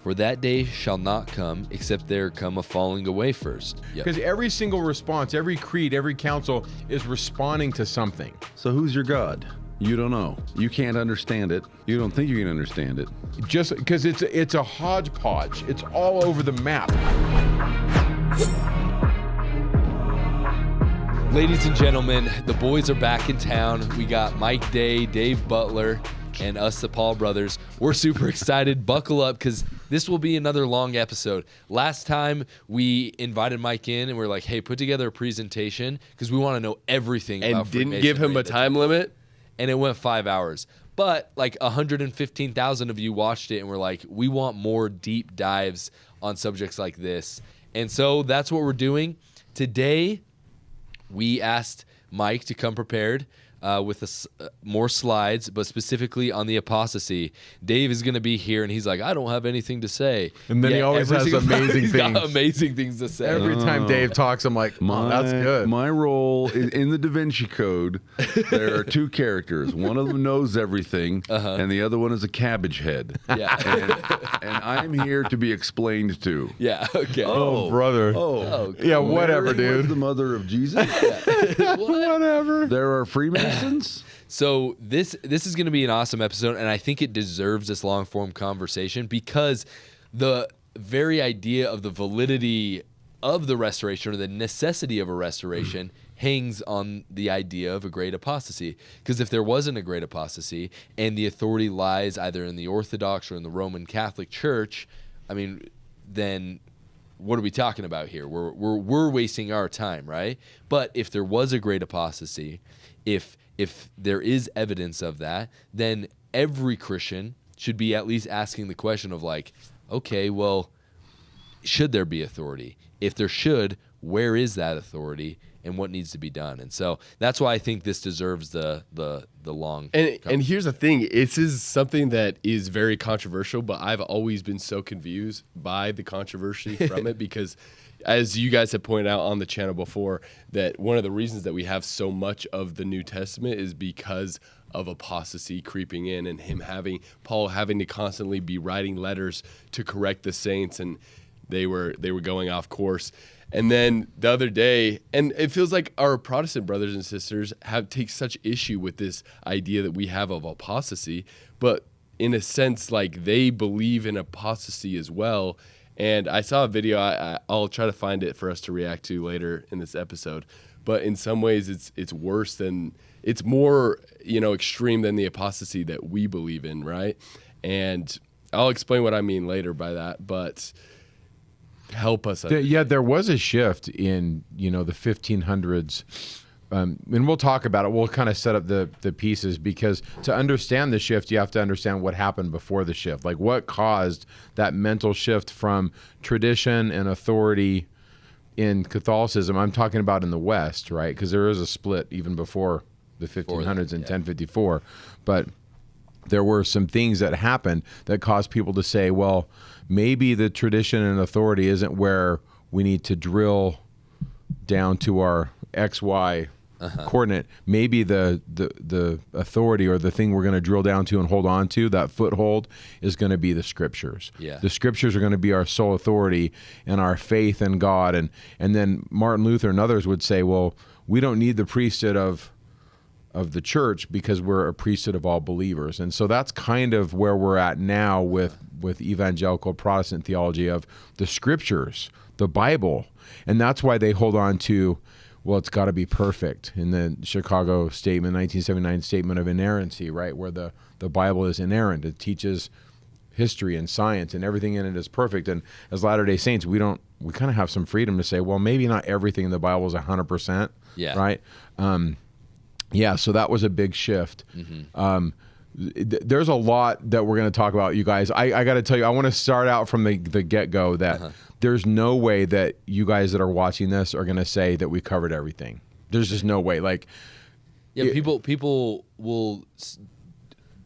For that day shall not come, except there come a falling away first. Because every single response, every creed, every council is responding to something. So who's your God? You don't know. You can't understand it. You don't think you can understand it. Just because it's a hodgepodge. It's all over the map. Ladies and gentlemen, the boys are back in town. We got Mike Day, Dave Butler, and us, the Paul brothers. We're super excited. Buckle up, because this will be another long episode. Last time, we invited Mike in, and we're like, hey, put together a presentation, because we want to know everything about Freemasonry. And didn't give him a time limit? And it went 5 hours. But like 115,000 of you watched it, and we're like, we want more deep dives on subjects like this. And so that's what we're doing. Today, we asked Mike to come prepared with more slides, but specifically on the apostasy. Dave is going to be here, and he's like, I don't have anything to say. And then he always has amazing he's things. Got amazing things to say. Every time Dave talks, I'm like, oh, that's good. My role in the Da Vinci Code, there are two characters. One of them knows everything, and the other one is a cabbage head. Yeah. And I'm here to be explained to. Yeah, okay. Oh, brother. Oh. Yeah, whatever, Mary was dude. the mother of Jesus? Whatever. There are Freemasons? So this is going to be an awesome episode, and I think it deserves this long-form conversation because the very idea of the validity of the restoration or the necessity of a restoration hangs on the idea of a great apostasy. Because if there wasn't a great apostasy and the authority lies either in the Orthodox or in the Roman Catholic Church, I mean, then what are we talking about here? We're wasting our time, right? But if there was a great apostasy, if there is evidence of that, then every Christian should be at least asking the question of like, okay, well, should there be authority? If there should, where is that authority and what needs to be done? And so that's why I think this deserves the long. And here's the thing. This is something that is very controversial, but I've always been so confused by the controversy from it because as you guys have pointed out on the channel before, that one of the reasons that we have so much of the New Testament is because of apostasy creeping in and Paul having to constantly be writing letters to correct the saints, and they were going off course. And then the other day, and it feels like our Protestant brothers and sisters take such issue with this idea that we have of apostasy, but in a sense, like they believe in apostasy as well. And I saw a video, I'll try to find it for us to react to later in this episode. But in some ways, it's worse than, it's more, extreme than the apostasy that we believe in, right? And I'll explain what I mean later by that, but help us. Yeah, there was a shift in, the 1500s. And we'll talk about it. We'll kind of set up the pieces, because to understand the shift, you have to understand what happened before the shift. Like what caused that mental shift from tradition and authority in Catholicism. I'm talking about in the West, right? Because there is a split even before the 1500s in 1054. But there were some things that happened that caused people to say, well, maybe the tradition and authority isn't where we need to drill down to our XY coordinate. Maybe the authority or the thing we're going to drill down to and hold on to, that foothold, is going to be the scriptures. Yeah. The scriptures are going to be our sole authority and our faith in God. And then Martin Luther and others would say, well, we don't need the priesthood of the church because we're a priesthood of all believers. And so that's kind of where we're at now with evangelical Protestant theology of the scriptures, the Bible. And that's why they hold on to, well, it's got to be perfect in the Chicago statement, 1979 statement of inerrancy, right? Where the Bible is inerrant. It teaches history and science and everything in it is perfect. And as Latter-day Saints, we kind of have some freedom to say, well, maybe not everything in the Bible is 100%, right? Yeah, so that was a big shift. There's a lot that we're going to talk about, you guys. I got to tell you, I want to start out from the get-go that there's no way that you guys that are watching this are going to say that we covered everything. There's just no way. Like, people will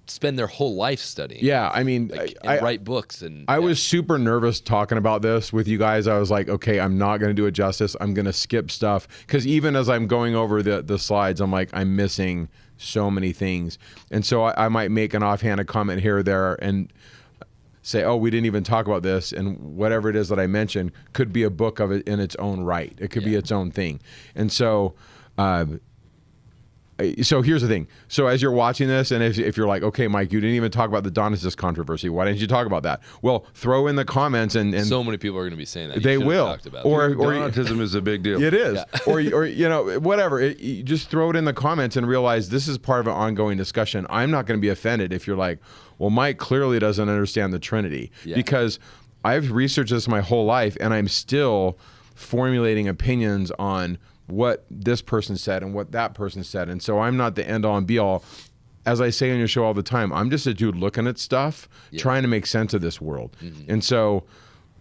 spend their whole life studying. Yeah, I mean, and write books. And I was super nervous talking about this with you guys. I was like, okay, I'm not going to do it justice. I'm going to skip stuff, because even as I'm going over the slides, I'm like, I'm missing so many things. And so I might make an offhanded comment here or there. And say, oh, we didn't even talk about this, and whatever it is that I mentioned could be a book of it in its own right. It could be its own thing. And so so here's the thing. So as you're watching this, and if you're like, okay, Mike, you didn't even talk about the Donatist controversy. Why didn't you talk about that? Well, throw in the comments, and so many people are going to be saying that. They will. Talked about or Donatism is a big deal. It is. or you know, whatever. You just throw it in the comments and realize this is part of an ongoing discussion. I'm not going to be offended if you're like, well, Mike clearly doesn't understand the Trinity, because I've researched this my whole life, and I'm still formulating opinions on what this person said and what that person said. And so I'm not the end all and be all. As I say on your show all the time, I'm just a dude looking at stuff, trying to make sense of this world. And so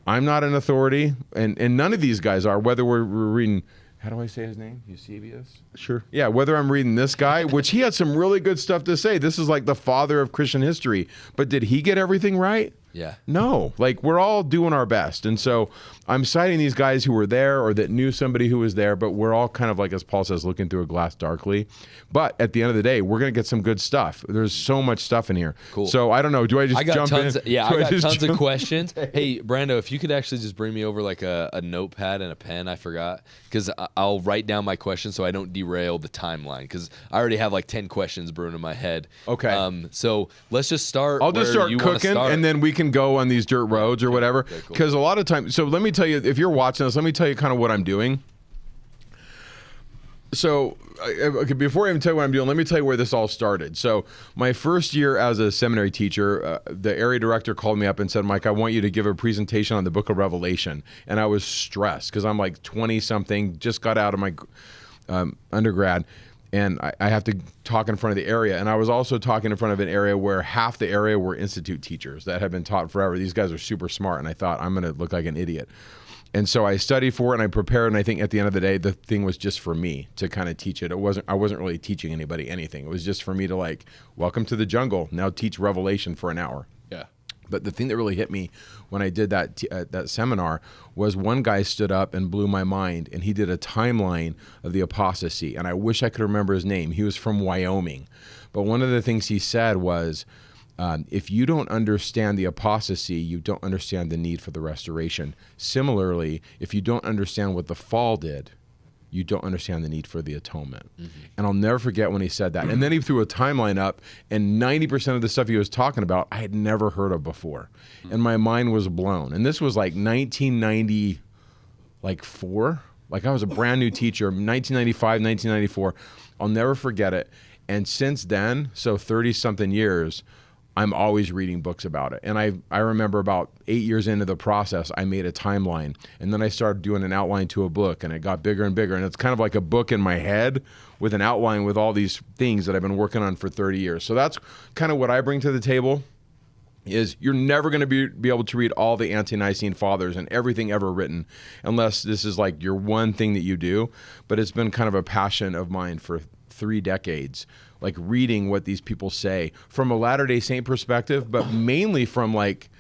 I'm not an authority, and none of these guys are, whether we're reading, how do I say his name? Eusebius? Sure. Yeah, whether I'm reading this guy, which he had some really good stuff to say. This is like the father of Christian history. But did he get everything right? Yeah. No. Like, we're all doing our best. And so I'm citing these guys who were there or that knew somebody who was there, but we're all kind of like, as Paul says, looking through a glass darkly. But at the end of the day, we're going to get some good stuff. There's so much stuff in here. Cool. So I don't know. Do I just jump tons in? I got tons of questions. Hey, Brando, if you could actually just bring me over like a notepad and a pen, I forgot, because I'll write down my questions so I don't derail the timeline, because I already have like 10 questions brewing in my head. Okay. So let's just start. I'll just start cooking, and then we can go on these dirt roads or whatever. Because a lot of times, so let me tell you, if you're watching this, let me tell you kind of what I'm doing. So okay, before I even tell you what I'm doing, let me tell you where this all started. So my first year as a seminary teacher, the area director called me up and said, Mike, I want you to give a presentation on the Book of Revelation. And I was stressed because I'm like 20-something, just got out of my undergrad. And I have to talk in front of the area. And I was also talking in front of an area where half the area were institute teachers that had been taught forever. These guys are super smart. And I thought, I'm going to look like an idiot. And so I studied for it and I prepared. And I think at the end of the day, the thing was just for me to kind of teach it. I wasn't really teaching anybody anything. It was just for me to like, welcome to the jungle. Now teach Revelation for an hour. Yeah. But the thing that really hit me when I did that seminar was one guy stood up and blew my mind, and he did a timeline of the apostasy. And I wish I could remember his name. He was from Wyoming. But one of the things he said was, if you don't understand the apostasy, you don't understand the need for the restoration. Similarly, if you don't understand what the fall did, you don't understand the need for the atonement. And I'll never forget when he said that. And then he threw a timeline up, and 90% of the stuff he was talking about, I had never heard of before. And my mind was blown. And this was like 1994. Like, I was a brand new teacher, 1995, 1994. I'll never forget it. And since then, so 30-something years, I'm always reading books about it. And I remember about 8 years into the process, I made a timeline. And then I started doing an outline to a book, and it got bigger and bigger. And it's kind of like a book in my head with an outline with all these things that I've been working on for 30 years. So that's kind of what I bring to the table, is you're never going to be able to read all the ante-Nicene fathers and everything ever written unless this is like your one thing that you do. But it's been kind of a passion of mine for 3 decades, like reading what these people say from a Latter-day Saint perspective, but mainly from like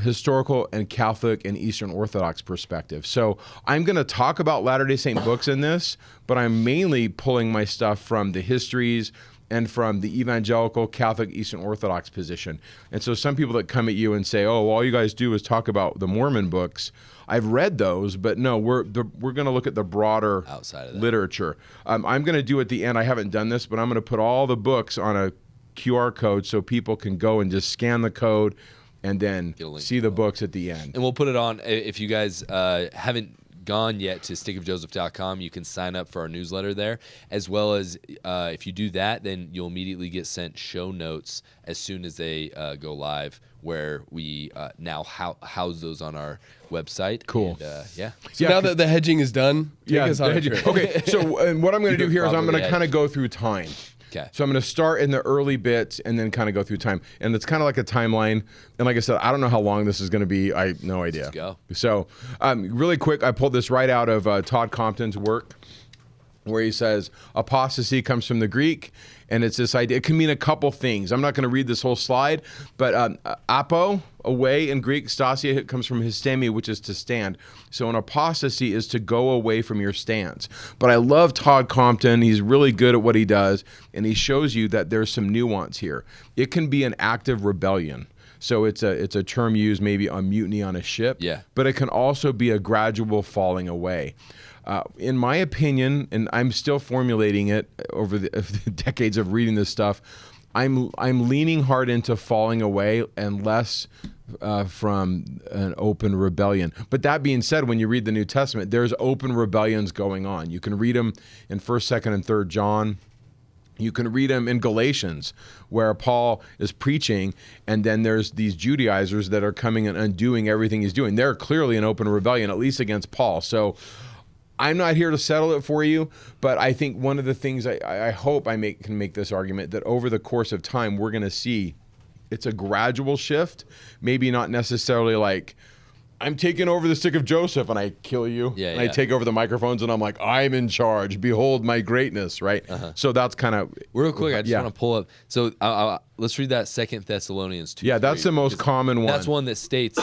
historical and Catholic and Eastern Orthodox perspective. So I'm going to talk about Latter-day Saint books in this, but I'm mainly pulling my stuff from the histories and from the evangelical Catholic Eastern Orthodox position. And so some people that come at you and say, oh, well, all you guys do is talk about the Mormon books. I've read those, but no, we're going to look at the broader outside of that literature. I'm going to do at the end, I haven't done this, but I'm going to put all the books on a QR code so people can go and just scan the code and then see the books at the end. And we'll put it on, if you guys haven't gone yet to stickofjoseph.com, you can sign up for our newsletter there, as well as if you do that, then you'll immediately get sent show notes as soon as they go live, where we now house those on our website. Cool. And, yeah. So now that the hedging is done, take us on a hedging. trip. Okay, so and what I'm going to do here is I'm going to Properly kind of go through time. Okay. So I'm going to start in the early bits and then kind of go through time. And it's kind of like a timeline. And like I said, I don't know how long this is going to be. I have no idea. Let's go. So really quick, I pulled this right out of Todd Compton's work, where he says apostasy comes from the Greek, and it's this idea. It can mean a couple things. I'm not going to read this whole slide, but apo, away in Greek, stasia comes from histemi, which is to stand. So an apostasy is to go away from your stance. But I love Todd Compton. He's really good at what he does, and he shows you that there's some nuance here. It can be an active rebellion. So it's a term used maybe on mutiny on a ship. Yeah. But it can also be a gradual falling away. In my opinion, and I'm still formulating it over the decades of reading this stuff, I'm leaning hard into falling away and less from an open rebellion. But that being said, when you read the New Testament, there's open rebellions going on. You can read them in 1st, 2nd, and 3rd John. You can read them in Galatians, where Paul is preaching, and then there's these Judaizers that are coming and undoing everything he's doing. They're clearly an open rebellion, at least against Paul. So I'm not here to settle it for you, but I think one of the things I hope I can make this argument that over the course of time, we're going to see it's a gradual shift, maybe not necessarily like, I'm taking over the stick of Joseph and I kill you. Yeah, and I take over the microphones and I'm like, I'm in charge. Behold my greatness, right? So that's kind of... Real quick, I just want to pull up. So let's read that 2 Thessalonians 2. Yeah, that's the most common one. That's one that states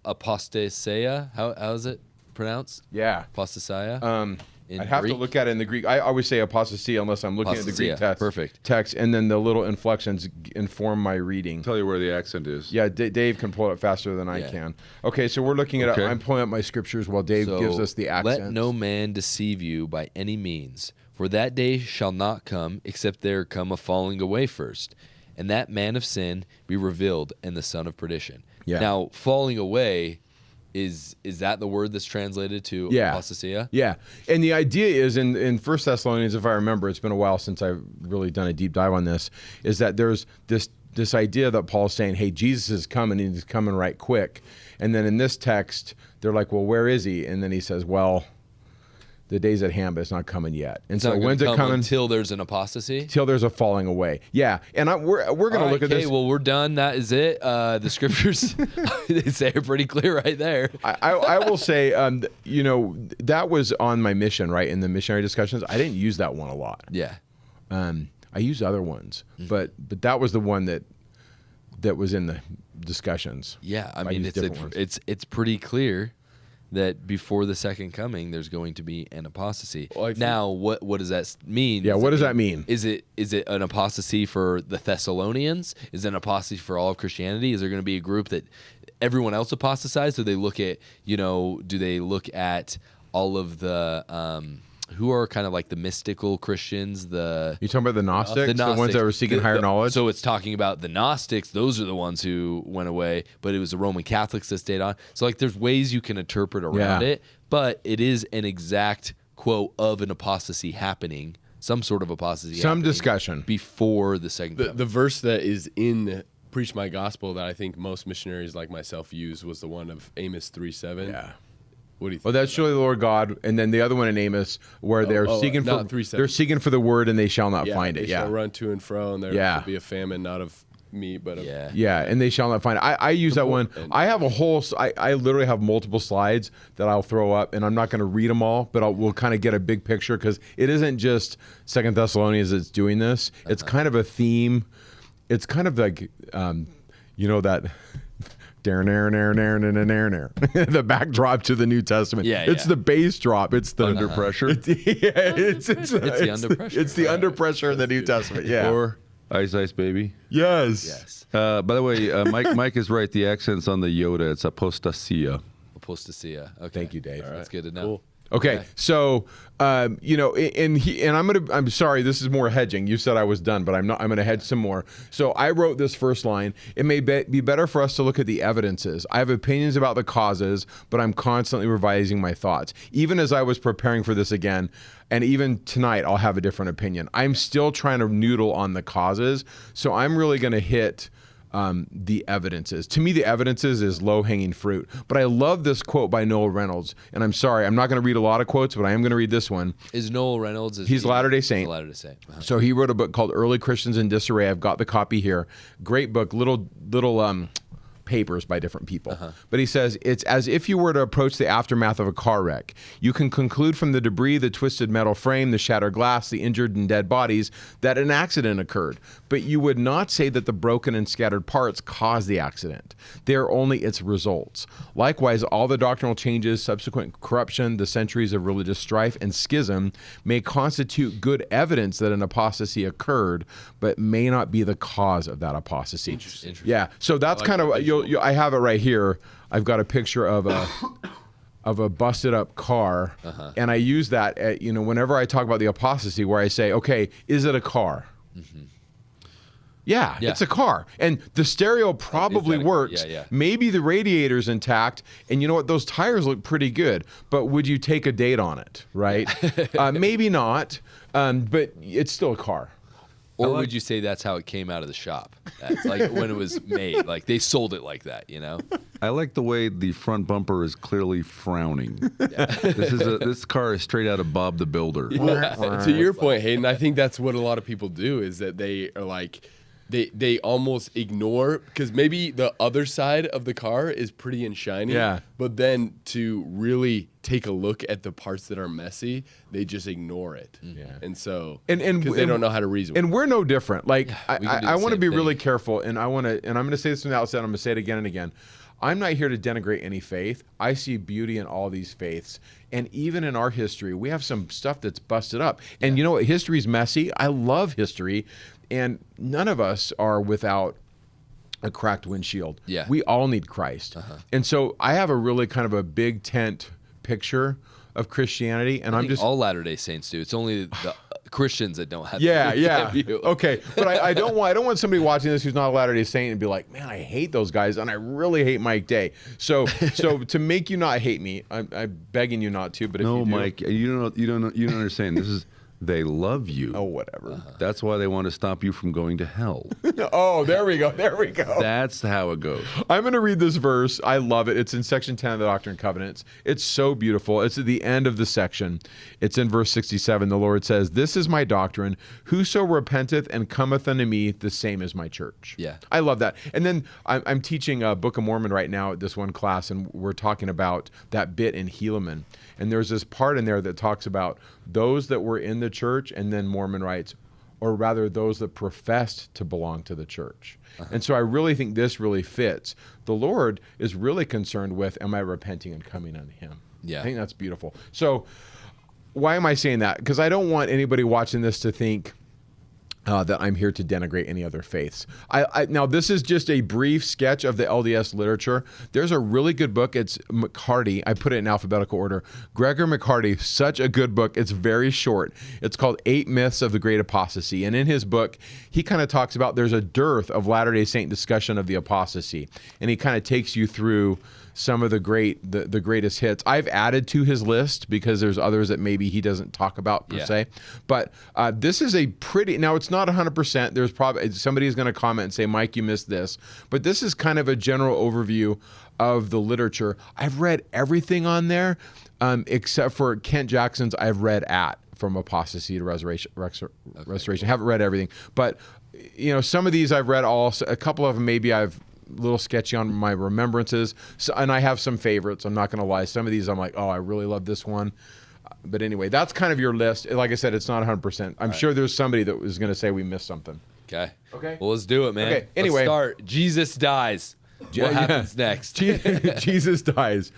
apostasia. How is it pronounced? Yeah. Apostasia. I'd have to look at it in the Greek. I always say apostasy unless I'm looking at the Greek text. Perfect. Text, and then the little inflections inform my reading. Tell you where the accent is. Yeah, Dave can pull it faster than I can. Okay, so we're looking at I'm pulling up my scriptures while Dave gives us the accents. Let no man deceive you by any means, for that day shall not come, except there come a falling away first, and that man of sin be revealed, and the son of perdition. Yeah. Now, falling away... Is that the word that's translated to apostasia? Yeah. And the idea is in 1 Thessalonians, if I remember, it's been a while since I've really done a deep dive on this, is that there's this idea that Paul's saying, hey, Jesus is coming, and he's coming right quick. And then in this text, they're like, well, where is he? And then he says, well, the day's at hand, but it's not coming yet. And so when's it coming? Until there's an apostasy? Till there's a falling away. Yeah. And we're going to look at this. Okay, well, we're done. That is it. The scriptures, they say it pretty clear right there. I will say, that was on my mission, right? In the missionary discussions, I didn't use that one a lot. Yeah. I used other ones, but that was the one that was in the discussions. Yeah. I mean, it's pretty clear that before the second coming, there's going to be an apostasy. Well, now, what does that mean? Yeah, what does that mean? Is it an apostasy for the Thessalonians? Is it an apostasy for all of Christianity? Is there going to be a group that everyone else apostatized? Do they look at all of the who are kind of like the mystical Christians? You talking about the Gnostics? The ones that were seeking higher knowledge? So it's talking about the Gnostics. Those are the ones who went away, but it was the Roman Catholics that stayed on. So like there's ways you can interpret around it, but it is an exact quote of an apostasy happening, some sort of apostasy some discussion before the second coming. The verse that is in Preach My Gospel that I think most missionaries like myself use was the one of Amos 3:7. Yeah. What do you think? Well, that's surely the Lord God, and then the other one in Amos, where they're seeking for the word, and they shall not find it. They shall run to and fro, and there will be a famine, not of meat, but of and they shall not find it. I use that one. I have a whole. I literally have multiple slides that I'll throw up, and I'm not going to read them all, but we'll kind of get a big picture because it isn't just 2 Thessalonians that's doing this. It's kind of a theme. It's kind of like that. The backdrop to the New Testament. It's the bass drop. It's the under pressure. It's the under pressure. It's the under pressure of the New Testament. Yeah. Or Ice Ice Baby. Yes. By the way, Mike is right. The accent's on the Yoda. It's apostasia. Apostasia. Okay. Thank you, Dave. All right. That's good to know. Cool. Okay, so and I'm sorry, this is more hedging. You said I was done, but I'm not. I'm going to hedge some more. So I wrote this first line. It may be better for us to look at the evidences. I have opinions about the causes, but I'm constantly revising my thoughts. Even as I was preparing for this again, and even tonight, I'll have a different opinion. I'm still trying to noodle on the causes, so I'm really going to hit the evidences. To me, the evidences is low-hanging fruit. But I love this quote by Noel Reynolds. And I'm sorry, I'm not going to read a lot of quotes, but I am going to read this one. Is Noel Reynolds? He's Latter-day Saint. Latter-day Saint. Uh-huh. So he wrote a book called Early Christians in Disarray. I've got the copy here. Great book, little papers by different people. But he says, it's as if you were to approach the aftermath of a car wreck. You can conclude from the debris, the twisted metal frame, the shattered glass, the injured and dead bodies, that an accident occurred. But you would not say that the broken and scattered parts caused the accident. They are only its results. Likewise, all the doctrinal changes, subsequent corruption, the centuries of religious strife and schism may constitute good evidence that an apostasy occurred, but may not be the cause of that apostasy. Interesting. Yeah, so that's kind of, I have it right here. I've got a picture of a busted up car, and I use that at, whenever I talk about the apostasy, where I say, okay, is it a car? Yeah, it's a car. And the stereo probably works. Yeah. Maybe the radiator's intact, and you know what? Those tires look pretty good, but would you take a date on it, right? Maybe not, but it's still a car. Or would you say that's how it came out of the shop? That's like when it was made, like they sold it like that, I like the way the front bumper is clearly frowning. This car is straight out of Bob the Builder. To your point, Hayden, I think that's what a lot of people do, is that they are like, they almost ignore, because maybe the other side of the car is pretty and shiny. Yeah. But then to really take a look at the parts that are messy, they just ignore it. Yeah. And so, And because they don't know how to reason. And we're no different. Like, we can do I the want to same be thing. really careful, and I'm going to say this from the outset, I'm going to say it again and again. I'm not here to denigrate any faith. I see beauty in all these faiths. And even in our history, we have some stuff that's busted up. And you know what? History's messy. I love history. And none of us are without a cracked windshield. Yeah. We all need Christ. And so I have a really kind of a big tent picture of Christianity. And I I'm think just... all Latter-day Saints do. It's only the Christians that don't have Yeah. view. Okay, but I don't want somebody watching this who's not a Latter-day Saint and be like, man, I hate those guys, and I really hate Mike Day. So to make you not hate me, I'm begging you not to. But if No, you do, Mike, you don't understand. This is they love you. oh whatever. That's why they want to stop you from going to hell. Oh, there we go. That's how it goes. I'm going to read this verse. I love it. It's in section 10 of the Doctrine and Covenants. It's so beautiful. It's at the end of the section. It's in verse 67. The Lord says, "This is my doctrine. Whoso repenteth and cometh unto me, the same is my church." Yeah. I love that. And then I'm teaching a Book of Mormon right now at this one class, and we're talking about that bit in Helaman. And there's this part in there that talks about those that were in the church, and then Mormon writes, or rather those that professed to belong to the church. And so I really think this really fits. The Lord is really concerned with, am I repenting and coming unto him? Yeah. I think that's beautiful. So why am I saying that? Because I don't want anybody watching this to think that I'm here to denigrate any other faiths. Now, this is just a brief sketch of the LDS literature. There's a really good book. It's McCarty. I put it in alphabetical order. Gregor McCarty, such a good book. It's very short. It's called 8 Myths of the Great Apostasy. And in his book, he kind of talks about there's a dearth of Latter-day Saint discussion of the apostasy. And he kind of takes you through some of the greatest hits. I've added to his list because there's others that maybe he doesn't talk about per se. But this is a pretty, now it's not 100%. There's probably, somebody's going to comment and say, Mike, you missed this. But this is kind of a general overview of the literature. I've read everything on there except for Kent Jackson's I've read from Apostasy to Restoration. Haven't read everything. But, some of these I've read all. A couple of them maybe I've little sketchy on my remembrances, and I have some favorites. I'm not going to lie. Some of these I'm like, oh, I really love this one. But anyway, that's kind of your list. Like I said, it's not 100%. I'm sure there's somebody that was going to say we missed something. Okay. Okay. Well, let's do it, man. Okay, anyway. Let's start. Jesus dies. What happens next? Jesus dies.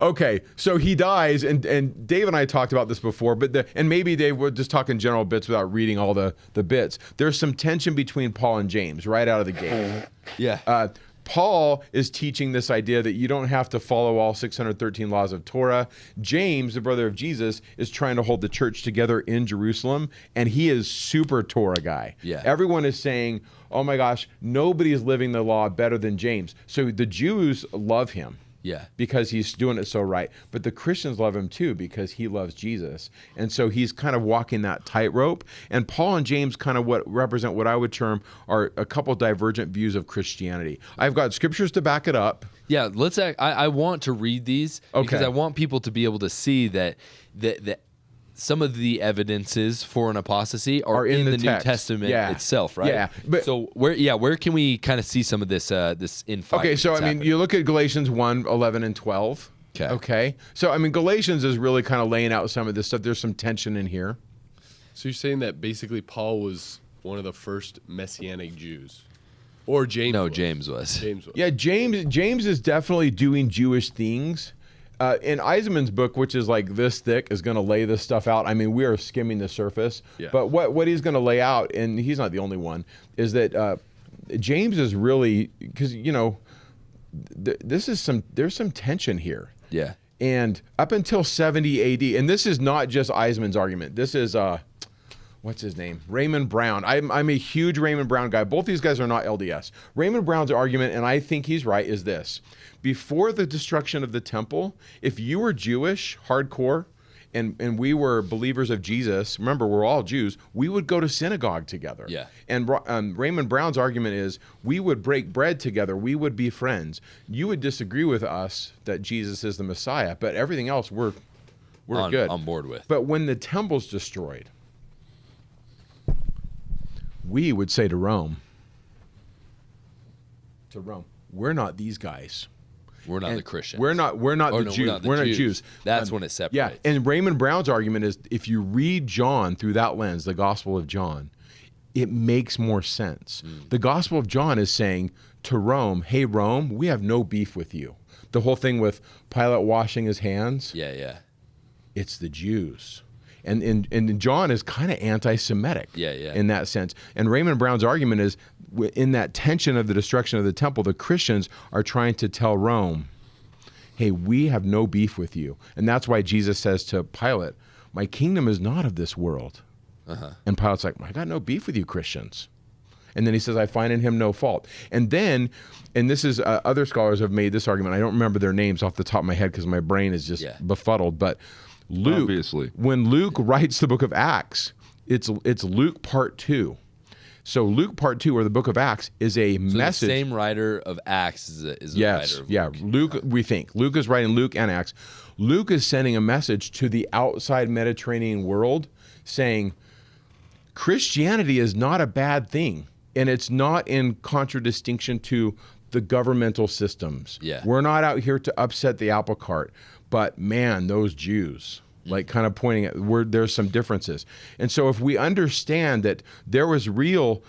Okay, so he dies, and Dave and I talked about this before, and maybe Dave would just talk in general bits without reading all the bits. There's some tension between Paul and James right out of the gate. Yeah. Paul is teaching this idea that you don't have to follow all 613 laws of Torah. James, the brother of Jesus, is trying to hold the church together in Jerusalem, and he is super Torah guy. Yeah. Everyone is saying, oh my gosh, nobody is living the law better than James. So the Jews love him. Yeah. Because he's doing it so right. But the Christians love him too because he loves Jesus. And so he's kind of walking that tightrope. And Paul and James kind of represent what I would term are a couple divergent views of Christianity. I've got scriptures to back it up. Yeah, I want to read these because I want people to be able to see that some of the evidences for an apostasy are in the New text. Testament Yeah. itself, right? Yeah, but- so where can we kind of see some of this this infighting? Okay, so that's I mean, happening? you look at Galatians 1, 11, and 12. Okay. So I mean, Galatians is really kind of laying out some of this stuff. There's some tension in here. So you're saying that basically Paul was one of the first Messianic Jews, or James? No, was. James was. James was. Yeah, James is definitely doing Jewish things. In Eisenman's book, which is like this thick, is going to lay this stuff out. I mean, we are skimming the surface. Yeah. But what he's going to lay out, and he's not the only one, is that James is really, because there's some tension here. Yeah. And up until 70 AD, and this is not just Eisenman's argument. This is what's his name? Raymond Brown. I'm a huge Raymond Brown guy. Both these guys are not LDS. Raymond Brown's argument, and I think he's right, is this: before the destruction of the temple, if you were Jewish, hardcore, and we were believers of Jesus, remember, we're all Jews, we would go to synagogue together. Yeah. And Raymond Brown's argument is we would break bread together. We would be friends. You would disagree with us that Jesus is the Messiah, but everything else we're good. On board with. But when the temple's destroyed, we would say to Rome, we're not these guys. We're not And the Christians. We're not the Jews. We're not Jews. That's when it separates. Yeah, and Raymond Brown's argument is if you read John through that lens, the Gospel of John, it makes more sense. The Gospel of John is saying to Rome, hey, Rome, we have no beef with you. The whole thing with Pilate washing his hands, Yeah. it's the Jews. And John is kind of anti-Semitic in that sense. And Raymond Brown's argument is in that tension of the destruction of the temple, the Christians are trying to tell Rome, hey, we have no beef with you. And that's why Jesus says to Pilate, my kingdom is not of this world. And Pilate's like, I got no beef with you Christians. And then he says, I find in him no fault. And then, and this is, other scholars have made this argument. I don't remember their names off the top of my head because my brain is just befuddled. But Luke, Obviously. when Luke writes the book of Acts, it's Luke part 2. So Luke part 2, or the book of Acts, is a message. The same writer of Acts is a writer of Luke. Luke, we think. Luke is writing Luke and Acts. Luke is sending a message to the outside Mediterranean world saying, Christianity is not a bad thing, and it's not in contradistinction to the governmental systems. Yeah. We're not out here to upset the apple cart, but man, those Jews, like kind of pointing at where there's some differences. And so if we understand that there was real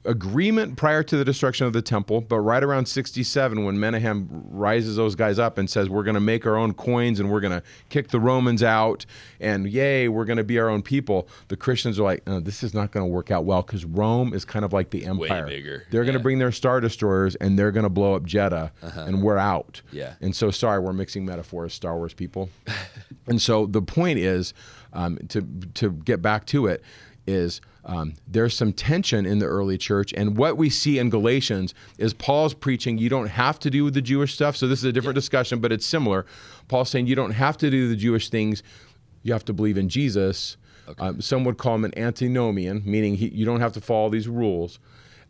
agreement prior to the destruction of the temple, but right around 67 when Menahem rises those guys up and says, we're going to make our own coins and we're going to kick the Romans out and yay, we're going to be our own people, the Christians are like, this is not going to work out well because Rome is kind of like the empire. Way bigger. They're going to bring their Star Destroyers and they're going to blow up Jeddah and we're out. Yeah. And so, sorry, we're mixing metaphors, Star Wars people. And so the point is, to get back to it, is there's some tension in the early church. And what we see in Galatians is Paul's preaching, you don't have to do the Jewish stuff. So this is a different discussion, but it's similar. Paul's saying you don't have to do the Jewish things. You have to believe in Jesus. Okay. Some would call him an antinomian, meaning you don't have to follow these rules.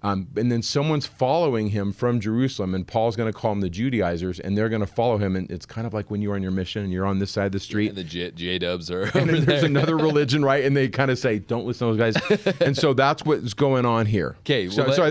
And then someone's following him from Jerusalem, and Paul's going to call them the Judaizers, and they're going to follow him. And it's kind of like when you're on your mission and you're on this side of the street. And the J-dubs are and over then there's there. another religion, right? And they kind of say, don't listen to those guys. And so that's what's going on here. Okay, well, so, sorry,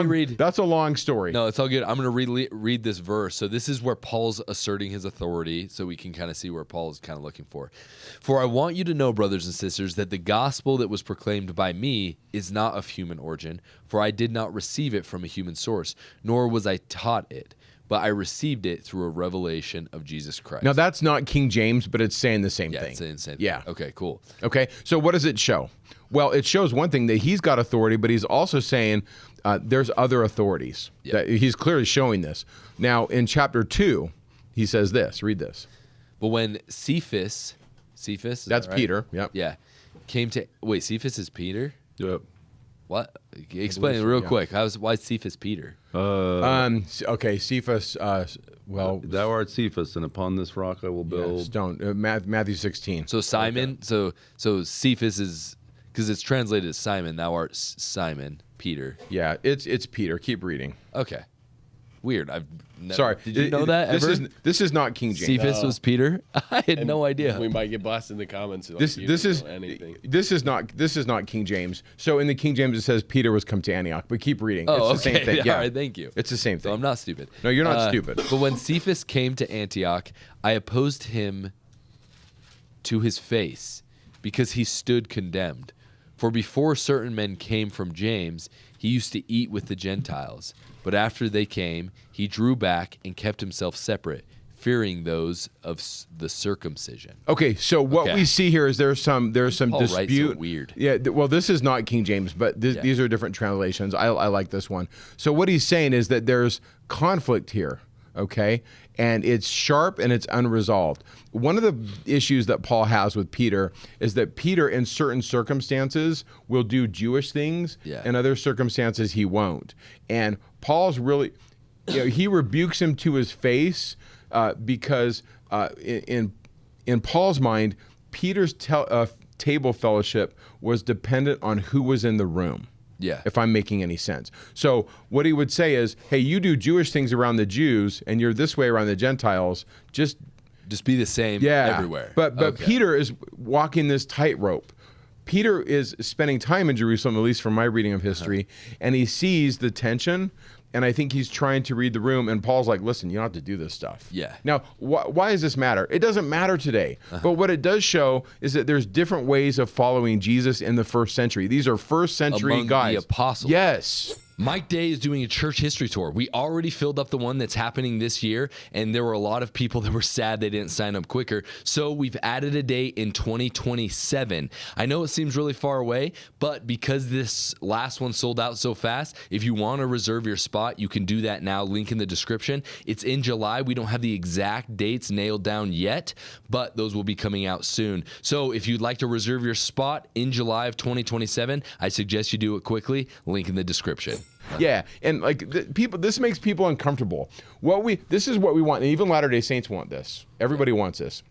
read. That's a long story. No, it's all good. I'm going to read this verse. So this is where Paul's asserting his authority, so we can kind of see where Paul is kind of looking for. For I want you to know, brothers and sisters, that the gospel that was proclaimed by me is not of human origin, for I did not receive it from a human source, nor was I taught it, but I received it through a revelation of Jesus Christ. Now, that's not King James, but it's saying the same thing. It's saying the same Yeah. thing. Okay, cool. Okay, so what does it show? Well, it shows one thing, that he's got authority, but he's also saying there's other authorities. Yep. That he's clearly showing this. Now, in chapter 2, he says this. Read this. But when Cephas, is That's that right? Peter. Yep. Yeah. Wait, Cephas is Peter? Yep. What? Explain it real quick. Why is Cephas Peter? Okay, Cephas, well... Thou art Cephas, and upon this rock I will build... Stone. Matthew 16. So Simon, so Cephas is, because it's translated as Simon, thou art Simon, Peter. Yeah, it's Peter. Keep reading. Okay. Weird. I've never, Sorry. Did you know that this ever? This is not King James. Cephas was Peter? I had no idea. We might get blasted in the comments. Like, This you this don't is know anything. this is not King James. So in the King James it says Peter was come to Antioch, but keep reading. Oh, It's the okay. same thing. Yeah. All right, thank you. It's the same So thing. I'm not stupid. No, you're not stupid. But when Cephas came to Antioch, I opposed him to his face because he stood condemned. For before certain men came from James, he used to eat with the Gentiles. But after they came, he drew back and kept himself separate, fearing those of the circumcision. Okay, so what Okay. we see here is there's some Paul writes so dispute. weird. Yeah, well, this is not King James, but these are different translations. I like this one. So what he's saying is that there's conflict here, okay, and it's sharp and it's unresolved. One of the issues that Paul has with Peter is that Peter, in certain circumstances, will do Jewish things, in other circumstances he won't. And Paul's really, he rebukes him to his face. Because in Paul's mind, Peter's table fellowship was dependent on who was in the room. Yeah. If I'm making any sense. So what he would say is, hey, you do Jewish things around the Jews, and you're this way around the Gentiles. Just be the same everywhere. But Okay. Peter is walking this tightrope. Peter is spending time in Jerusalem, at least from my reading of history, and he sees the tension. And I think he's trying to read the room, and Paul's like, listen, you don't have to do this stuff. Yeah. Now, why does this matter? It doesn't matter today. But what it does show is that there's different ways of following Jesus in the first century. These are first century Among guys. the apostles. Yes. Mike Day is doing a church history tour. We already filled up the one that's happening this year, and there were a lot of people that were sad they didn't sign up quicker. So we've added a date in 2027. I know it seems really far away, but because this last one sold out so fast, if you want to reserve your spot, you can do that now. Link in the description. It's in July. We don't have the exact dates nailed down yet, but those will be coming out soon. So if you'd like to reserve your spot in July of 2027, I suggest you do it quickly. Link in the description. Yeah, and like people, this makes people uncomfortable. This is what we want, and even Latter-day Saints want this. Everybody wants this.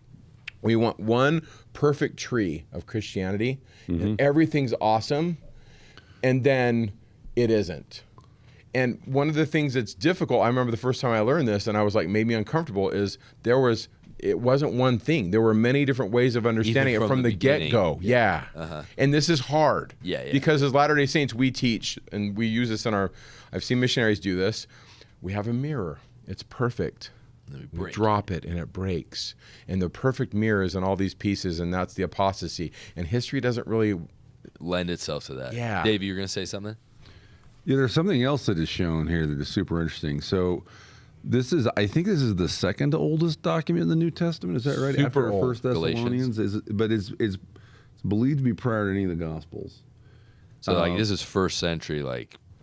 We want one perfect tree of Christianity, and everything's awesome, and then it isn't. And one of the things that's difficult, I remember the first time I learned this, and I was like, made me uncomfortable, is it wasn't one thing. There were many different ways of understanding it from the get-go. Yeah. And this is hard. Yeah. Because as Latter-day Saints, we teach, and we use this I've seen missionaries do this. We have a mirror. It's perfect. We drop it, and it breaks. And the perfect mirror is in all these pieces, and that's the apostasy. And history doesn't really lend itself to that. Yeah. Dave, you're going to say something? Yeah, there's something else that is shown here that is super interesting. So I think this is the second oldest document in the New Testament. Is that right? Super After old. First Thessalonians, but it's believed to be prior to any of the Gospels. So this is first century,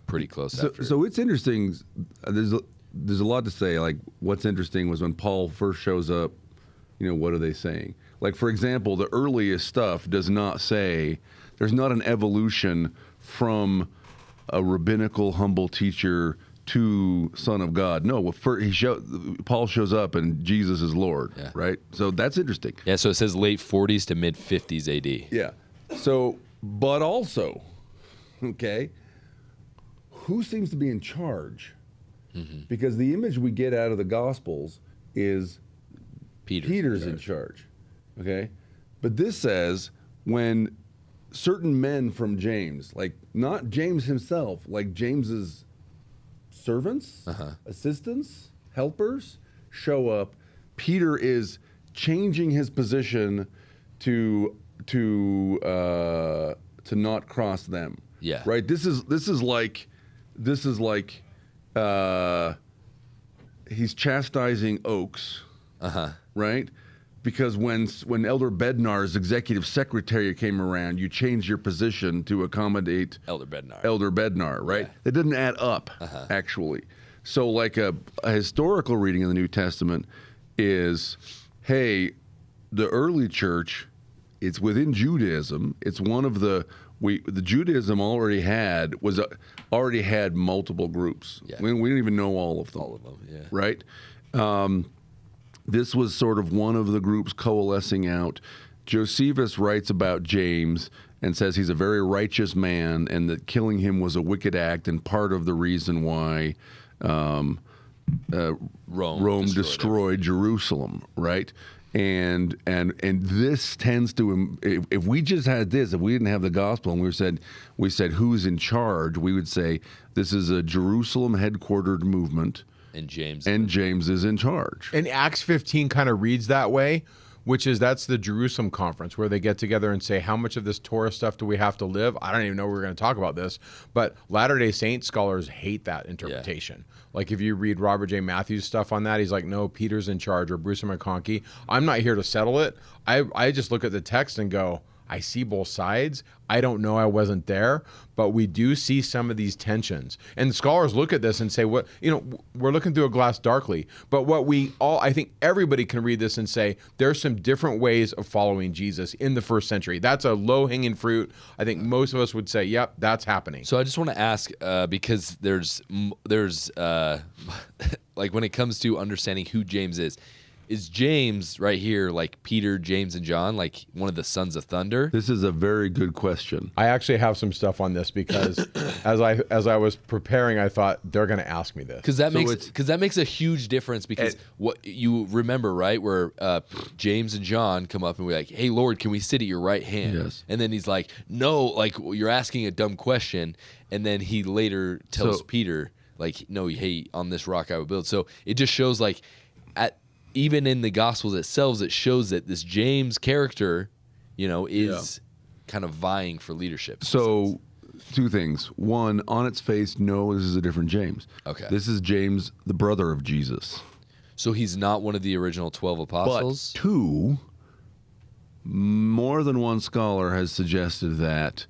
pretty close after. So it's interesting. There's a lot to say. Like, what's interesting was when Paul first shows up. What are they saying? Like, for example, the earliest stuff does not say. There's not an evolution from a rabbinical humble teacher to Son of God. No, Paul shows up and Jesus is Lord, right? So that's interesting. Yeah, so it says late 40s to mid 50s AD. Yeah. So, but also, okay, who seems to be in charge? Because the image we get out of the Gospels is Peter's in charge, okay? But this says when certain men from James, like not James himself, like James's servants, assistants, helpers, show up, Peter is changing his position to not cross them. Yeah. Right. This is like he's chastising Oakes. Right. Because when Elder Bednar's executive secretary came around, you changed your position to accommodate Elder Bednar. Elder Bednar, right? Yeah. It didn't add up, actually. So like a historical reading of the New Testament is, hey, the early church, it's within Judaism. It's one of the Judaism already had multiple groups. Yeah. We didn't even know all of them. All of them, yeah. Right? This was sort of one of the groups coalescing out. Josephus writes about James and says he's a very righteous man and that killing him was a wicked act and part of the reason why Rome destroyed Jerusalem, right? And this tends to, if we just had this, if we didn't have the gospel and we said who's in charge, we would say this is a Jerusalem headquartered movement, and James is in charge. And Acts 15 kind of reads that way, that's the Jerusalem conference where they get together and say, how much of this Torah stuff do we have to live? I don't even know we're going to talk about this, but Latter-day Saint scholars hate that interpretation. Yeah. Like if you read Robert J. Matthews' stuff on that, he's like, no, Peter's in charge, or Bruce McConkie. I'm not here to settle it. I just look at the text and go, I see both sides. I don't know, I wasn't there, but we do see some of these tensions. And scholars look at this and say, we're looking through a glass darkly. But I think everybody can read this and say, there's some different ways of following Jesus in the first century. That's a low-hanging fruit. I think most of us would say, yep, that's happening. So I just want to ask, because there's like when it comes to understanding who James is James right here like Peter, James, and John, like one of the sons of thunder? This is a very good question. I actually have some stuff on this because as I was preparing, I thought they're going to ask me this. Because that makes a huge difference, because what you remember, right, where James and John come up and we're like, hey, Lord, can we sit at your right hand? Yes. And then he's like, no, like you're asking a dumb question. And then he later tells Peter, like, no, hey, on this rock I will build. So it just shows like even in the Gospels itself, it shows that this James character, is kind of vying for leadership. So, two things. One, on its face, no, this is a different James. Okay. This is James, the brother of Jesus. So he's not one of the original 12 apostles? But two, more than one scholar has suggested that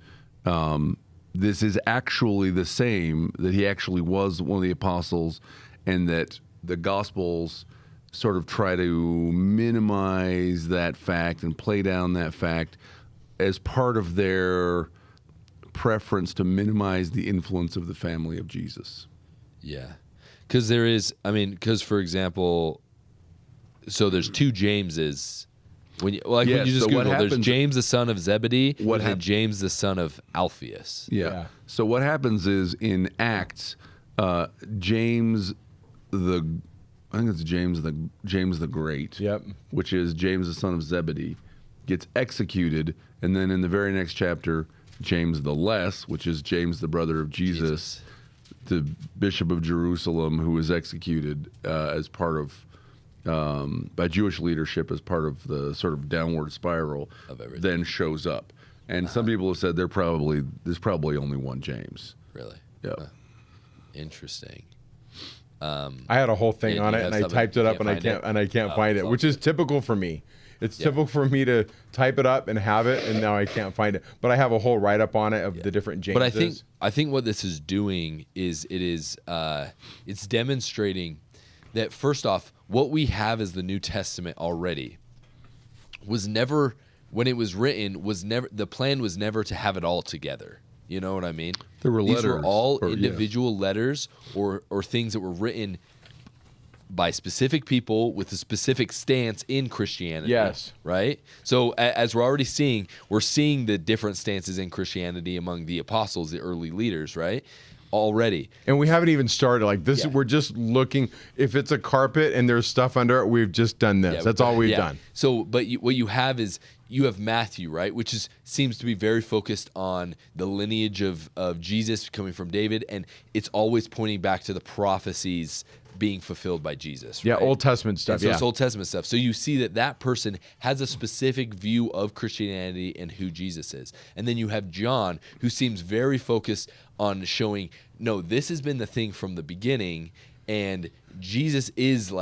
this is actually the same, that he actually was one of the apostles, and that the Gospels sort of try to minimize that fact and play down that fact as part of their preference to minimize the influence of the family of Jesus. Yeah. Because for example, so there's two Jameses. When you just Google, there's James the son of Zebedee and James the son of Alphaeus. Yeah. So what happens is in Acts, James I think it's James the Great, which is James the son of Zebedee, gets executed, and then in the very next chapter, James the Less, which is James the brother of Jesus, the Bishop of Jerusalem, who was executed as part of by Jewish leadership as part of the sort of downward spiral, of everything, then shows up. And some people have said there's probably only one James. Really? Yeah. Interesting. I had a whole thing on it, and I typed it up, and I can't find it, which is typical for me. It's typical for me to type it up and have it, and now I can't find it. But I have a whole write-up on it of the different Jameses. But I think what this is doing is it's demonstrating that, first off, what we have as the New Testament already was never, when it was written, the plan was never to have it all together. You know what I mean? There were letters. These were all individual letters or things that were written by specific people with a specific stance in Christianity. Yes. Right? So as we're seeing the different stances in Christianity among the apostles, the early leaders, right? Already. And we haven't even started. Like this, we're just looking. If it's a carpet and there's stuff under it, we've just done this. That's all we've done. So, but what you have is, you have Matthew, right, which seems to be very focused on the lineage of Jesus coming from David, and it's always pointing back to the prophecies being fulfilled by Jesus. Right? Yeah, Old Testament stuff. So it's Old Testament stuff. So you see that person has a specific view of Christianity and who Jesus is. And then you have John, who seems very focused on showing, no, this has been the thing from the beginning, and Jesus is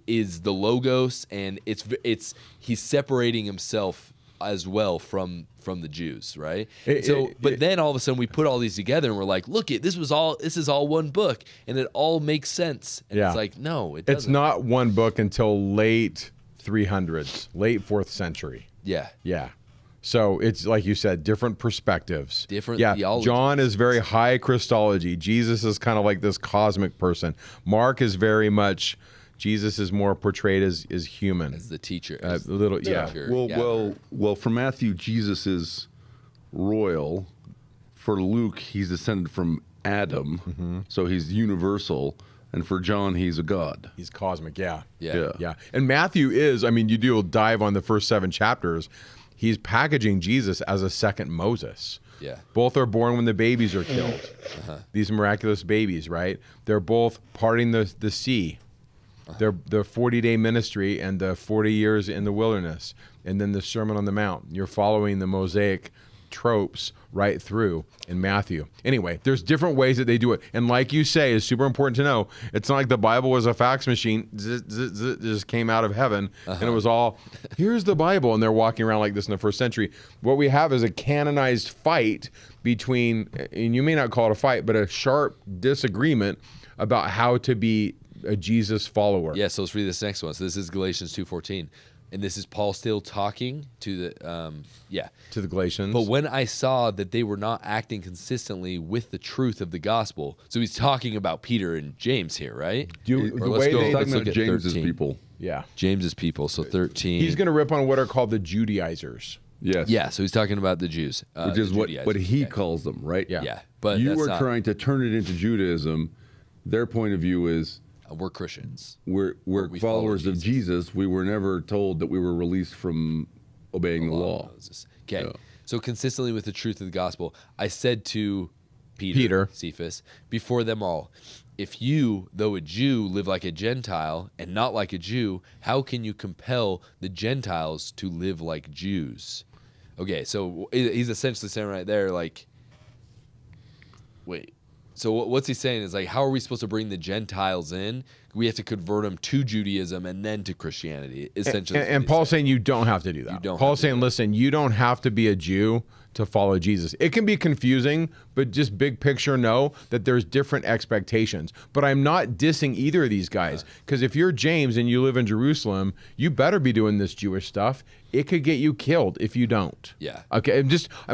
is the Logos, and he's separating himself as well from the Jews, right? But then all of a sudden we put all these together and we're like, look, this is all one book, and it all makes sense. And it's like, no, it doesn't. It's not one book until late 300s, late 4th century. Yeah. Yeah. So it's like you said, different perspectives. Different theology. John is very high Christology. Jesus is kind of like this cosmic person. Mark is very much, Jesus is more portrayed as human. As the teacher. Well, for Matthew, Jesus is royal. For Luke, he's descended from Adam, so he's universal. And for John, he's a god. He's cosmic, yeah. Yeah. Yeah. And Matthew is, I mean, you do a dive on the first 7 chapters. He's packaging Jesus as a second Moses. Yeah. Both are born when the babies are killed. These miraculous babies, right? They're both parting the sea. They're the 40-day ministry and the 40 years in the wilderness. And then the Sermon on the Mount. You're following the Mosaic tropes right through in Matthew. Anyway, there's different ways that they do it. And like you say, it's super important to know, it's not like the Bible was a fax machine, just came out of heaven, and it was all, here's the Bible, and they're walking around like this in the first century. What we have is a canonized fight between, and you may not call it a fight, but a sharp disagreement about how to be a Jesus follower. Yeah, so let's read this next one. So this is Galatians 2:14. And this is Paul still talking to the, To the Galatians. But when I saw that they were not acting consistently with the truth of the gospel, so he's talking about Peter and James here, right? The let's way go- they let's talking look about at James's 13. people. Yeah. James's people, so 13. He's going to rip on what are called the Judaizers. Yes. Yeah, so he's talking about the Jews. Which is the what Judaizers. he Okay. calls them, right? Yeah. Yeah, but you that's were not, trying to turn it into Judaism. Their point of view is we're Christians. we're we follow followers of Jesus. We were never told that we were released from obeying the law. Moses. Okay, Yeah. so consistently with the truth of the gospel, I said to Peter, Cephas, before them all, if you, though a Jew, live like a Gentile and not like a Jew, how can you compel the Gentiles to live like Jews? Okay, so he's essentially saying right there, like, wait. So what's he saying is like, how are we supposed to bring the Gentiles in? We have to convert them to Judaism and then to Christianity, essentially. And Paul's saying you don't have to do that. Paul's saying, listen, you don't have to be a Jew to follow Jesus. It can be confusing, but just big picture, know that there's different expectations. But I'm not dissing either of these guys, because if you're James and you live in Jerusalem, you better be doing this Jewish stuff. It could get you killed if you don't. Yeah. Okay.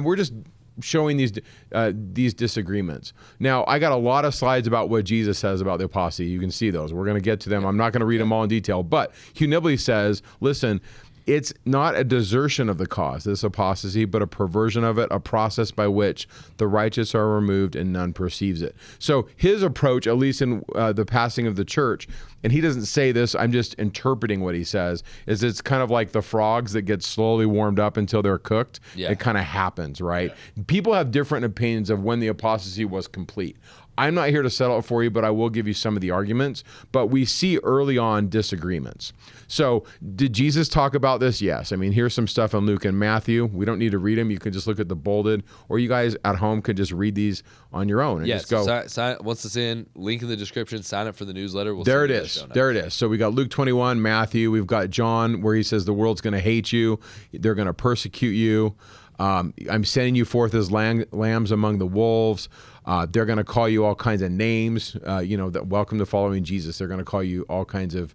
We're just showing these disagreements. Now, I got a lot of slides about what Jesus says about the apostasy. You can see those. We're going to get to them. I'm not going to read them all in detail, but Hugh Nibley says, listen, it's not a desertion of the cause, this apostasy, but a perversion of it, a process by which the righteous are removed and none perceives it. So his approach, at least in the passing of the church, and he doesn't say this, I'm just interpreting what he says, is it's kind of like the frogs that get slowly warmed up until they're cooked. Yeah. It kind of happens, right? Yeah. People have different opinions of when the apostasy was complete. I'm not here to settle it for you, but I will give you some of the arguments. But we see early on disagreements. So did Jesus talk about this? Yes. I mean, here's some stuff in Luke and Matthew. We don't need to read them. You can just look at the bolded, or you guys at home could just read these on your own and just go. Sign, once it's in, link in the description, sign up for the newsletter. There it is. There it is. So we got Luke 21, Matthew. We've got John, where he says the world's going to hate you. They're going to persecute you. I'm sending you forth as lambs among the wolves. They're going to call you all kinds of names, that welcome to following Jesus. They're going to call you all kinds of,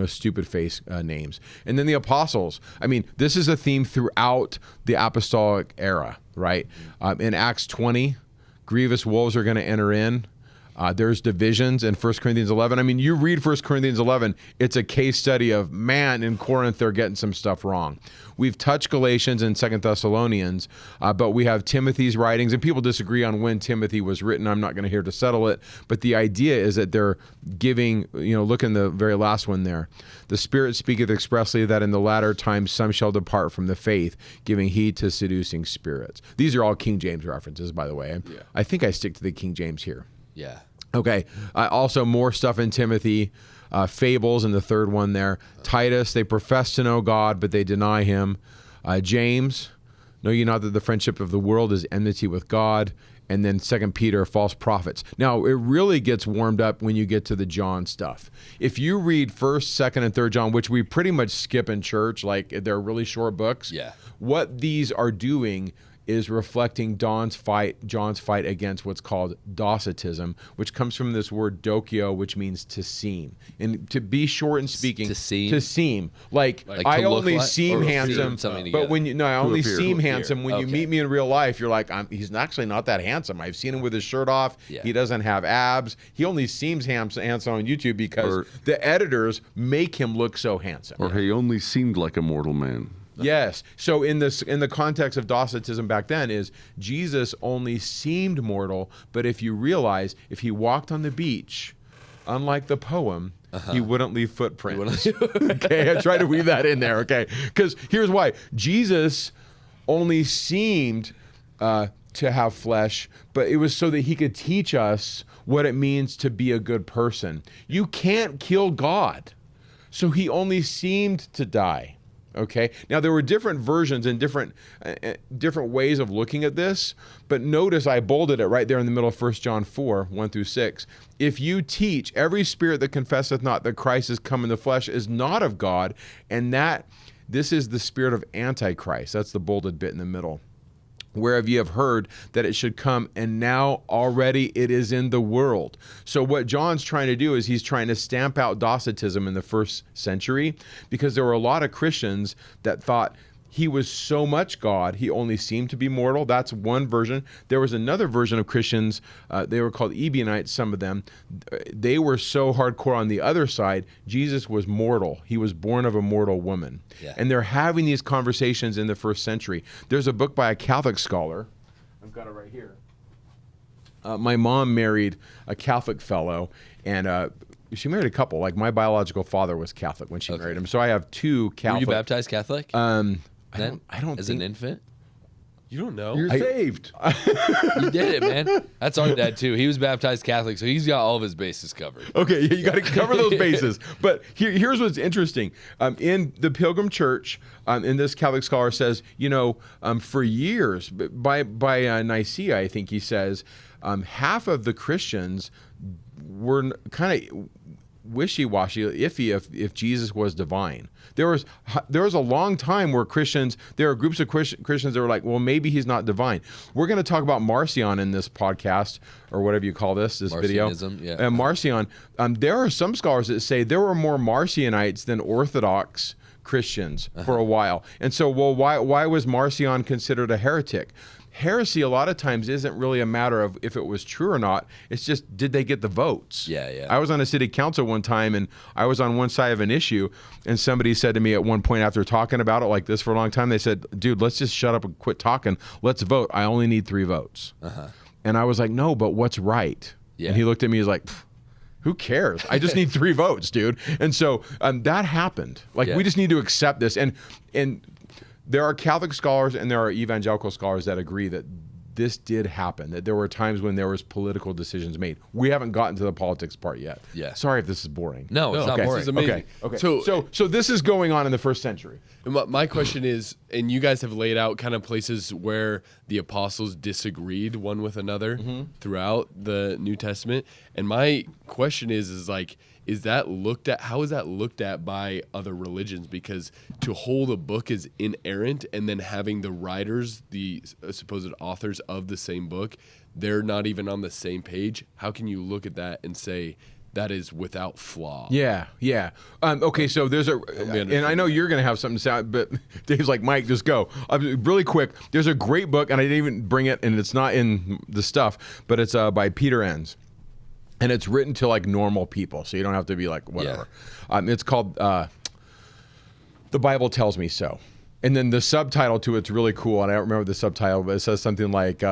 stupid face names. And then the apostles. I mean, this is a theme throughout the apostolic era, right? In Acts 20, grievous wolves are going to enter in. There's divisions in 1 Corinthians 11. I mean, you read 1 Corinthians 11, it's a case study of, man, in Corinth, they're getting some stuff wrong. We've touched Galatians and 2 Thessalonians, but we have Timothy's writings, and people disagree on when Timothy was written. I'm not going to here to settle it, but the idea is that they're giving, look in the very last one there. The Spirit speaketh expressly that in the latter times some shall depart from the faith, giving heed to seducing spirits. These are all King James references, by the way. I think I stick to the King James here. Yeah. Okay. Also, more stuff in Timothy, fables in the third one there. Titus, they profess to know God, but they deny him. James, know ye not that the friendship of the world is enmity with God? And then 2 Peter, false prophets. Now, it really gets warmed up when you get to the John stuff. If you read 1st, 2nd, and 3rd John, which we pretty much skip in church, like they're really short books, what these are doing is reflecting John's fight against what's called Docetism, which comes from this word dokio, which means to seem. And to be short and speaking, to seem. Like I only seem handsome, but I only seem handsome. When you meet me in real life, you're like, he's actually not that handsome. I've seen him with his shirt off. Yeah. He doesn't have abs. He only seems handsome on YouTube because the editors make him look so handsome. Or he only seemed like a mortal man. Yes. So in the context of Docetism back then is Jesus only seemed mortal, but if you realize if he walked on the beach unlike the poem, he wouldn't leave footprints. Okay, I try to weave that in there, okay? Because here's why. Jesus only seemed to have flesh, but it was so that he could teach us what it means to be a good person. You can't kill God. So he only seemed to die. Okay. Now there were different versions and different ways of looking at this, but notice I bolded it right there in the middle of 1 John 4, 1 through 6. If you teach, every spirit that confesseth not that Christ is come in the flesh is not of God, and that this is the spirit of Antichrist. That's the bolded bit in the middle. Whereof ye have heard that it should come, and now already it is in the world. So what John's trying to do is he's trying to stamp out Docetism in the first century, because there were a lot of Christians that thought he was so much God, he only seemed to be mortal. That's one version. There was another version of Christians, they were called Ebionites, some of them. They were so hardcore on the other side, Jesus was mortal. He was born of a mortal woman. Yeah. And they're having these conversations in the first century. There's a book by a Catholic scholar. I've got it right here. My mom married a Catholic fellow, and she married a couple. Like, my biological father was Catholic when she married him. So I have two Catholic. Were you baptized Catholic? I don't as think, an infant. You don't know. You're saved. You did it, man. That's our dad too. He was baptized Catholic, so he's got all of his bases covered. Okay, yeah, you got to cover those bases. But here's what's interesting. In the Pilgrim Church, and this Catholic scholar says, for years, by Nicaea, I think he says, half of the Christians were kind of wishy-washy, iffy if Jesus was divine. There was a long time where there are groups of Christians that were like, well, maybe he's not divine. We're going to talk about Marcion in this podcast, or whatever you call this video. Yeah. Marcion. There are some scholars that say there were more Marcionites than Orthodox Christians for a while. And so, well, why was Marcion considered a heretic? Heresy a lot of times isn't really a matter of if it was true or not. It's just, did they get the votes? Yeah. I was on a city council one time, and I was on one side of an issue, and somebody said to me at one point after talking about it like this for a long time, they said, dude, let's just shut up and quit talking. Let's vote. I only need 3 votes. And I was like, no, but what's right? Yeah. And he looked at me, he's like, who cares? I just need 3 votes, dude. And so that happened. We just need to accept this. And there are Catholic scholars and there are evangelical scholars that agree that this did happen, that there were times when there was political decisions made. We haven't gotten to the politics part yet. Yeah. Sorry if this is boring. No, it's not boring. This is amazing. Okay. So this is going on in the first century. my question is, and you guys have laid out kind of places where the apostles disagreed one with another throughout the New Testament. And my question is like, how is that looked at by other religions? Because to hold a book as inerrant and then having the writers, the supposed authors of the same book, they're not even on the same page. How can you look at that and say that is without flaw? Yeah. Okay, so there's and I know you're going to have something to say, but Dave's like, Mike, just go. Really quick, there's a great book, and I didn't even bring it, and it's not in the stuff, but it's by Peter Enns. And it's written to like normal people, so you don't have to be like whatever. Yeah. It's called The Bible Tells Me So. And then the subtitle to it's really cool, and I don't remember the subtitle, but it says something like,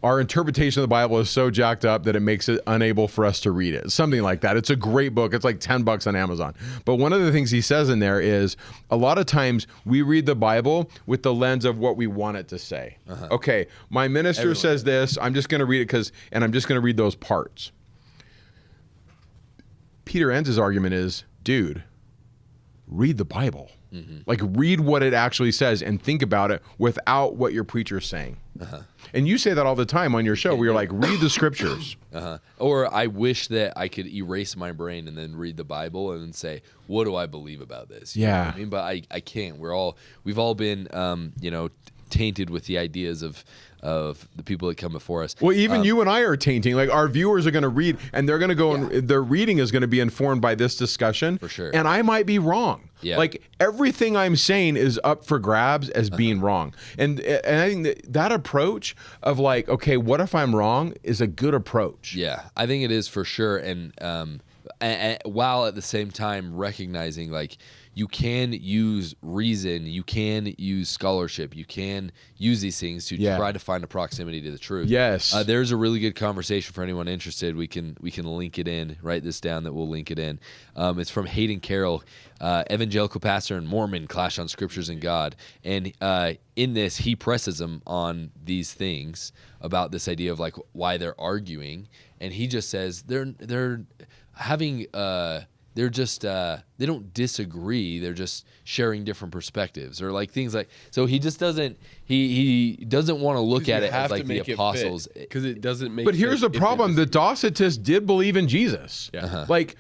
our interpretation of the Bible is so jacked up that it makes it unable for us to read it. Something like that. It's a great book. It's like $10 on Amazon. But one of the things he says in there is a lot of times we read the Bible with the lens of what we want it to say. Okay, my minister says this. I'm just going to read it and I'm just going to read those parts. Peter Enns' argument is, dude, read the Bible. Like, read what it actually says and think about it without what your preacher's saying. And you say that all the time on your show where you're like, read the scriptures. Or I wish that I could erase my brain and then read the Bible and then say, what do I believe about this? You know what I mean? But I can't. We've all been, tainted with the ideas of the people that come before us. Well, even you and I are tainting. Like, our viewers are going to read, and they're going to go, and their reading is going to be informed by this discussion. For sure. And I might be wrong. Yeah. Like, everything I'm saying is up for grabs as being wrong. And I think that approach of like, okay, what if I'm wrong, is a good approach. Yeah, I think it is for sure. And while at the same time recognizing like you can use reason, you can use scholarship, you can use these things to try to find a proximity to the truth. Yes. There's a really good conversation for anyone interested. We can link it in. Write this down that we'll link it in. It's from Hayden Carroll, evangelical pastor and Mormon, clash on scriptures and God. And in this, he presses them on these things about this idea of like why they're arguing, and he just says they're having they're just they don't disagree, they're just sharing different perspectives or like things like, so he just doesn't he doesn't want to look at it as like the apostles, because it doesn't make But here's the problem: the Docetists did believe in Jesus. Like,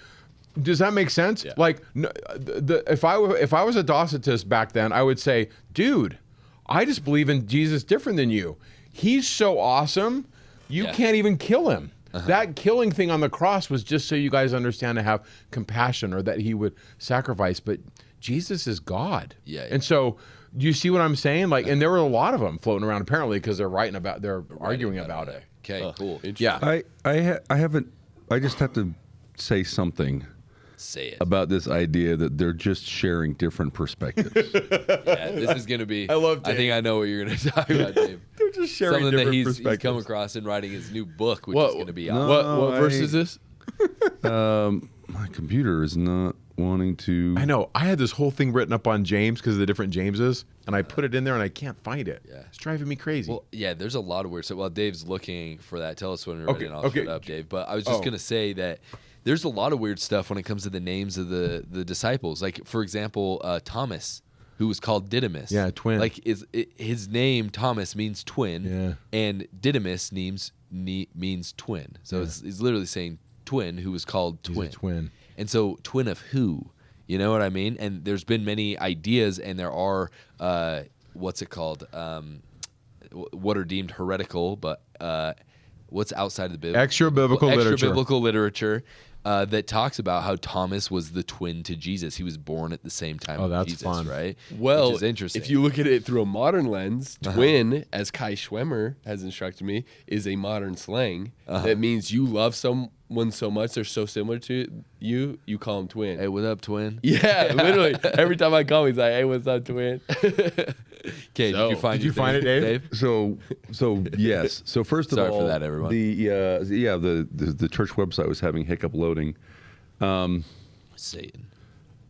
does that make sense? Like, if I was a Docetist back then, I would say, dude, I just believe in Jesus different than you. He's so awesome, you can't even kill him. That killing thing on the cross was just so you guys understand to have compassion, or that he would sacrifice. But Jesus is God. And so, do you see what I'm saying? Like, and there were a lot of them floating around apparently because they're arguing about it. Okay, cool. I haven't. I just have to say something. Say it. About this idea that they're just sharing different perspectives. This is going to be. I think I know what you're going to talk about, Dave. They're just sharing something different that he's perspectives. come across in writing his new book, which is going to be out. What verse is this? My computer is not wanting to. I know. I had this whole thing written up on James because of the different Jameses, and I put it in there and I can't find it. It's driving me crazy. Well, there's a lot of weird stuff. While Dave's looking for that, tell us when you're ready and I'll shut up, Dave. But I was just going to say that there's a lot of weird stuff when it comes to the names of the disciples. Like, for example, Thomas, who was called Didymus. Yeah, twin. Like, his name, Thomas, means twin, and Didymus means twin. So it's literally saying twin, who was called twin. He's a twin. And so, twin of who? You know what I mean? And there's been many ideas, and there are, what's it called? What are deemed heretical, but what's outside of the Bible? Extra-biblical literature. Extra-biblical literature that talks about how Thomas was the twin to Jesus. He was born at the same time as Jesus, fun. Right? Well, which is interesting. If you look at it through a modern lens, twin, as Kai Schwemmer has instructed me, is a modern slang. That means you love someone so much, they're so similar to you, you call them twin. Hey, what up, twin? Yeah, literally. Every time I call him, he's like, hey, what's up, twin? Okay, So, did you find it, Dave? So yes. So first of all, Sorry for that, everyone. The church website was having hiccup loading. Satan.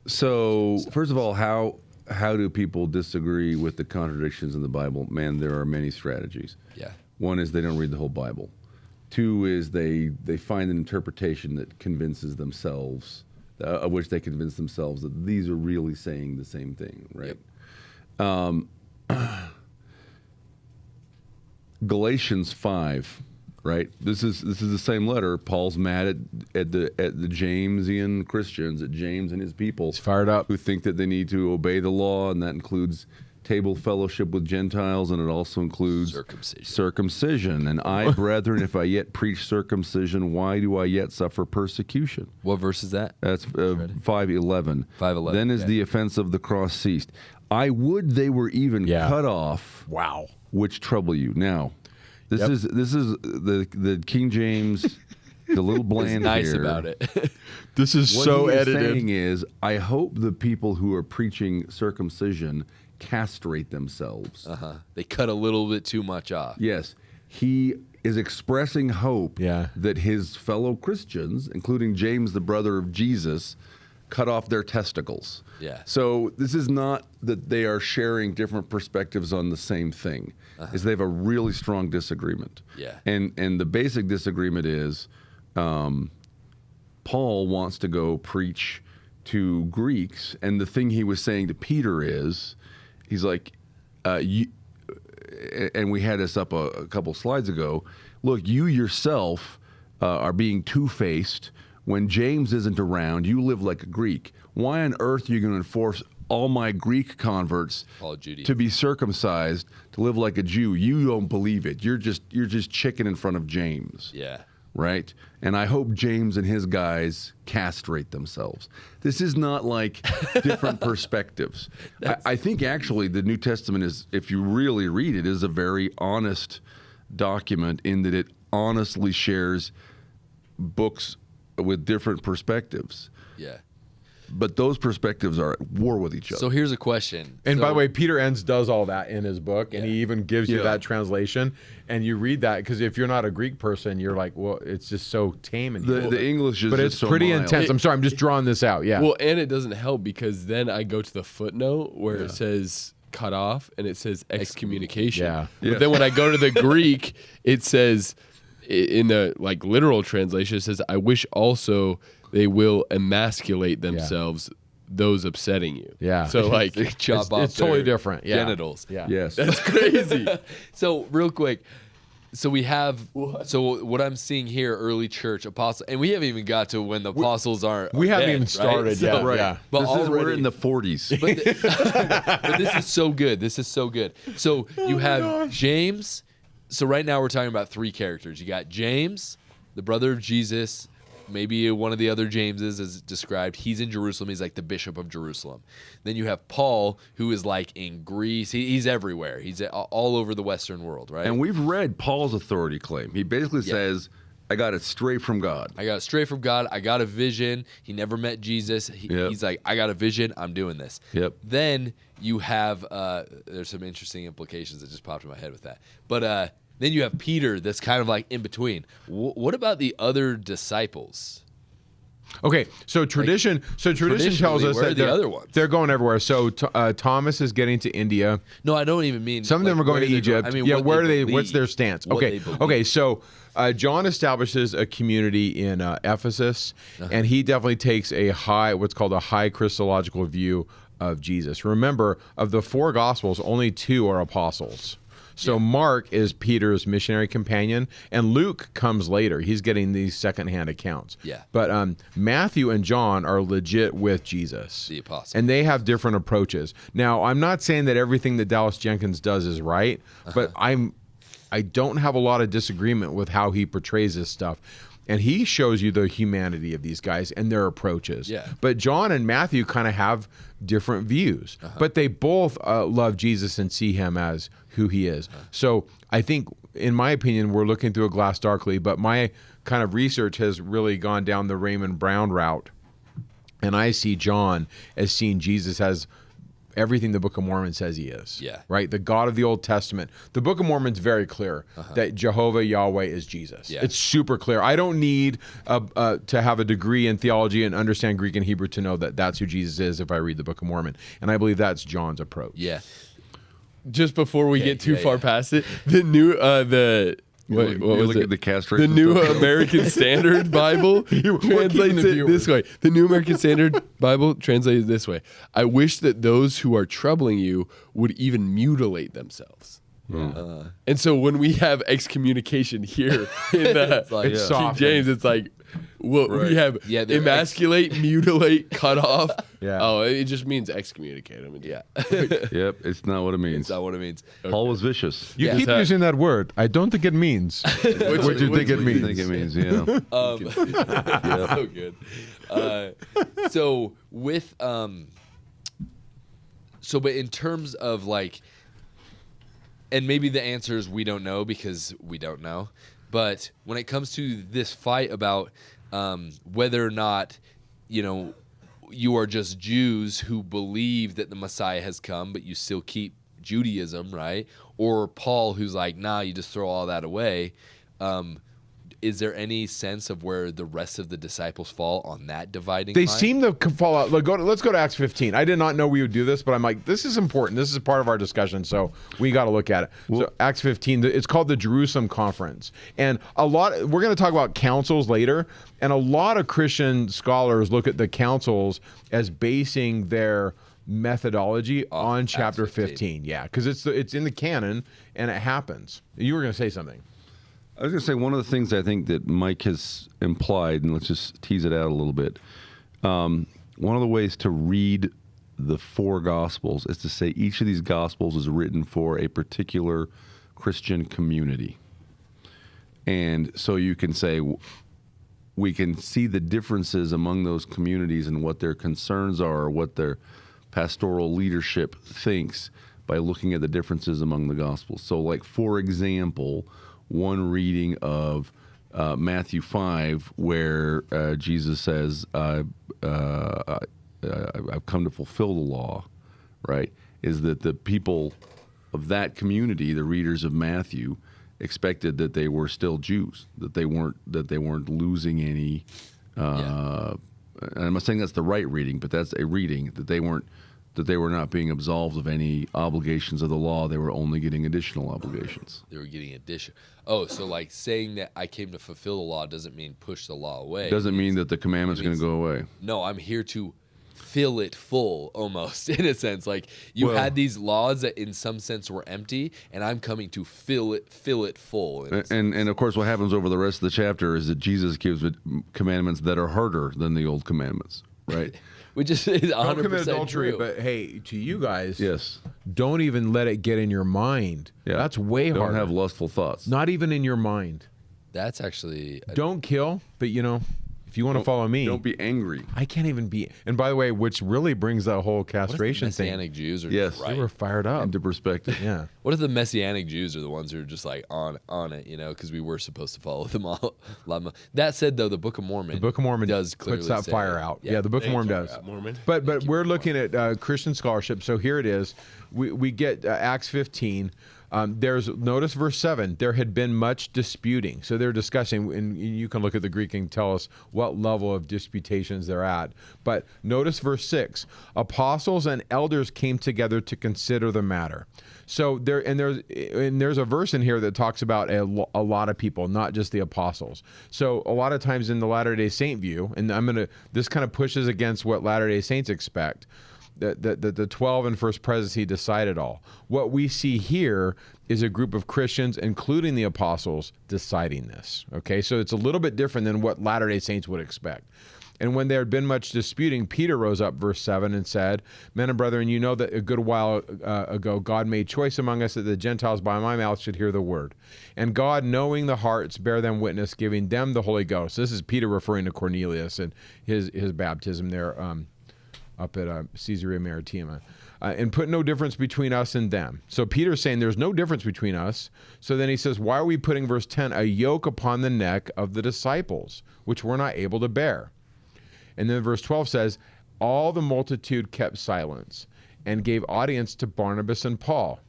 So first of all, how do people disagree with the contradictions in the Bible? Man, there are many strategies. Yeah. One is they don't read the whole Bible. Two is they find an interpretation that convinces themselves, of which they convince themselves that these are really saying the same thing, right? Galatians 5, right? This is the same letter. Paul's mad at the Jamesian Christians, at James and his people. He's fired up. Who think that they need to obey the law, and that includes table fellowship with Gentiles, and it also includes circumcision. And I, brethren, if I yet preach circumcision, why do I yet suffer persecution? What verse is that? That's 5:11. 5:11. Then is the offense of the cross ceased. I would they were even cut off. Wow. Which trouble you. Now, this is the King James, the little bland nice here. about it. This is What so he is edited. saying is, I hope the people who are preaching circumcision castrate themselves. They cut a little bit too much off. Yes. He is expressing hope Yeah. that his fellow Christians, including James, the brother of Jesus, cut off their testicles. Yeah. So this is not that they are sharing different perspectives on the same thing. Is they have a really strong disagreement. Yeah. And the basic disagreement is Paul wants to go preach to Greeks, and the thing he was saying to Peter is, he's like, and we had this up a couple slides ago, look, you yourself are being two-faced. When James isn't around, you live like a Greek. Why on earth are you going to enforce all my Greek converts to be circumcised, to live like a Jew? You don't believe it. You're just chicken in front of James. Yeah. Right? And I hope James and his guys castrate themselves. This is not like different perspectives. I think actually the New Testament is, if you really read it, is a very honest document in that it honestly shares books with different perspectives. Yeah. But those perspectives are at war with each other. So here's a question. And So- by the way, Peter Enns does all that in his book, and Yeah. he even gives you Yeah. that translation. And you read that because if you're not a Greek person, you're like, well, it's just so tame and the English is but just it's so pretty mild. intense. I'm sorry, I'm just drawing this out. Yeah. Well, and it doesn't help because then I go to the footnote where it says cut off and it says excommunication. Yeah. But Yeah. then when I go to the Greek, it says in the like literal translation, it says, I wish also they will emasculate themselves, those upsetting you. Yeah. So like chop off it's totally their different. Yeah. genitals. Yeah. Yes. that's crazy. So real quick, so we have so what I'm seeing here, early church apostle, and we haven't even got to when the apostles aren't. We haven't dead, even right? started So- yet. Right. Yeah. But we're already- in the 40s. But this is so good. This is so good. So you have James. So right now we're talking about three characters. You got James, the brother of Jesus. Maybe one of the other Jameses is described. He's in Jerusalem. He's like the bishop of Jerusalem. Then you have Paul, who is like in Greece. He's everywhere. He's all over the Western world, right? And we've read Paul's authority claim. He basically says, I got it straight from God. I got it straight from God. I got a vision. He never met Jesus. Yep. He's like, I got a vision. I'm doing this. Yep. Then you have, there's some interesting implications that just popped in my head with that. But then you have Peter that's kind of like in between. What about the other disciples? Okay, so tradition tells traditionally, us where are that the other ones? they're going everywhere. So Thomas is getting to India. No, I don't even mean. Some of them like, are going where to they're Egypt. I mean, yeah, what where are they? believe, What's their stance? what Okay, they believe. okay. So John establishes a community in Ephesus, Uh-huh. and he definitely takes what's called a high Christological view of Jesus. Remember, of the four Gospels, only two are apostles. So Mark is Peter's missionary companion, and Luke comes later. He's getting these secondhand accounts. Yeah. But Matthew and John are legit with Jesus. The apostles. And they have different approaches. Now, I'm not saying that everything that Dallas Jenkins does is right, but I don't have a lot of disagreement with how he portrays this stuff. And he shows you the humanity of these guys and their approaches. Yeah. But John and Matthew kind of have different views. But they both love Jesus and see him as who he is. So I think, in my opinion, we're looking through a glass darkly. But my kind of research has really gone down the Raymond Brown route. And I see John as seeing Jesus as everything the Book of Mormon says he is. Yeah. Right? The God of the Old Testament. The Book of Mormon's very clear that Jehovah Yahweh is Jesus. Yeah. It's super clear. I don't need to have a degree in theology and understand Greek and Hebrew to know that that's who Jesus is if I read the Book of Mormon. And I believe that's John's approach. Yeah. Just before we get too yeah, far yeah. past it, the new what You was look it? at the castration The New stuff. American Standard Bible translates it this way. The New American Standard Bible translates it this way. I wish that those who are troubling you would even mutilate themselves. And so when we have excommunication here in the like- It's Yeah. soft. King James, it's like what we have Yeah, they're emasculate, mutilate, cut off. Yeah. Oh, it just means excommunicate them. Yeah. Yep, it's not what it means. That's not what it means. Paul was vicious. You Yeah. keep using that word. I don't think it means what you think it I means. think it means, yeah. So good. So with but in terms of like, and maybe the answer is we don't know because we don't know. But when it comes to this fight about whether or not, you are just Jews who believe that the Messiah has come, but you still keep Judaism, right? Or Paul, who's like, nah, you just throw all that away. Is there any sense of where the rest of the disciples fall on that dividing They line? seem to fall out. Let's go to Acts 15. I did not know we would do this, but I'm like, this is important. This is part of our discussion, so we got to look at it. So Acts 15, it's called the Jerusalem Conference. And we're going to talk about councils later, and a lot of Christian scholars look at the councils as basing their methodology on Acts chapter 15. 15. Yeah, because it's in the canon, and it happens. You were going to say something. I was going to say one of the things I think that Mike has implied, and let's just tease it out a little bit. One of the ways to read the four Gospels is to say each of these Gospels is written for a particular Christian community. And so you can say we can see the differences among those communities and what their concerns are, or what their pastoral leadership thinks by looking at the differences among the Gospels. So, like, for example, one reading of Matthew 5, where Jesus says, I've come to fulfill the law, right, is that the people of that community, the readers of Matthew, expected that they were still Jews, that they weren't losing any. And I'm not saying that's the right reading, but that's a reading that they were not being absolved of any obligations of the law. They were only getting additional obligations. They were getting addition. Oh, so like saying that I came to fulfill the law doesn't mean push the law away. Doesn't mean that the commandment's going to go away. No, I'm here to fill it full, almost, in a sense. Like you had these laws that in some sense were empty, and I'm coming to fill it full. And of course, what happens over the rest of the chapter is that Jesus gives commandments that are harder than the old commandments, right? Which is 100% Don't commit adultery, true. but hey, to you guys, Yes. don't even let it get in your mind. Yeah. That's way Don't harder. have lustful thoughts. Not even in your mind. That's actually Don't kill, but if you want to follow me, Don't be angry. I can't even be. And by the way, which really brings that whole castration thing. Messianic Jews are Yes. just They right. were fired up. Into perspective. Yeah. What if the Messianic Jews are the ones who are just like on it, because we were supposed to follow them all. That said, though, the Book of Mormon, does clearly puts that say- fire out. Yeah, the Book of Mormon does. Mormon. But we're looking at Christian scholarship. So here it is. We get Acts 15. Notice verse 7. There had been much disputing. So they're discussing, and you can look at the Greek and tell us what level of disputations they're at. But notice verse 6. Apostles and elders came together to consider the matter. So there's a verse in here that talks about a lot of people, not just the apostles. So a lot of times in the Latter-day Saint view, and this kind of pushes against what Latter-day Saints expect, that the 12 and First Presidency decide it all. What we see here is a group of Christians, including the apostles, deciding this. Okay, so it's a little bit different than what Latter-day Saints would expect. And when there had been much disputing, Peter rose up, verse 7, and said, Men and brethren, you know that a good while ago God made choice among us that the Gentiles by my mouth should hear the word. And God, knowing the hearts, bare them witness, giving them the Holy Ghost. This is Peter referring to Cornelius and his baptism there up at Caesarea Maritima. And put no difference between us and them. So Peter's saying there's no difference between us. So then he says, why are we putting, verse 10, a yoke upon the neck of the disciples, which we're not able to bear? And then verse 12 says, all the multitude kept silence and gave audience to Barnabas and Paul,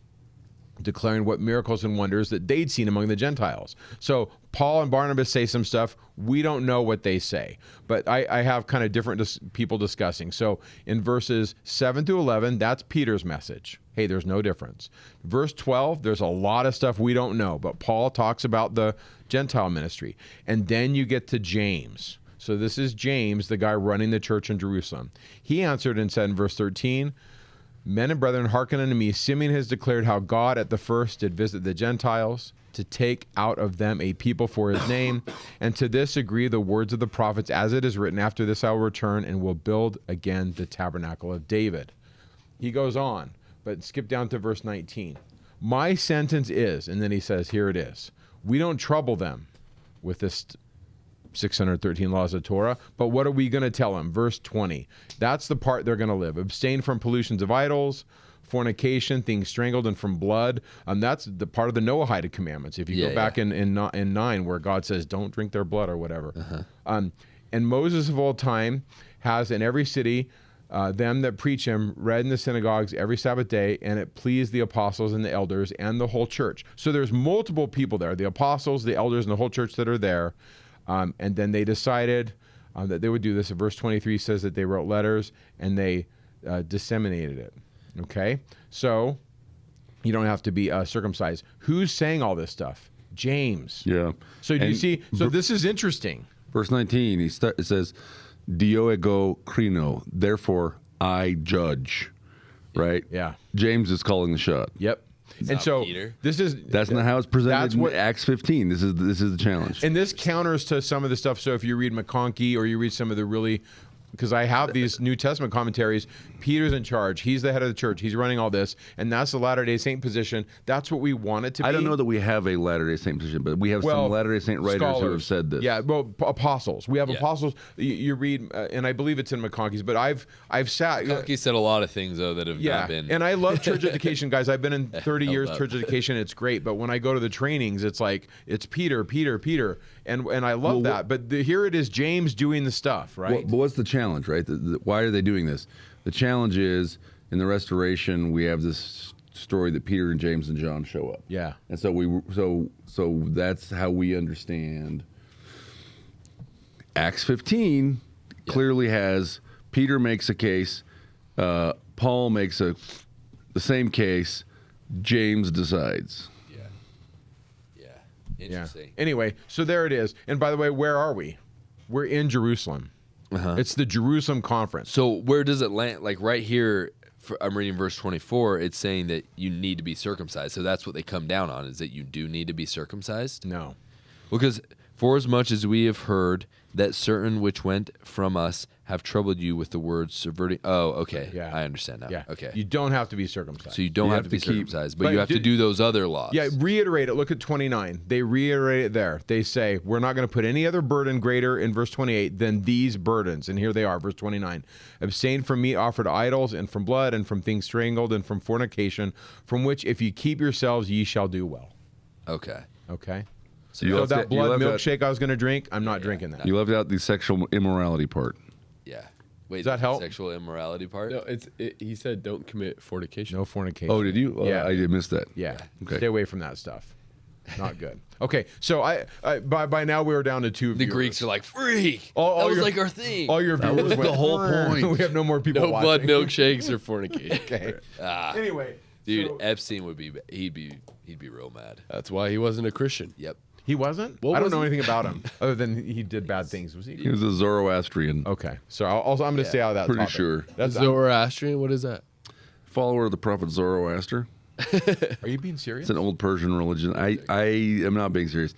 declaring what miracles and wonders that they'd seen among the Gentiles. So Paul and Barnabas say some stuff. We don't know what they say, but I have kind of different people discussing. So in verses 7 through 11, that's Peter's message. Hey, there's no difference. Verse 12, there's a lot of stuff we don't know, but Paul talks about the Gentile ministry. And then you get to James. So this is James, the guy running the church in Jerusalem. He answered and said in verse 13, Men and brethren, hearken unto me. Simeon has declared how God at the first did visit the Gentiles to take out of them a people for his name. And to this agree the words of the prophets, as it is written, after this I will return and will build again the tabernacle of David. He goes on, but skip down to verse 19. My sentence is, and then he says, here it is. We don't trouble them with this 613 laws of Torah, but what are we going to tell them? Verse 20. That's the part they're going to live. Abstain from pollutions of idols, fornication, things strangled, and from blood. That's the part of the Noahide commandments. If you go back in 9, where God says, don't drink their blood or whatever. And Moses of old time has in every city them that preach him read in the synagogues every Sabbath day, and it pleased the apostles and the elders and the whole church. So there's multiple people there, the apostles, the elders, and the whole church that are there. And then they decided that they would do this. Verse 23 says that they wrote letters and they disseminated it. Okay? So you don't have to be circumcised. Who's saying all this stuff? James. Yeah. So do you see? So this is interesting. Verse 19, it says, Dio ego crino, therefore I judge. Right? Yeah. James is calling the shot. Yep. And not so Peter. That's not how it's presented in Acts 15. This is the challenge. And this counters to some of the stuff. So if you read McConkie or you read some of the really, because I have these New Testament commentaries, Peter's in charge. He's the head of the church. He's running all this. And that's the Latter-day Saint position. That's what we want it to be. I don't know that we have a Latter-day Saint position, but we have some Latter-day Saint writers who have said this. Yeah, well, apostles. We have apostles. You read, and I believe it's in McConkie's, but I've sat. McConkie said a lot of things, though, that have not been. And I love church education, guys. I've been in 30 years church education. It's great. But when I go to the trainings, it's like, it's Peter, Peter, Peter. And I love that. But here it is, James doing the stuff, right? But what's the challenge, right? Why are they doing this? The challenge is, in the Restoration, we have this story that Peter and James and John show up. Yeah. And so that's how we understand Acts 15 clearly has Peter makes a case, Paul makes the same case, James decides. Yeah. Interesting. Anyway, so there it is. And by the way, where are we? We're in Jerusalem. It's the Jerusalem conference. So where does it land? Like right here, I'm reading verse 24. It's saying that you need to be circumcised. So that's what they come down on, is that you do need to be circumcised. No. Because for as much as we have heard that certain which went from us have troubled you with the words subverting. Oh, okay. Yeah. I understand now. Yeah. Okay. You don't have to be circumcised. So you don't have to be circumcised, but you have to do those other laws. Yeah, reiterate it. Look at 29. They reiterate it there. They say, we're not going to put any other burden greater in verse 28 than these burdens. And here they are, verse 29. Abstain from meat offered to idols, and from blood, and from things strangled, and from fornication, from which if you keep yourselves, ye shall do well. Okay. Okay? You So that blood milkshake I was going to drink, I'm not drinking that. You left out the sexual immorality part. Yeah. Wait, Does that help? Sexual immorality part? No, he said don't commit fornication. No fornication. Oh, did you? Yeah. I did miss that. Yeah. Okay. Stay away from that stuff. Not good. Okay, so by now we were down to two The viewers. Greeks are like, freak! All That was your- like our thing. All your viewers was the whole point. We have no more people No blood watching. milkshakes or fornication. Okay. Anyway, Dude, so- Epstein would be, he'd be real mad. That's why he wasn't a Christian. Yep. He wasn't? What I don't was know he? anything about him other than he did bad things. Was He he? was a Zoroastrian Okay. So I'm going to stay out of that Pretty topic. sure. That's, Zoroastrian, what is that? follower of the prophet Zoroaster. are you being serious? It's an old Persian religion. I am not being serious.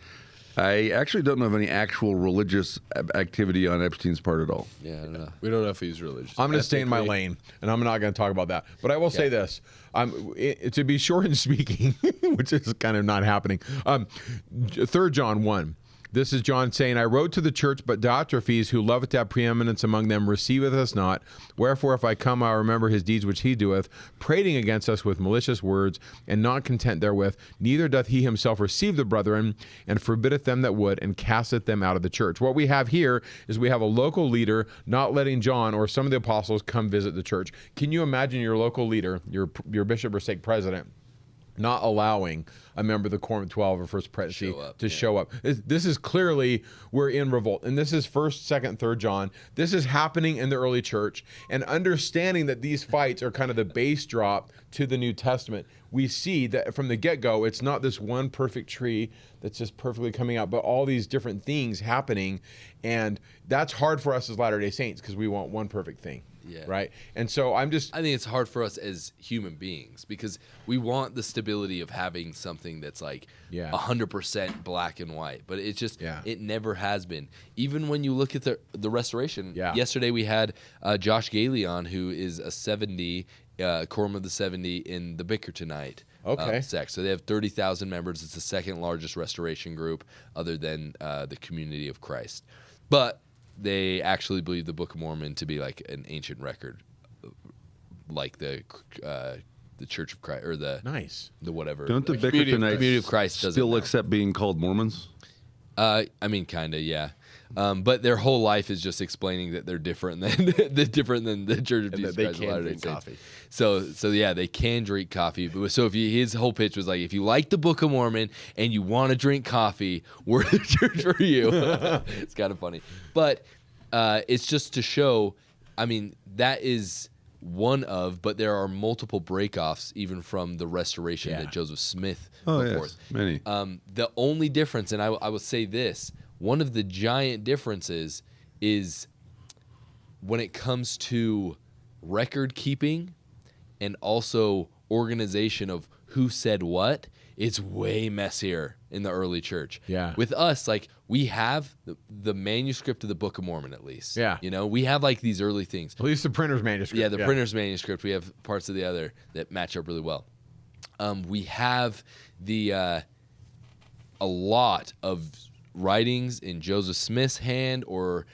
I actually don't know of any actual religious activity on Epstein's part at all. Yeah, I don't know. We don't know if he's religious. I'm going to stay in my Ethnically. lane, and I'm not going to talk about that. But I will say this. To be short in speaking, which is kind of not happening, 3 John 1. This is John saying, I wrote to the church, but Diotrephes, who loveth to have preeminence among them, receiveth us not. Wherefore, if I come, I'll remember his deeds which he doeth, prating against us with malicious words, and not content therewith. Neither doth he himself receive the brethren, and forbiddeth them that would, and casteth them out of the church. What we have here is we have a local leader not letting John or some of the apostles come visit the church. Can you imagine your local leader, your bishop or stake president, not allowing a member of the Quorum of 12 or First Presidency to show up? This is clearly, we're in revolt. And this is 1st, 2nd, 3rd John. This is happening in the early church. And understanding that these fights are kind of the base drop to the New Testament, we see that from the get-go, it's not this one perfect tree that's just perfectly coming out, but all these different things happening. And that's hard for us as Latter-day Saints because we want one perfect thing. Yeah. Right. And so I think it's hard for us as human beings because we want the stability of having something that's like 100% black and white, but it's just it never has been. Even when you look at the Restoration, yesterday we had Josh Gailey on, who is a 70 Quorum of the 70 in the Bickertonite sect. So they have 30,000 members. It's the second largest Restoration group other than the Community of Christ, but they actually believe the Book of Mormon to be like an ancient record, like the Church of Christ or the whatever. Don't the Community of Christ Bickertonites still accept being called Mormons? I mean, kind of, yeah. But their whole life is just explaining that they're different than the Church of Jesus Christ of Latter-day Saints. Coffee. So yeah, they can drink coffee. But so his whole pitch was like, if you like the Book of Mormon and you want to drink coffee, we're the church for you. It's kind of funny, but it's just to show. I mean, that is one of, but there are multiple breakoffs even from the Restoration that Joseph Smith put forth. Many. The only difference, and I will say this. One of the giant differences is when it comes to record keeping and also organization of who said what, it's way messier in the early church. Yeah. With us, like, we have the manuscript of the Book of Mormon, at least. Yeah. You know, we have like these early things. at least the printer's manuscript. Yeah, the printer's manuscript. We have parts of the other that match up really well. We have a lot of writings in Joseph Smith's hand or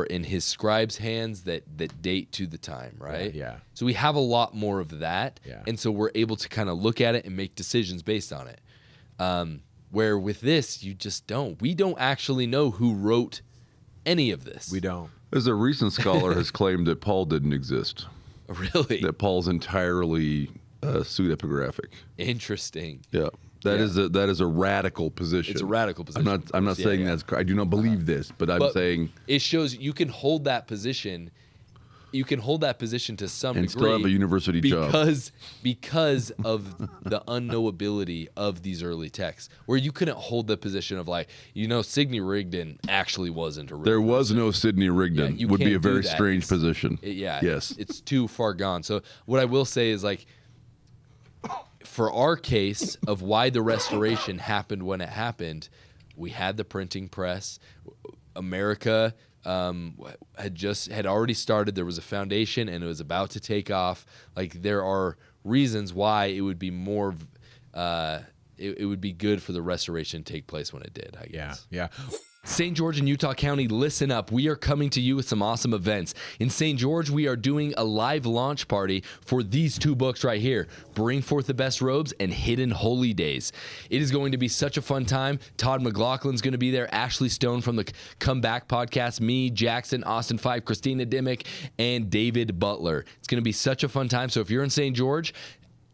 in his scribe's hands that date to the time, right? Yeah. So we have a lot more of that, Yeah. and so we're able to kind of look at it and make decisions based on it. Where with this, you just don't. We don't actually know who wrote any of this. We don't. As a recent scholar has claimed that Paul didn't exist. Really? That Paul's entirely pseudepigraphic. Interesting. Yeah. That is a radical position. It's a radical position. I'm not saying that's. I do not believe this, but I'm saying it shows you can hold that position. You can hold that position to some and degree still have a university job because of the unknowability of these early texts, where you couldn't hold the position of like, Sidney Rigdon actually wasn't a real there was no Sidney Rigdon. you would be can't a do very that. strange position. Yes, it's too far gone. So what I will say is like, for our case of why the Restoration happened when it happened, we had the printing press. America had already started. There was a foundation, and it was about to take off. Like, there are reasons why it would be more. It would be good for the Restoration to take place when it did, I guess. Yeah. St. George and Utah County, listen up. We are coming to you with some awesome events. In St. George, we are doing a live launch party for these two books right here, Bring Forth the Best Robes and Hidden Holy Days. It is going to be such a fun time. Todd McLaughlin's going to be there, Ashley Stone from the Comeback podcast, me, Jackson, Austin Fife, Christina Dimmick, and David Butler. It's going to be such a fun time. So if you're in St. George,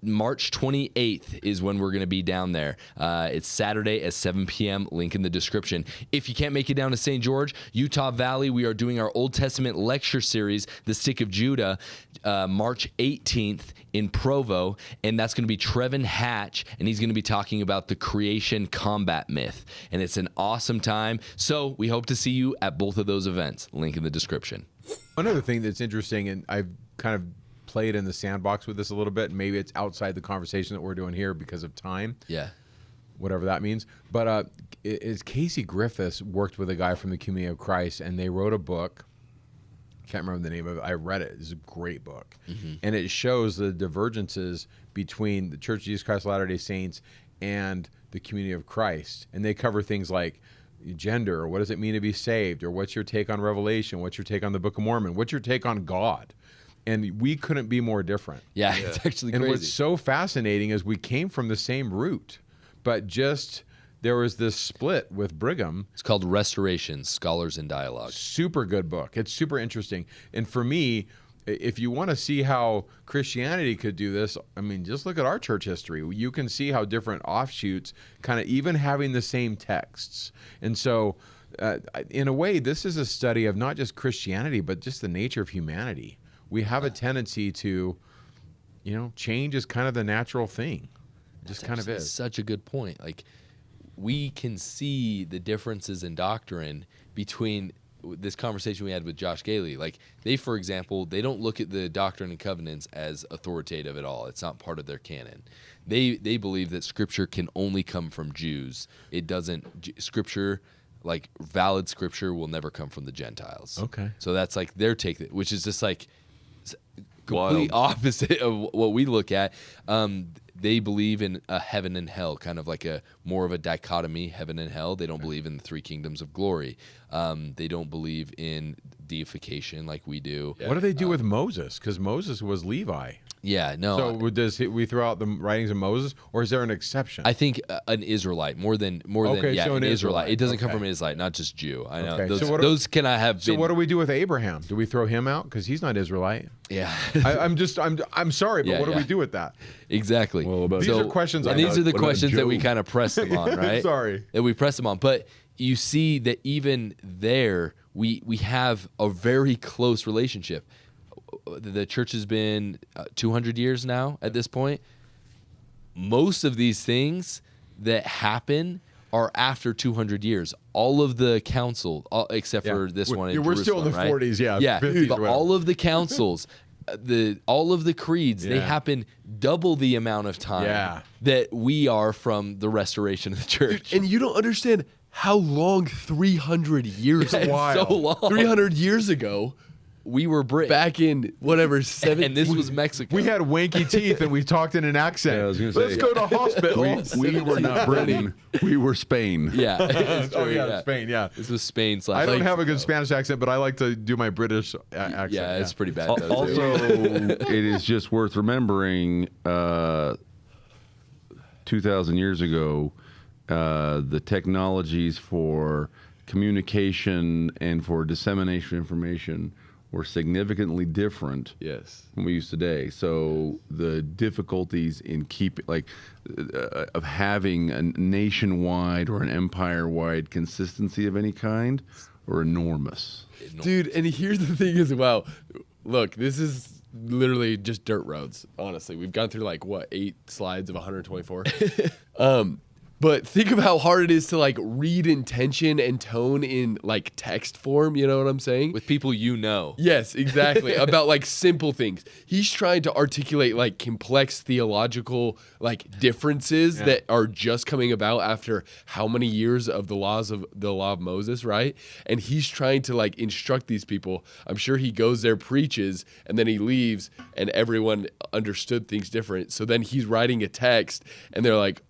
March 28th is when we're going to be down there. It's Saturday at 7 p.m. Link in the description. If you can't make it down to St. George, Utah Valley, we are doing our Old Testament lecture series, The Stick of Judah, March 18th in Provo, and that's going to be Trevin Hatch, and he's going to be talking about the creation combat myth, and it's an awesome time. So we hope to see you at both of those events. Link in the description. One other thing that's interesting, and I've kind of played in the sandbox with this a little bit. Maybe it's outside the conversation that we're doing here because of time. Yeah. Whatever that means. But is Casey Griffiths worked with a guy from the Community of Christ, and they wrote a book. Can't remember the name of it. I read it. It's a great book. Mm-hmm. And it shows the divergences between the Church of Jesus Christ of Latter-day Saints and the Community of Christ. And they cover things like gender, or what does it mean to be saved, or what's your take on Revelation, what's your take on the Book of Mormon, what's your take on God. And we couldn't be more different. Yeah, it's actually crazy. And what's so fascinating is we came from the same root, but just there was this split with Brigham. It's called Restoration, Scholars in Dialogue. Super good book. It's super interesting. And for me, if you want to see how Christianity could do this, I mean, just look at our church history. You can see how different offshoots, kind of even having the same texts. And so, in a way, this is a study of not just Christianity, but just the nature of humanity. We have a tendency to, change is kind of the natural thing. It just kind of is. Such a good point. Like, we can see the differences in doctrine between this conversation we had with Josh Gailey. Like, they, for example, they don't look at the Doctrine and Covenants as authoritative at all. It's not part of their canon. They believe that Scripture can only come from Jews. It doesn't. Scripture, like valid Scripture, will never come from the Gentiles. Okay. So that's like their take, which is just like complete opposite of what we look at. They believe in a heaven and hell, kind of like a more of a dichotomy, heaven and hell. They don't believe in the three kingdoms of glory. They don't believe in deification like we do. What do they do with Moses? Because Moses was Levi. Yeah, no. So does we throw out the writings of Moses, or is there an exception? I think an Israelite more than an Israelite. It doesn't come from an Israelite, not just Jew. I know those cannot have. So what do we do with Abraham? Do we throw him out because he's not Israelite? Yeah, I'm sorry, but what do we do with that? Exactly. Well, these are questions. And these are the questions that we kind of press them on, right? Sorry, that we press them on. But you see that even there, we have a very close relationship. The church has been 200 years now at this point. Most of these things that happen are after 200 years. All of the council, except for this one in we're still in the 40s, yeah. 50s, but all of the councils, all of the creeds, they happen double the amount of time that we are from the restoration of the church. And you don't understand how long 300 years ago. So long. 300 years ago. We were British. Back in whatever 7. And this was Mexico. We had wanky teeth and we talked in an accent. Yeah, I was gonna say, let's go to hospital. We were not Britain. We were Spain. Yeah. Spain. Yeah. This was Spain. I don't have a good Spanish accent, but I like to do my British accent. Yeah, it's pretty bad. Also, it is just worth remembering 2,000 years ago, the technologies for communication and for dissemination of information were significantly different Yes. than we use today. So the difficulties in of having a nationwide or an empire-wide consistency of any kind are enormous. Dude, and here's the thing as well. Look, this is literally just dirt roads, honestly. We've gone through like, what, 8 slides of 124? But think of how hard it is to like read intention and tone in like text form, you know what I'm saying? With people you know. Yes, exactly. About like simple things. He's trying to articulate like complex theological like differences that are just coming about after how many years of the law of Moses, right? And he's trying to like instruct these people. I'm sure he goes there, preaches, and then he leaves and everyone understood things different. So then he's writing a text and they're like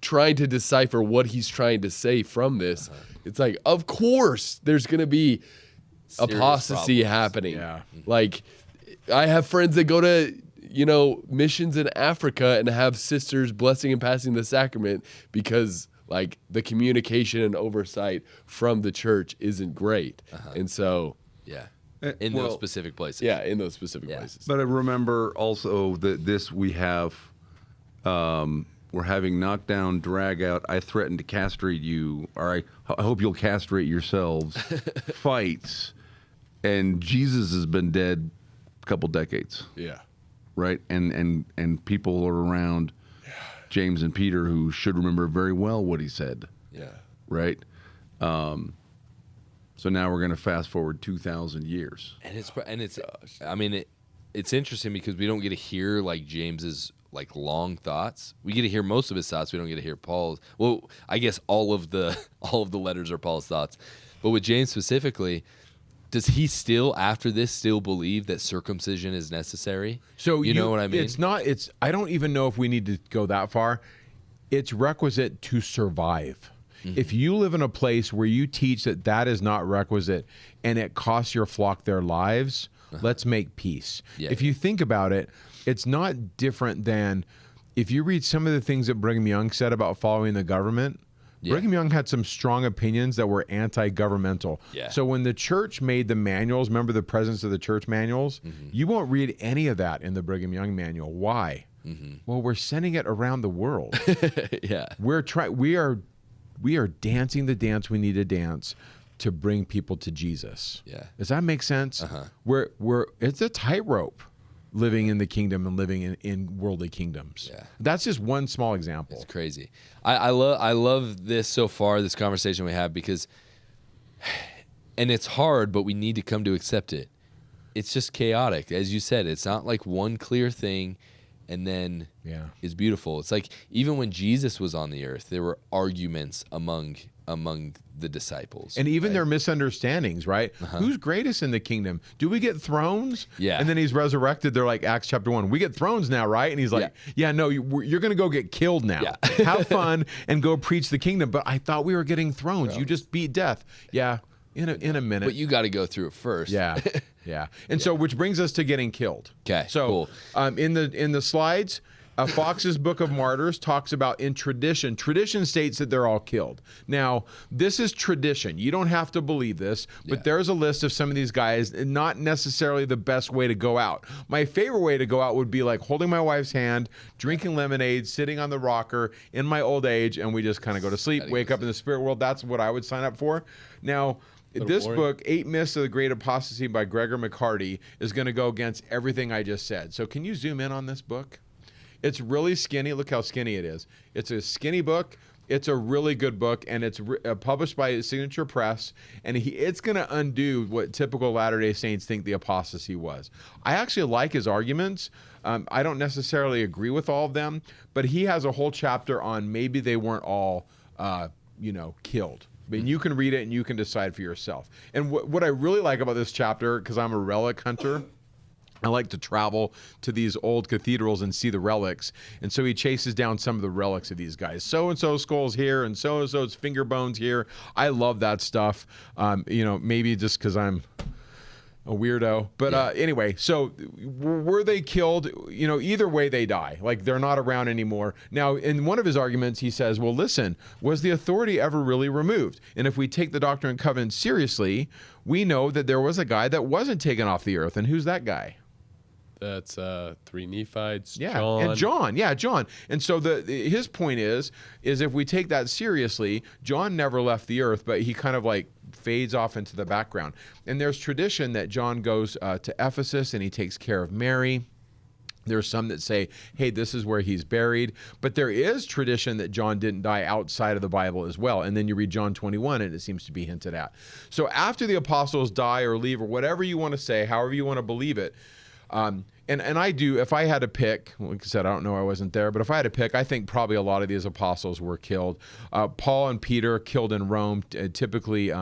trying to decipher what he's trying to say from this. It's like, of course there's going to be Serious apostasy problems. happening. Yeah. Like, I have friends that go to, you know, missions in Africa and have sisters blessing and passing the sacrament because like the communication and oversight from the church isn't great. And so, Yeah. In those specific places. yeah, in those specific Yeah. places. But I remember also that we have, we're having knockdown, drag out, I threaten to castrate you, or I hope you'll castrate yourselves, fights, and Jesus has been dead a couple decades, Yeah. right? And people are around James and Peter who should remember very well what he said, Yeah. right? So now we're going to fast forward 2,000 years. And it's I mean it's interesting because we don't get to hear like James's like long thoughts. We get to hear most of his thoughts. We don't get to hear Paul's. Well, I guess all of the letters are Paul's thoughts. But with James specifically, does he still after this still believe that circumcision is necessary? So you know what I mean? It's not. It's. I don't even know if we need to go that far. It's requisite to survive. If you live in a place where you teach that is not requisite and it costs your flock their lives, let's make peace. Yeah, if you think about it, it's not different than if you read some of the things that Brigham Young said about following the government. Brigham Young had some strong opinions that were anti-governmental. Yeah. So when the church made the manuals, remember the Presence of the Church manuals? You won't read any of that in the Brigham Young manual. Why? Well, we're sending it around the world. Yeah. We are dancing the dance we need to dance to bring people to Jesus. Yeah. Does that make sense? It's a tightrope living in the kingdom and living in worldly kingdoms. Yeah. That's just one small example. It's crazy. I love this so far, this conversation we have, because, and it's hard, but we need to come to accept it. It's just chaotic. As you said, it's not like one clear thing and then it's beautiful. It's like even when Jesus was on the earth, there were arguments among the disciples. And even their misunderstandings, right? Who's greatest in the kingdom? Do we get thrones? Yeah. And then he's resurrected. They're like, Acts chapter 1, we get thrones now, right? And he's like, no, you're going to go get killed now. Yeah. Have fun and go preach the kingdom. But I thought we were getting thrones. You just beat death. Yeah, in a minute. But you got to go through it first. Yeah, yeah. And so, which brings us to getting killed. Okay, So, cool. in the slides, Fox's Book of Martyrs talks about in tradition. Tradition states that they're all killed. Now, this is tradition. You don't have to believe this, but there's a list of some of these guys, and not necessarily the best way to go out. My favorite way to go out would be like holding my wife's hand, drinking lemonade, sitting on the rocker in my old age, and we just kind of go to sleep, wake up in the spirit world. That's what I would sign up for. Now, this book, 8 Myths of the Great Apostasy by Gregor McCarty, is going to go against everything I just said. So can you zoom in on this book? It's really skinny. Look how skinny it is. It's a skinny book. It's a really good book, and it's published by Signature Press, and it's going to undo what typical Latter-day Saints think the apostasy was. I actually like his arguments. I don't necessarily agree with all of them, but he has a whole chapter on maybe they weren't all, killed. But you can read it and you can decide for yourself. And what I really like about this chapter, because I'm a relic hunter, I like to travel to these old cathedrals and see the relics. And so he chases down some of the relics of these guys. So-and-so skull's here and so-and-so's finger bones here. I love that stuff. Maybe just because I'm a weirdo. But anyway, so were they killed? You know, either way they die. Like, they're not around anymore. Now, in one of his arguments, he says, well, listen, was the authority ever really removed? And if we take the Doctrine and Covenants seriously, we know that there was a guy that wasn't taken off the earth. And who's that guy? That's 3 Nephites, Yeah, John. and John. Yeah, John. And so his point is if we take that seriously, John never left the earth, but he kind of like fades off into the background. And there's tradition that John goes to Ephesus and he takes care of Mary. There's some that say, hey, this is where he's buried. But there is tradition that John didn't die outside of the Bible as well. And then you read John 21 and it seems to be hinted at. So after the apostles die or leave or whatever you want to say, however you want to believe it, and I do, if I had to pick, like I said, I don't know, I wasn't there, but if I had to pick, I think probably a lot of these apostles were killed. Paul and Peter killed in Rome, typically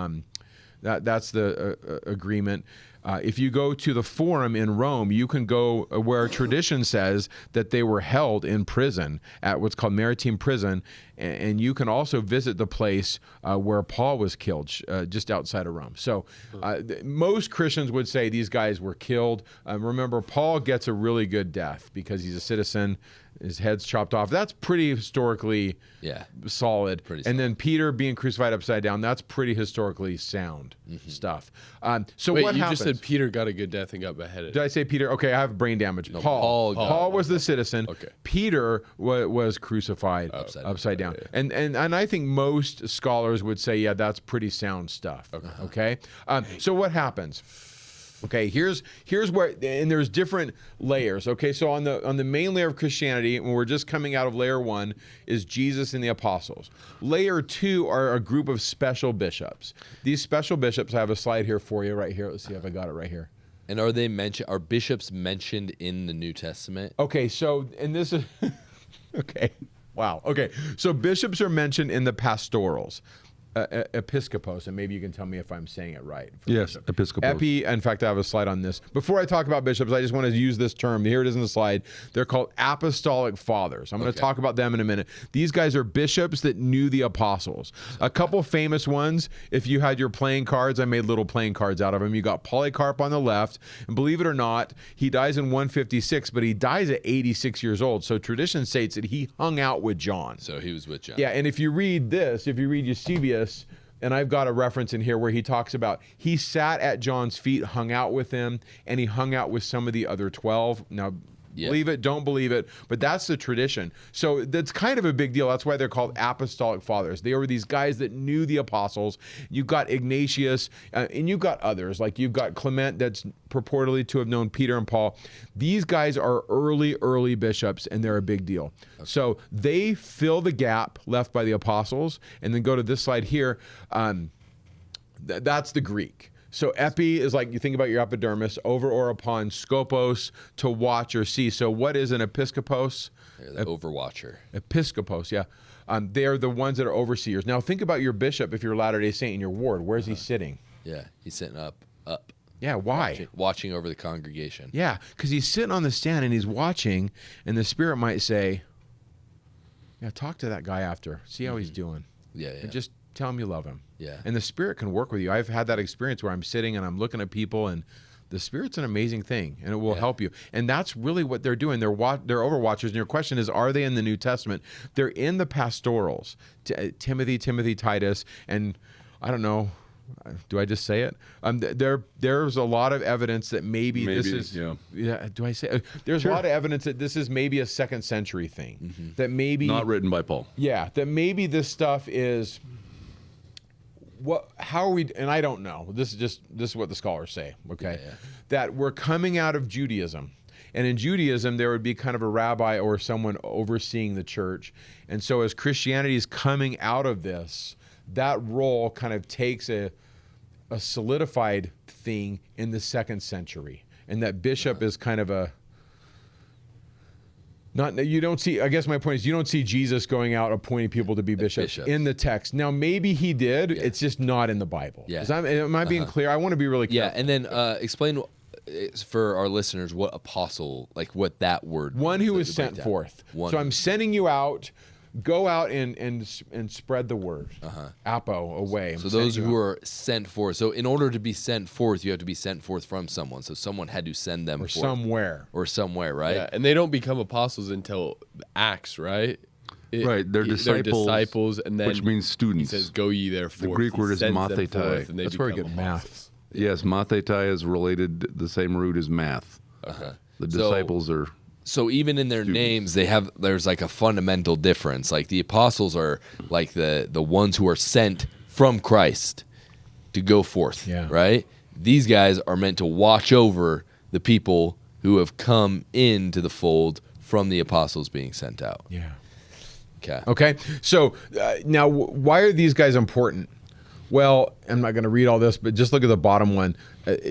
that's the agreement. If you go to the Forum in Rome, you can go where tradition says that they were held in prison at what's called Maritime Prison, and you can also visit the place where Paul was killed, just outside of Rome. So most Christians would say these guys were killed. Remember, Paul gets a really good death because he's a citizen. His head's chopped off. That's pretty historically solid. And then Peter being crucified upside down, that's pretty historically sound stuff. So Wait, what you happens? just said Peter got a good death and got beheaded. Did I say Peter? Okay, I have brain damage. No, Paul Paul was the citizen. Okay. Peter was crucified upside down. Yeah. And I think most scholars would say, yeah, that's pretty sound stuff. Okay. So what happens? Okay, here's where, and there's different layers. Okay, so on the main layer of Christianity, when we're just coming out of layer 1, is Jesus and the apostles. Layer 2 are a group of special bishops. These special bishops, I have a slide here for you right here. Let's see if I got it right here. And are bishops mentioned in the New Testament? Okay, so, and this is, okay, wow. Okay, so bishops are mentioned in the pastorals. Episcopos, and maybe you can tell me if I'm saying it right. Yes, episcopos. In fact, I have a slide on this. Before I talk about bishops, I just want to use this term. Here it is in the slide. They're called apostolic fathers. I'm going to talk about them in a minute. These guys are bishops that knew the apostles. A couple famous ones, if you had your playing cards, I made little playing cards out of them. You got Polycarp on the left, and believe it or not, he dies in 156, but he dies at 86 years old. So tradition states that he hung out with John. So he was with John. Yeah, and if you read this, if you read Eusebius, and I've got a reference in here where he talks about he sat at John's feet, hung out with him, and he hung out with some of the other 12. Now, believe it, don't believe it, but that's the tradition. So that's kind of a big deal. That's why they're called apostolic fathers. They were these guys that knew the apostles. You've got Ignatius, and you've got others. Like you've got Clement that's purportedly to have known Peter and Paul. These guys are early bishops, and they're a big deal. Okay. So they fill the gap left by the apostles. And then go to this slide here. That's the Greek. So epi is like, you think about your epidermis, over or upon, scopos, to watch or see. So what is an episcopos? The overwatcher. Episcopos, yeah. They're the ones that are overseers. Now think about your bishop if you're a Latter-day Saint in your ward. Where's he sitting? Yeah, he's sitting up. Yeah, why? Watching over the congregation. Yeah, because he's sitting on the stand and he's watching, and the Spirit might say, yeah, talk to that guy after. See how he's doing. Yeah. And just tell him you love him. Yeah. And the Spirit can work with you. I've had that experience where I'm sitting and I'm looking at people, and the Spirit's an amazing thing, and it will help you. And that's really what they're doing. They're overwatchers. And your question is, are they in the New Testament? They're in the pastorals. Timothy, Titus, and I don't know. Do I just say it? There's a lot of evidence that maybe this is. Yeah. Do I say? There's a lot of evidence that this is maybe a 2nd century thing. That maybe not written by Paul. Yeah. That maybe this stuff is. How are we, and I don't know, this is what the scholars say, okay? That we're coming out of Judaism. And in Judaism, there would be kind of a rabbi or someone overseeing the church. And so as Christianity is coming out of this, that role kind of takes a solidified thing in the 2nd century. And that bishop is kind of a, you don't see, I guess my point is, you don't see Jesus going out appointing people to be bishops in the text. Now, maybe he did. Yeah. It's just not in the Bible. Yeah. Am I being clear? I want to be really clear. Yeah, and then explain for our listeners what apostle, like what that word One who is sent forth. So I'm sending you out. go out and spread the word. Apo, away. So those who are sent forth. So in order to be sent forth, you have to be sent forth from someone. So someone had to send them or forth. somewhere, right? Yeah, and they don't become apostles until Acts, right? Right, they're disciples, and then which means students. He says, "Go ye therefore." The Greek word is mathetai. That's where we get math. Yes, mathetai is related, the same root as math. Okay. The disciples are. So even in their students. names, there's like a fundamental difference. Like the apostles are like the ones who are sent from Christ to go forth, right? These guys are meant to watch over the people who have come into the fold from the apostles being sent out. Yeah. Okay. So now, why are these guys important? Well, I'm not going to read all this, but just look at the bottom one.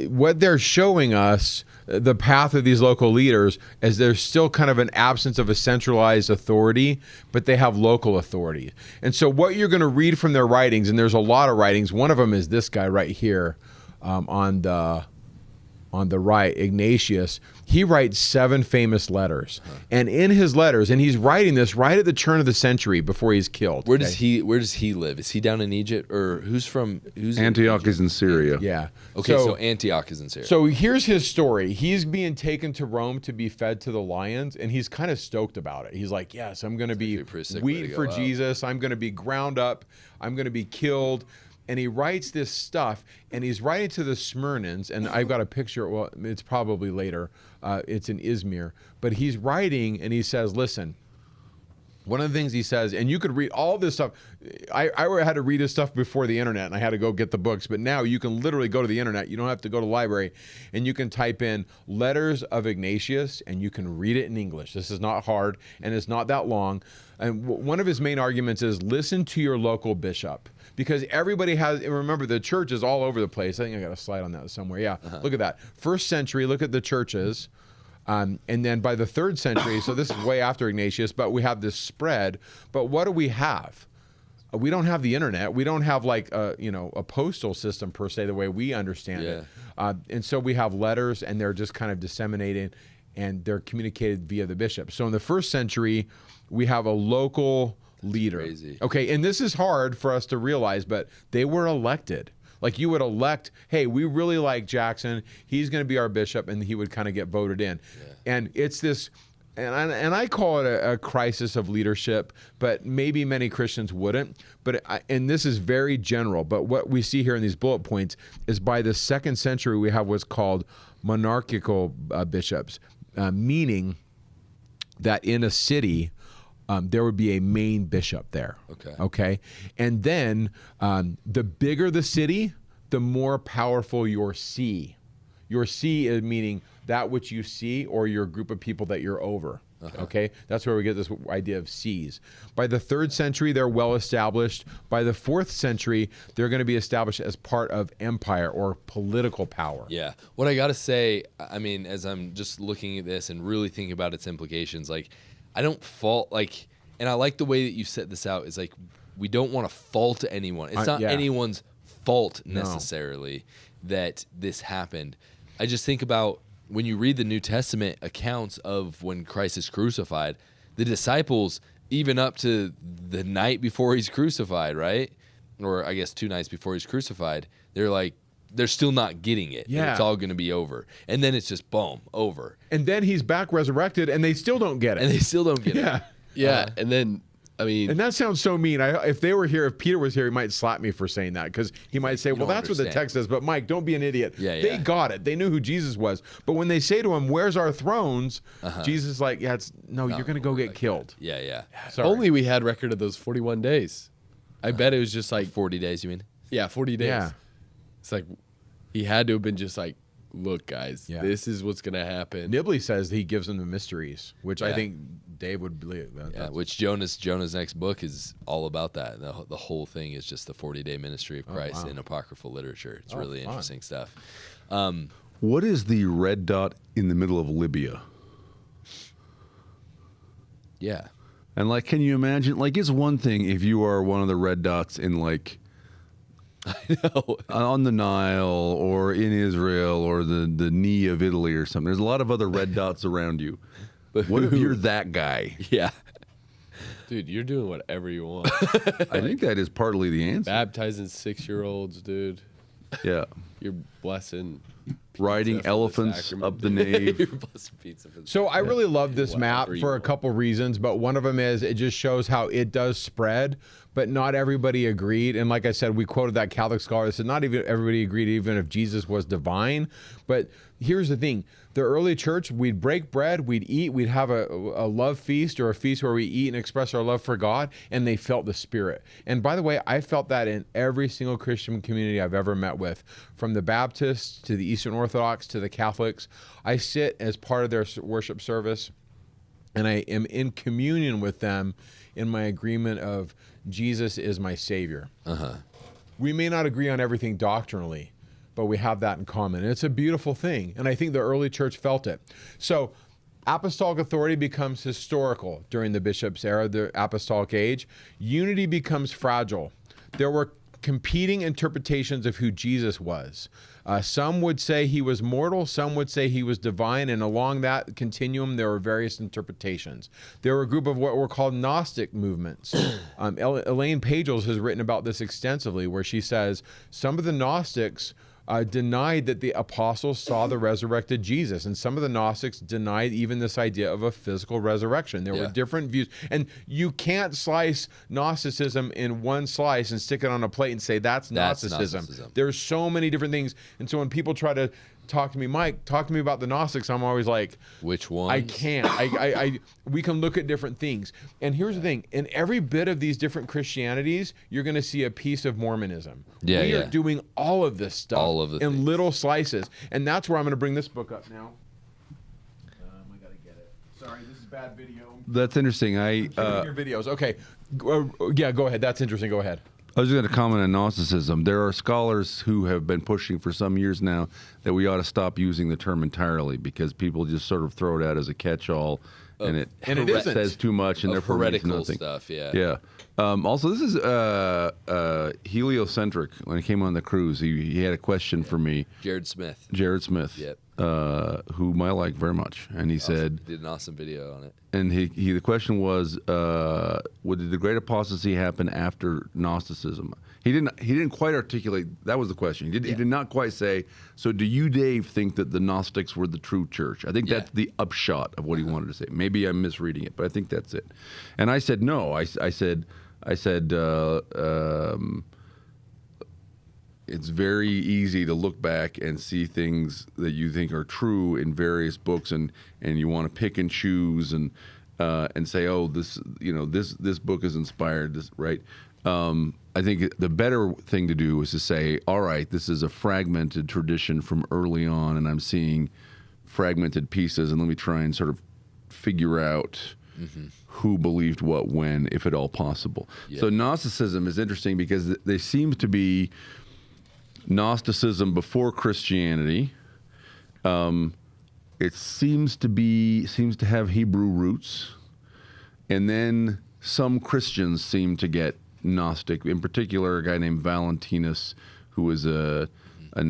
What they're showing us, the path of these local leaders, is there's still kind of an absence of a centralized authority, but they have local authority. And so what you're going to read from their writings, and there's a lot of writings. One of them is this guy right here on the right, Ignatius. He writes 7 famous letters. And in his letters, and he's writing this right at the turn of the century before he's killed. Where does he live? Is he down in Egypt, or who's Antioch is in Syria. Yeah. Okay, so Antioch is in Syria. So here's his story. He's being taken to Rome to be fed to the lions, and he's kind of stoked about it. He's like, yes, I'm going to be wheat for Jesus. I'm going to be ground up. I'm going to be killed. And he writes this stuff, and he's writing to the Smyrnans, and I've got a picture. Well, it's probably later. It's in Izmir. But he's writing, and he says, listen, one of the things he says, and you could read all this stuff. I had to read this stuff before the internet, and I had to go get the books. But now you can literally go to the internet. You don't have to go to the library. And you can type in Letters of Ignatius, and you can read it in English. This is not hard, and it's not that long. And one of his main arguments is listen to your local bishop. Because everybody has, and remember, the church is all over the place. I think I got a slide on that somewhere. Yeah, look at that. First century, look at the churches. And then by the 3rd century, so this is way after Ignatius, but we have this spread. But what do we have? We don't have the internet. We don't have like a postal system per se, the way we understand it. And so we have letters, and they're just kind of disseminated, and they're communicated via the bishop. So in the 1st century, we have a local leader. Crazy. Okay, and this is hard for us to realize, but they were elected. Like you would elect, hey, we really like Jackson. He's going to be our bishop, and he would kind of get voted in. And it's this, and I call it a crisis of leadership, but maybe many Christians wouldn't. But and this is very general. But what we see here in these bullet points is by the 2nd century, we have what's called monarchical bishops, meaning that in a city, there would be a main bishop there. Okay. And then the bigger the city, the more powerful your see. Your see is meaning that which you see, or your group of people that you're over. Okay. That's where we get this idea of sees. By the 3rd century, they're well established. By the 4th century, they're going to be established as part of empire or political power. Yeah. What I got to say, I mean, as I'm just looking at this and really thinking about its implications, like, I don't fault, like, and I like the way that you set this out, is like, we don't want to fault anyone. It's not anyone's fault necessarily that this happened. I just think about when you read the New Testament accounts of when Christ is crucified, the disciples, even up to the night before he's crucified, right? Or I guess 2 nights before he's crucified, they're like, they're still not getting it. Yeah. It's all going to be over. And then it's just, boom, over. And then he's back resurrected, and they still don't get it. And they still don't get it. Yeah, and then, I mean... And that sounds so mean. If they were here, if Peter was here, he might slap me for saying that, because he might say, well, that's what the text says, but Mike, don't be an idiot. They got it. They knew who Jesus was. But when they say to him, where's our thrones? Jesus is like, you're going to go get killed. Yeah. Sorry. Only we had record of those 41 days. I bet it was just like... 40 days, you mean? Yeah, 40 days. Yeah. It's like, he had to have been just like, look, guys, this is what's going to happen. Nibley says he gives them the mysteries, which I think Dave would believe. Which Jonah's next book is all about that. The whole thing is just the 40-day ministry of Christ in apocryphal literature. It's really interesting stuff. What is the red dot in the middle of Libya? Yeah. And, like, can you imagine? Like, it's one thing if you are one of the red dots in, like, I know. on the Nile or in Israel or the knee of Italy or something. There's a lot of other red dots around you. But what if you're that guy? Yeah. Dude, you're doing whatever you want. I think that is partly the answer. Baptizing 6-year-olds, dude. Yeah. You're blessing Riding pizza for the elephants sacrament. up the nave. You're blessing pizza for the- So I really love this map Whatever you for a want. couple reasons, but one of them is it just shows how it does spread, but not everybody agreed. And like I said, we quoted that Catholic scholar that said not even everybody agreed, even if Jesus was divine. But here's the thing. The early church, we'd break bread, we'd eat, we'd have a love feast or a feast where we eat and express our love for God, and they felt the Spirit. And by the way, I felt that in every single Christian community I've ever met with, from the Baptists to the Eastern Orthodox to the Catholics. I sit as part of their worship service, and I am in communion with them in my agreement of Jesus is my Savior. We may not agree on everything doctrinally, but we have that in common. And it's a beautiful thing. And I think the early church felt it. So apostolic authority becomes historical during the bishop's era, the apostolic age. Unity becomes fragile. There were competing interpretations of who Jesus was. Some would say he was mortal, some would say he was divine, and along that continuum there were various interpretations. There were a group of what were called Gnostic movements. Elaine Pagels has written about this extensively, where she says some of the Gnostics denied that the apostles saw the resurrected Jesus, and some of the Gnostics denied even this idea of a physical resurrection. There were different views, and you can't slice Gnosticism in one slice and stick it on a plate and say that's Gnosticism. There's so many different things, and so when people try to talk to me, Mike, talk to me about the Gnostics, I'm always like, which one? I can't. We can look at different things. And here's the thing. In every bit of these different Christianities, you're going to see a piece of Mormonism. We are doing all of this stuff in little slices. And that's where I'm going to bring this book up now. I got to get it. Sorry, this is bad video. That's interesting. Your videos. Okay. Yeah, go ahead. That's interesting. Go ahead. I was going to comment on Gnosticism. There are scholars who have been pushing for some years now that we ought to stop using the term entirely because people just sort of throw it out as a catch-all, and it says too much, and therefore means heretical nothing. Stuff. Yeah. Yeah. Also, this is heliocentric. When he came on the cruise, he had a question for me. Jared Smith. Yep. Whom I like very much, and he said did an awesome video on it. And the question was, did the Great Apostasy happen after Gnosticism? He didn't quite articulate. That was the question. He did not quite say. So, do you, Dave, think that the Gnostics were the true church? I think that's the upshot of what he wanted to say. Maybe I'm misreading it, but I think that's it. And I said no. I said. It's very easy to look back and see things that you think are true in various books, and you want to pick and choose and say, oh, this book is inspired, right? I think the better thing to do is to say, all right, this is a fragmented tradition from early on, and I'm seeing fragmented pieces, and let me try and sort of figure out who believed what when, if at all possible. Yeah. So Gnosticism is interesting because they seem to be Gnosticism before Christianity. It seems to have Hebrew roots, and then some Christians seem to get Gnostic. In particular, a guy named Valentinus, who was an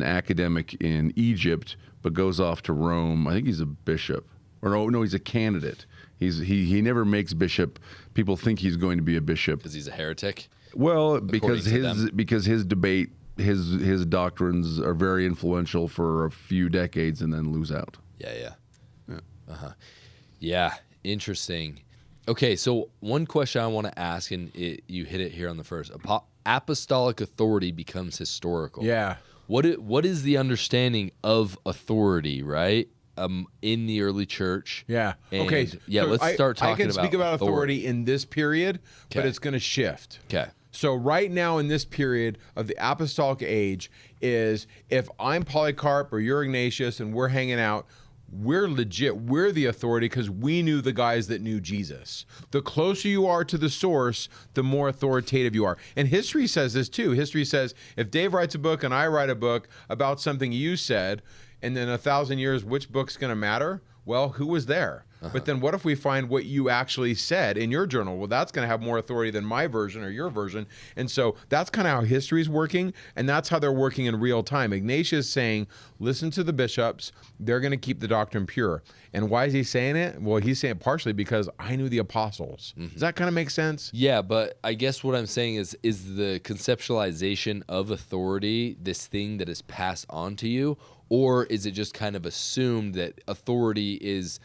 academic in Egypt, but goes off to Rome. I think he's a bishop, or no, he's a candidate. He never makes bishop. People think he's going to be a bishop because he's a heretic. Well, because his debate. His doctrines are very influential for a few decades and then lose out. Yeah, interesting. Okay, so one question I want to ask, and you hit it here on the first. Apostolic authority becomes historical. Yeah. What is the understanding of authority, right? In the early church. Yeah. And okay. Yeah, so let's start talking about I can speak about authority in this period, but it's going to shift. Okay. So right now in this period of the apostolic age is if I'm Polycarp or you're Ignatius and we're hanging out, we're legit. We're the authority because we knew the guys that knew Jesus. The closer you are to the source, the more authoritative you are. And history says this too. History says if Dave writes a book and I write a book about something you said, and then 1,000 years, which book's going to matter? Well, who was there? But then what if we find what you actually said in your journal? Well, that's going to have more authority than my version or your version. And so that's kind of how history is working, and that's how they're working in real time. Ignatius is saying, listen to the bishops. They're going to keep the doctrine pure. And why is he saying it? Well, he's saying it partially because I knew the apostles. Does that kind of make sense? Yeah, but I guess what I'm saying is the conceptualization of authority this thing that is passed on to you, or is it just kind of assumed that authority is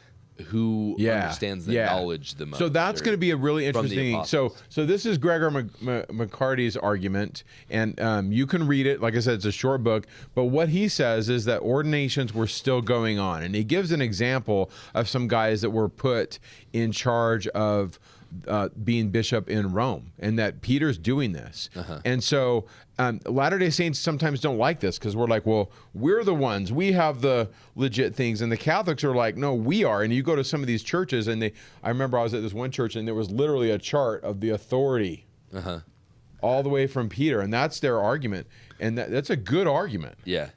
who understands the knowledge the most? So that's going to be a really interesting. So this is Gregor McCarty's argument, and you can read it. Like I said, it's a short book, but what he says is that ordinations were still going on, and he gives an example of some guys that were put in charge of being bishop in Rome, and that Peter's doing this. And so Latter-day Saints sometimes don't like this because we're like, well, we're the ones, we have the legit things, and the Catholics are like, no, we are. And you go to some of these churches, and I remember I was at this one church, and there was literally a chart of the authority all the way from Peter, and that's their argument, and that's a good argument. Yeah.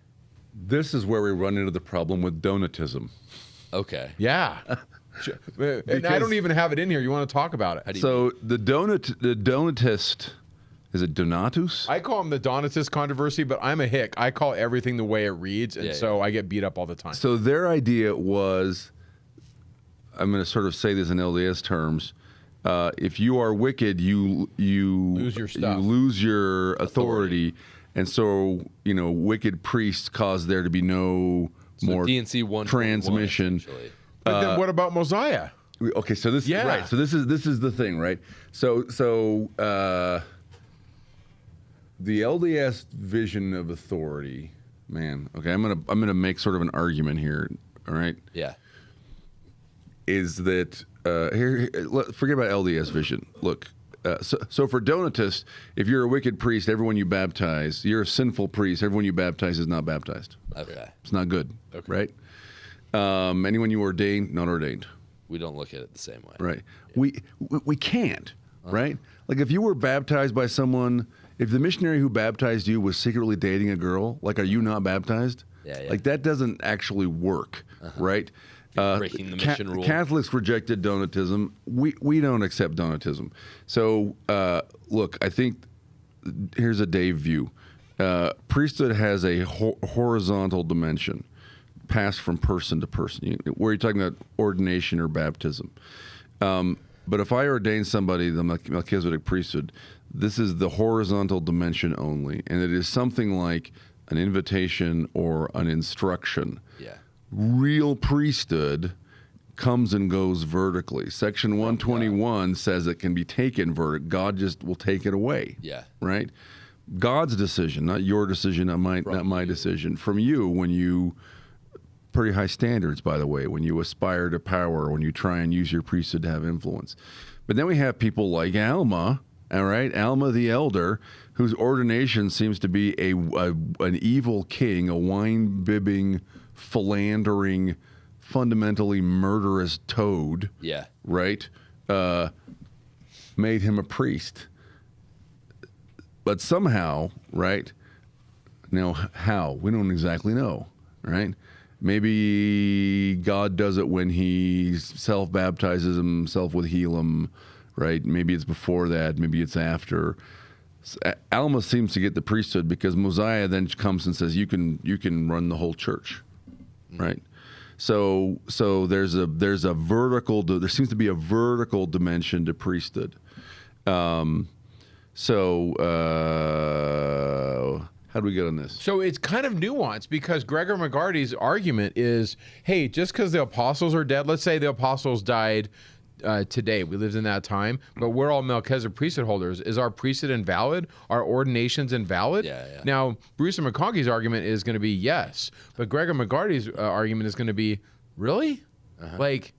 This is where we run into the problem with Donatism. Okay. Yeah. And I don't even have it in here. You want to talk about it? So the Donatist, is it Donatus? I call him the Donatist controversy, but I'm a hick. I call everything the way it reads, and I get beat up all the time. So their idea was, I'm going to sort of say this in LDS terms, if you are wicked, you lose your stuff. You lose your authority. And so, wicked priests cause there to be no more DNC 1 transmission. But then what about Mosiah? Okay, so this right. So this is the thing, right? So the LDS vision of authority, man. Okay, I'm gonna make sort of an argument here. All right. Yeah. Is that forget about LDS vision. Look, so for Donatists, if you're a wicked priest, everyone you baptize, you're a sinful priest, everyone you baptize is not baptized. Okay. It's not good. Okay. Right. Anyone you ordain, not ordained. We don't look at it the same way. Right. Yeah. We can't, right? Like if you were baptized by someone, if the missionary who baptized you was secretly dating a girl, like are you not baptized? Yeah. Like that doesn't actually work, right? Breaking the mission rule. Catholics rejected Donatism. We don't accept Donatism. So look, I think here's a Dave view. Priesthood has a horizontal dimension, passed from person to person, where you're talking about ordination or baptism. But if I ordain somebody the Melchizedek priesthood, this is the horizontal dimension only, and it is something like an invitation or an instruction. Yeah. Real priesthood comes and goes vertically. Section 121 says it can be taken vertically. God just will take it away. Yeah. Right? God's decision, not your decision, not my decision. From you, when you... Pretty high standards, by the way, when you aspire to power, when you try and use your priesthood to have influence. But then we have people like Alma, all right, Alma the Elder, whose ordination seems to be an evil king, a wine-bibbing, philandering, fundamentally murderous toad. Yeah. Right? Made him a priest. But somehow, right? Now, how? We don't exactly know, right? Maybe God does it when he self-baptizes himself with Helam, right? Maybe it's before that. Maybe it's after. Alma seems to get the priesthood because Mosiah then comes and says, you can run the whole church, right? So there's a vertical. There seems to be a vertical dimension to priesthood. How do we get on this? So it's kind of nuanced because Gregor McGarty's argument is, hey, just because the apostles are dead, let's say the apostles died today, we lived in that time, but we're all Melchizedek priesthood holders. Is our priesthood invalid? Are ordinations invalid? Yeah. Now, Bruce McConkey's argument is going to be yes, but Gregor McGarty's argument is going to be, really? Like,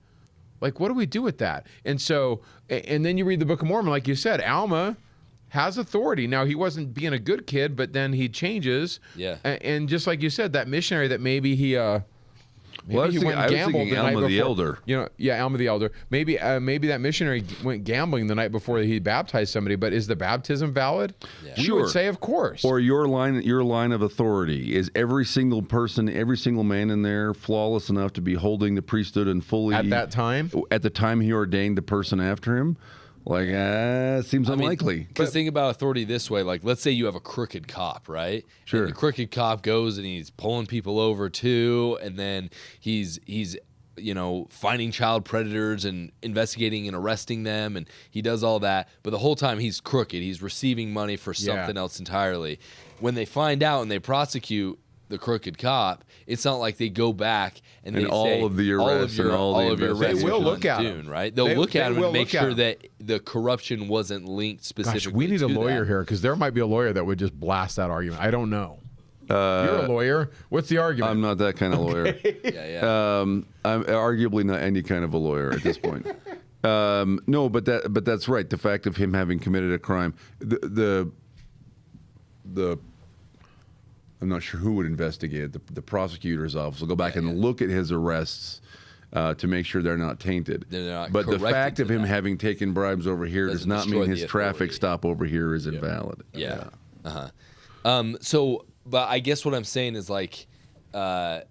what do we do with that? And so, and then you read the Book of Mormon, like you said, Alma has authority. Now, he wasn't being a good kid, but then he changes. Yeah. And just like you said, that missionary that maybe he Maybe Well, I was he thinking- went I was gambled thinking the night Alma the before. Elder. You know, yeah, Alma the Elder. Maybe that missionary went gambling the night before he baptized somebody. But is the baptism valid? Yeah. We Sure. would say, of course. Or your line of authority. Is every single person, every single man in there flawless enough to be holding the priesthood and fully at that time. at the time he ordained the person after him? Like, seems unlikely. Because think about authority this way. Like, let's say you have a crooked cop, right? Sure. And the crooked cop goes and he's pulling people over too, and then he's finding child predators and investigating and arresting them, and he does all that. But the whole time he's crooked. He's receiving money for something else entirely. When they find out and they prosecute the crooked cop, it's not like they go back and they all say of the arrests and all the of your arrests They will are look at undone, him. right? They'll They- look at they him will and make look at sure him. that the corruption wasn't linked specifically. Gosh, we need a to lawyer that. here because there might be a lawyer that would just blast that argument. I don't know. You're a lawyer. What's the argument? I'm not that kind of lawyer. Yeah. I'm arguably not any kind of a lawyer at this point. No, but that's right. The fact of him having committed a crime, the I'm not sure who would investigate it. The prosecutor's office will go back and look at his arrests to make sure they're not tainted. They're not but the corrected fact of to him that. having taken bribes over here does Doesn't not destroy mean the his traffic authority. stop over here is invalid. Yeah. So, but I guess what I'm saying is like, are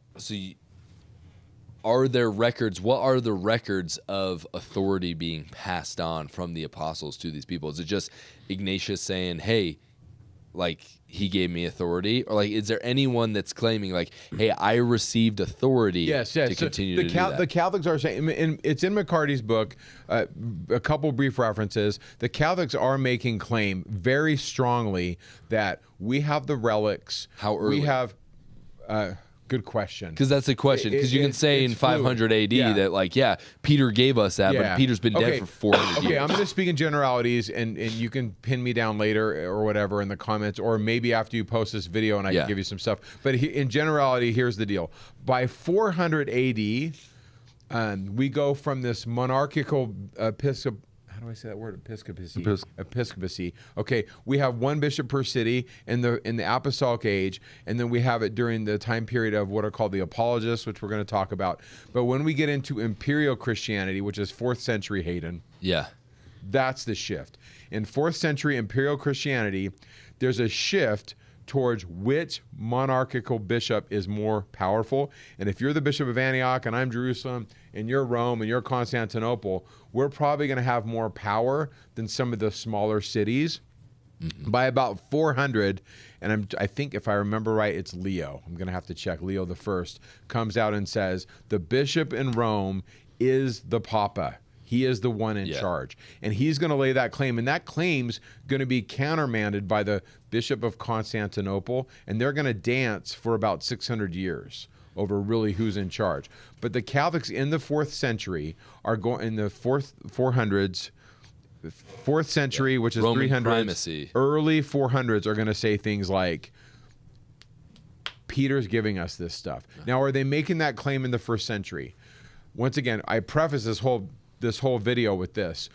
there records? What are the records of authority being passed on from the apostles to these people? Is it just Ignatius saying, "Hey, like he gave me authority," or like is there anyone that's claiming like, "Hey, I received authority Yes. to So continue the to do that"? The Catholics are saying, and it's in McCarty's book, a couple brief references. The Catholics are making claim very strongly that we have the relics. How early? We have. Good question. Because that's the question. Because you can say in it's fluid. 500 AD Yeah. that like, yeah, Peter gave us that, but Peter's been dead for 400 Okay, years. I'm going to speak in generalities, and you can pin me down later or whatever in the comments, or maybe after you post this video and I can give you some stuff. But in generality, here's the deal. By 400 AD, we go from this monarchical how do I say that word? Episcopacy. Okay, we have one bishop per city in the Apostolic age, and then we have it during the time period of what are called the Apologists, which we're going to talk about. But when we get into imperial Christianity, which is 4th century Hayden, Yeah. that's the shift. In 4th century imperial Christianity, there's a shift towards which monarchical bishop is more powerful. And if you're the Bishop of Antioch and I'm Jerusalem and you're Rome and you're Constantinople, we're probably going to have more power than some of the smaller cities. By about 400, and I think if I remember right, it's Leo. I'm going to have to check. Leo the First comes out and says, the bishop in Rome is the Papa. He is the one in charge. And he's going to lay that claim. And that claim's going to be countermanded by the Bishop of Constantinople. And they're going to dance for about 600 years over really who's in charge. But the Catholics in the 4th century are going in the 400s, 4th century, which is Roman 300s, primacy. early 400s are going to say things like, Peter's giving us this stuff. Now, are they making that claim in the 1st century? Once again, I preface this whole video with this.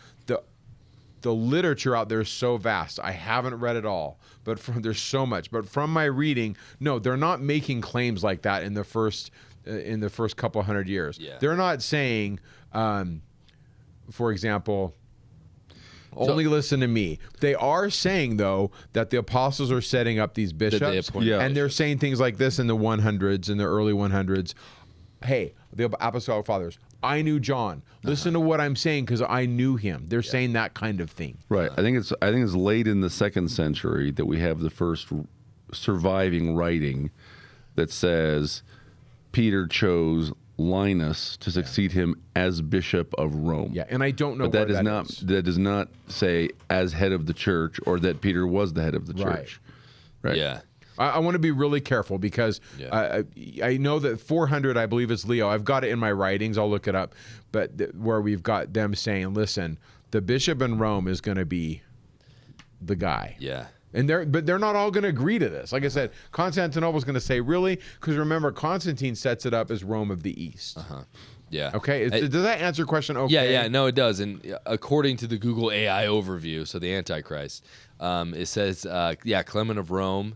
The literature out there is so vast. I haven't read it all, but there's so much. But from my reading, no, they're not making claims like that in the first couple hundred years. Yeah. They're not saying, for example, only listen to me. They are saying, though, that the apostles are setting up these bishops, appointed and they're saying things like this in the 100s, in the early 100s. Hey, the Apostolic Fathers, I knew John. Listen to what I'm saying because I knew him. They're saying that kind of thing. Right. I think it's late in the 2nd century that we have the first surviving writing that says Peter chose Linus to succeed him as Bishop of Rome. Yeah, and I don't know But that where that does not say as head of the church or that Peter was the head of the church. Right. Yeah. I want to be really careful because I know that 400, I believe it's Leo. I've got it in my writings. I'll look it up. But where we've got them saying, listen, the bishop in Rome is going to be the guy. Yeah. And they're not all going to agree to this. Like I said, Constantinople's going to say, really? Because remember, Constantine sets it up as Rome of the East. Yeah. Okay. Does that answer your question? Okay. Yeah. No, it does. And according to the Google AI overview, so the Antichrist, it says, Clement of Rome,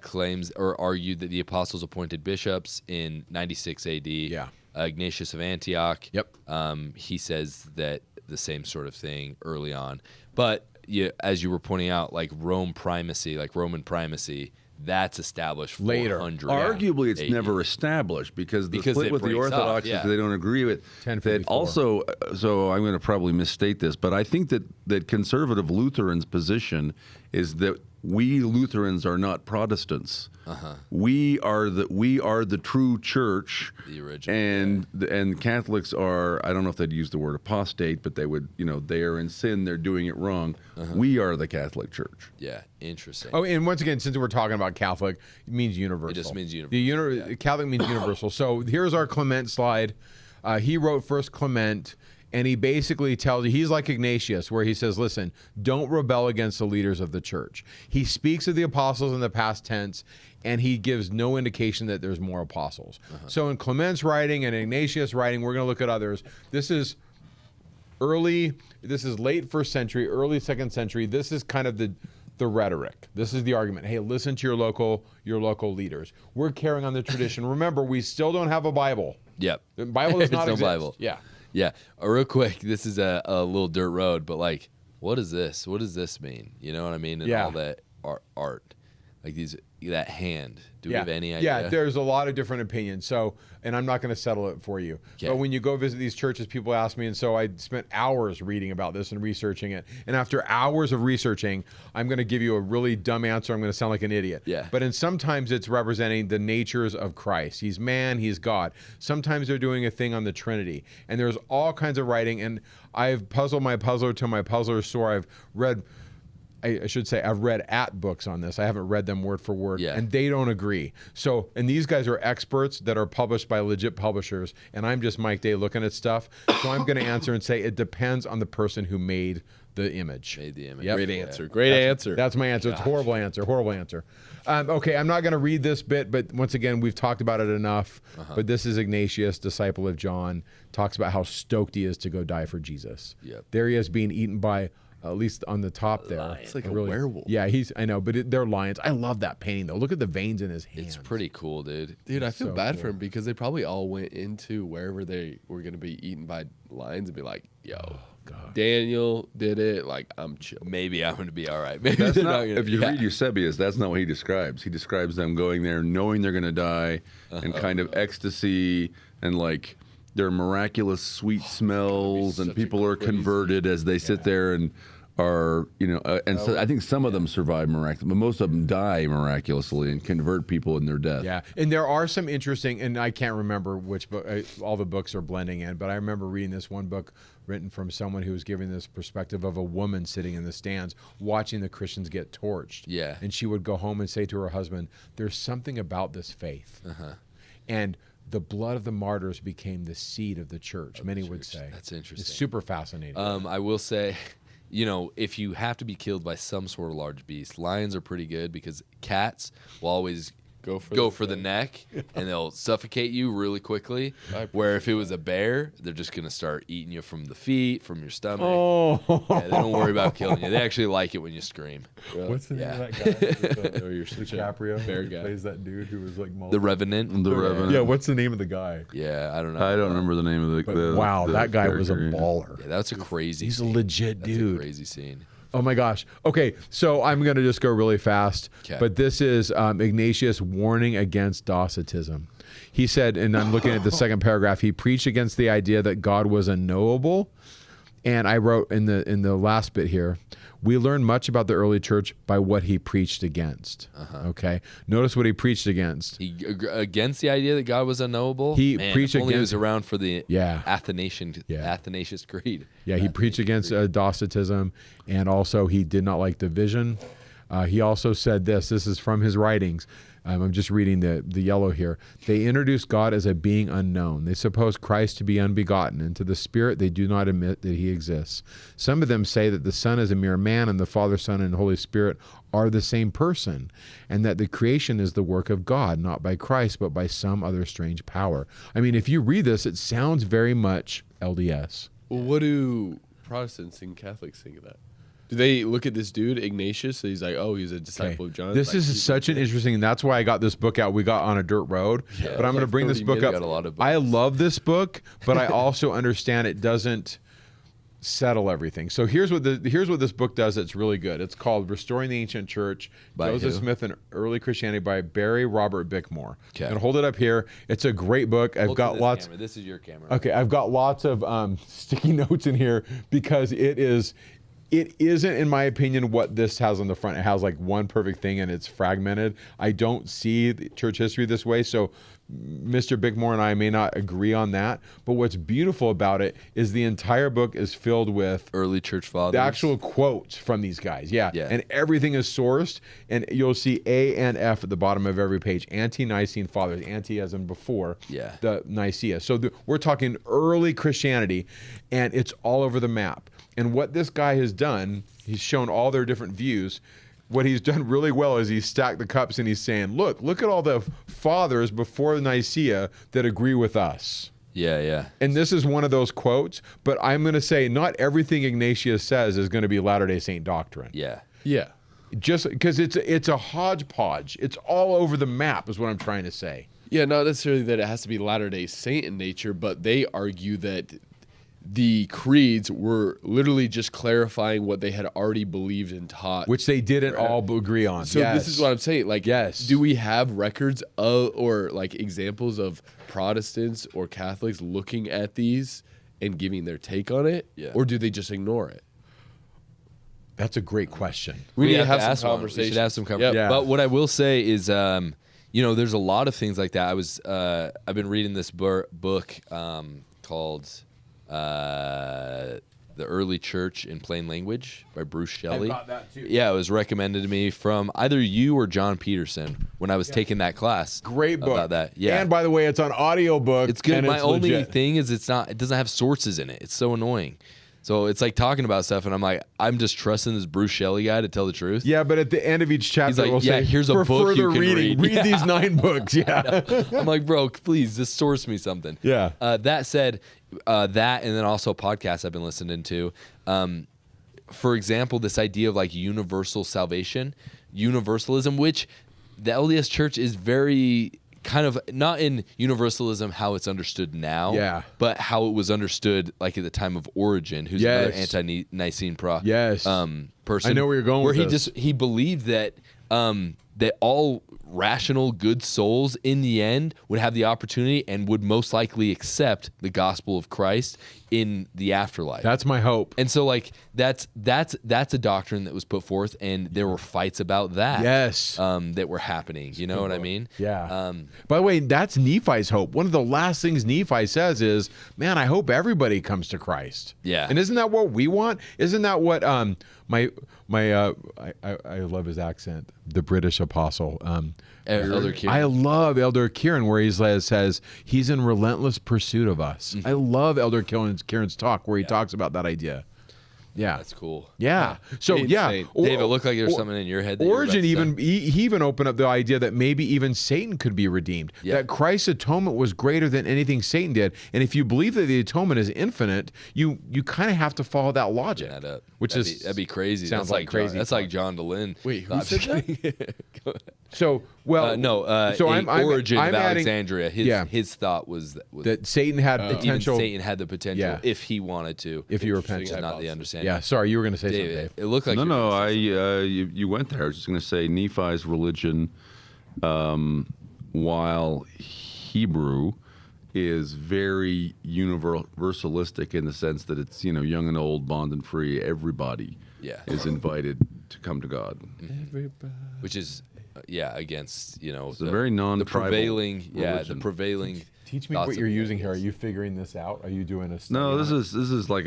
claims or argued that the apostles appointed bishops in 96 AD. Yeah. Ignatius of Antioch. Yep. He says that the same sort of thing early on. But as you were pointing out, like Roman primacy, that's established Later. 400. Arguably, it's AD. never established because the Because split it with the breaks off, Orthodox yeah. is they don't agree with. 1054. That also, so I'm going to probably misstate this, but I think that conservative Lutherans' position is that we Lutherans are not Protestants. We are the true church. The original, and Catholics are, I don't know if they'd use the word apostate, but they would, they are in sin. They're doing it wrong. We are the Catholic Church. Yeah, interesting. Oh, and once again, since we're talking about Catholic, it means universal. It just means universal. Catholic means universal. So here's our Clement slide. He wrote First Clement, and he basically tells you, he's like Ignatius, where he says, listen, don't rebel against the leaders of the church. He speaks of the apostles in the past tense, and he gives no indication that there's more apostles. So in Clement's writing and Ignatius' writing, we're going to look at others. This is late first century, early second century. This is kind of the rhetoric. This is the argument. Hey, listen to your local leaders. We're carrying on the tradition. Remember, we still don't have a Bible. Yep. The Bible does not There's no exist. Bible. Yeah. Yeah. Real quick, this is a little dirt road, but like, what is this? What does this mean? You know what I mean? And Yeah. all that art, like that hand. Do we have any idea? Yeah, there's a lot of different opinions. So, and I'm not going to settle it for you. Okay. But when you go visit these churches, people ask me, and so I spent hours reading about this and researching it. And after hours of researching, I'm going to give you a really dumb answer. I'm going to sound like an idiot. Yeah. But sometimes it's representing the natures of Christ. He's man, he's God. Sometimes they're doing a thing on the Trinity. And there's all kinds of writing. And I've puzzled my puzzler till my puzzler sore. I've read... I should say I've read books on this. I haven't read them word for word, Yeah. and they don't agree. So, and these guys are experts that are published by legit publishers, and I'm just Mike Day looking at stuff. So I'm going to answer and say it depends on the person who made the image. Made the image. Yep. Great answer. Great answer. That's my answer. It's a horrible answer. Horrible answer. Okay, I'm not going to read this bit, but once again, we've talked about it enough. But this is Ignatius, disciple of John, talks about how stoked he is to go die for Jesus. Yep. There he is being eaten by, at least on the top there. It's like a werewolf. Yeah, I know, but they're lions. I love that painting though. Look at the veins in his hands. It's pretty cool, dude. Dude, I feel so bad cool. for him because they probably all went into wherever they were going to be eaten by lions and be like, yo, God. Daniel did it. Like, I'm chill. Maybe I'm going to be all right. Maybe That's they're not, gonna- if you yeah. read Eusebius, that's not what he describes. He describes them going there knowing they're going to die and kind of ecstasy and like their miraculous sweet smells and such a people are crazy- converted as they sit there and are, and so I think some of them survive miraculously, but most of them die miraculously and convert people in their death. Yeah, and there are some interesting, and I can't remember which book, all the books are blending in, but I remember reading this one book written from someone who was giving this perspective of a woman sitting in the stands watching the Christians get torched. Yeah. And she would go home and say to her husband, there's something about this faith. And the blood of the martyrs became the seed of the church, many would say. That's interesting. It's super fascinating. I will say, if you have to be killed by some sort of large beast, lions are pretty good because cats will always go for the neck and they'll suffocate you really quickly. Where if it was a bear, they're just going to start eating you from the feet, from your stomach. Yeah, they don't worry about killing you. They actually like it when you scream. What's the name Yeah. of that guy? Oh, you're such a DiCaprio. fair Who guy. plays that dude who was like The Revenant. The Revenant. Yeah, what's the name of the guy? Yeah, I don't know. I don't remember the name of the wow, the that guy was a character. baller. Yeah, that's a crazy He's a scene. legit That's dude. a crazy scene. Oh my gosh. Okay, so I'm going to just go really fast. 'Kay. But this is Ignatius warning against Docetism. He said, and I'm looking at the second paragraph, he preached against the idea that God was unknowable. And I wrote in the last bit here, we learn much about the early church by what he preached against. Okay, notice what he preached against. He against the idea that God was unknowable. He Man, preached if only he was against- around for the Yeah. Athanasius Creed. Yeah, he preached against Docetism, and also he did not like division. He also said this is from his writings. I'm just reading the yellow here. They introduce God as a being unknown. They suppose Christ to be unbegotten, and to the Spirit they do not admit that he exists. Some of them say that the Son is a mere man, and the Father, Son, and Holy Spirit are the same person, and that the creation is the work of God, not by Christ, but by some other strange power. I mean, if you read this, it sounds very much LDS. Well, what do Protestants and Catholics think of that? Do they look at this dude, Ignatius? He's like, oh, he's a disciple of John. This Like, is such an interesting, and that's why I got this book out. We got On a Dirt Road, but I'm going to bring this 30 book up. got a lot of books. I love this book, but I also understand it doesn't settle everything. So here's what this book does that's really good. It's called Restoring the Ancient Church, By Joseph who? Smith and Early Christianity by Barry Robert Bickmore. Okay. I'm going to hold it up here. It's a great book. I've Hold to got this lots. camera. This is your camera. Okay, I've got lots of sticky notes in here because it isn't, in my opinion, what this has on the front. It has like one perfect thing and it's fragmented. I don't see the church history this way, so Mr. Bickmore and I may not agree on that. But what's beautiful about it is the entire book is filled with Early church fathers. the actual quotes from these guys. Yeah. Yeah. And everything is sourced. And you'll see A and F at the bottom of every page. Ante-Nicene fathers. Anti as in before Yeah. the Nicaea. So we're talking early Christianity, and it's all over the map. And what this guy has done, he's shown all their different views. What he's done really well is he's stacked the cups and he's saying, look at all the fathers before Nicaea that agree with us. Yeah, yeah. And this is one of those quotes, but I'm going to say not everything Ignatius says is going to be Latter-day Saint doctrine. Yeah. Yeah. Just because it's a hodgepodge. It's all over the map is what I'm trying to say. Yeah, not necessarily that it has to be Latter-day Saint in nature, but they argue that the creeds were literally just clarifying what they had already believed and taught. Which they didn't all agree on. So Yes. this is what I'm saying. Like, Yes. do we have records of, or like examples of Protestants or Catholics looking at these and giving their take on it? Yeah. Or do they just ignore it? That's a great question. We need to have have some ask one. We should conversation. have some conversation. Yeah. But what I will say is, there's a lot of things like that. I've been reading this book called The Early Church in Plain Language by Bruce Shelley. got that too. Yeah, it was recommended to me from either you or John Peterson when I was taking that class. Great book. About that. Yeah. And by the way, it's on audiobook. It's good. and My it's only legit. thing is it doesn't have sources in it. It's so annoying. So it's like talking about stuff, and I'm like, I'm just trusting this Bruce Shelley guy to tell the truth. Yeah, but at the end of each chapter, He's like, we'll yeah, say, here's a for book further you can reading, read. Yeah. these 9 books. Yeah. I'm like, bro, please just source me something. Yeah. That said, that and then also podcasts I've been listening to. For example, this idea of like universal salvation, universalism, which the LDS Church is very kind of not in universalism how it's understood now, Yeah. but how it was understood like at the time of Origen, who's Yes. another anti-Nicene Yes. person. I know where you're going where with he this. he believed that that all rational good souls in the end would have the opportunity and would most likely accept the gospel of Christ in the afterlife. That's my hope. And so like that's a doctrine that was put forth, and there were fights about that. Yes. That were happening. You know what I mean? Yeah. By the way, that's Nephi's hope. One of the last things Nephi says is, man, I hope everybody comes to Christ. Yeah. And isn't that what we want? Isn't that what I love his accent, the British apostle. Elder Kieran. I love Elder Kieran where he says he's in relentless pursuit of us. I love Elder Kieran's talk where he talks about that idea. Yeah. That's cool. Yeah. So Insane. Dave, it looked like there's something in your head that you were about Origin to even say. he even opened up the idea that maybe even Satan could be redeemed. Yeah. That Christ's atonement was greater than anything Satan did. And if you believe that the atonement is infinite, you kind of have to follow that logic. that up. Which that'd be crazy. Sounds That's like crazy John, that's like John DeLynn. Wait, who No, I'm said just kidding. Go ahead. So So I'm Origin of adding- Alexandria. Yeah. His thought was that Satan had even potential Satan had the potential Yeah. if he wanted to. if you repent. Which is not the understanding. Yeah, sorry, you were going to say something, David, Dave. it looked like No, you were gonna say you went there. I was just going to say Nephi's religion, while Hebrew, is very universalistic in the sense that it's young and old, bond and free. Everybody Yeah. is invited to come to God. which is against a very non-tribal the religion. prevailing Teach me thoughts what of you're the using here. Are atheists. you figuring this out? Are you doing a study No, on this it? is like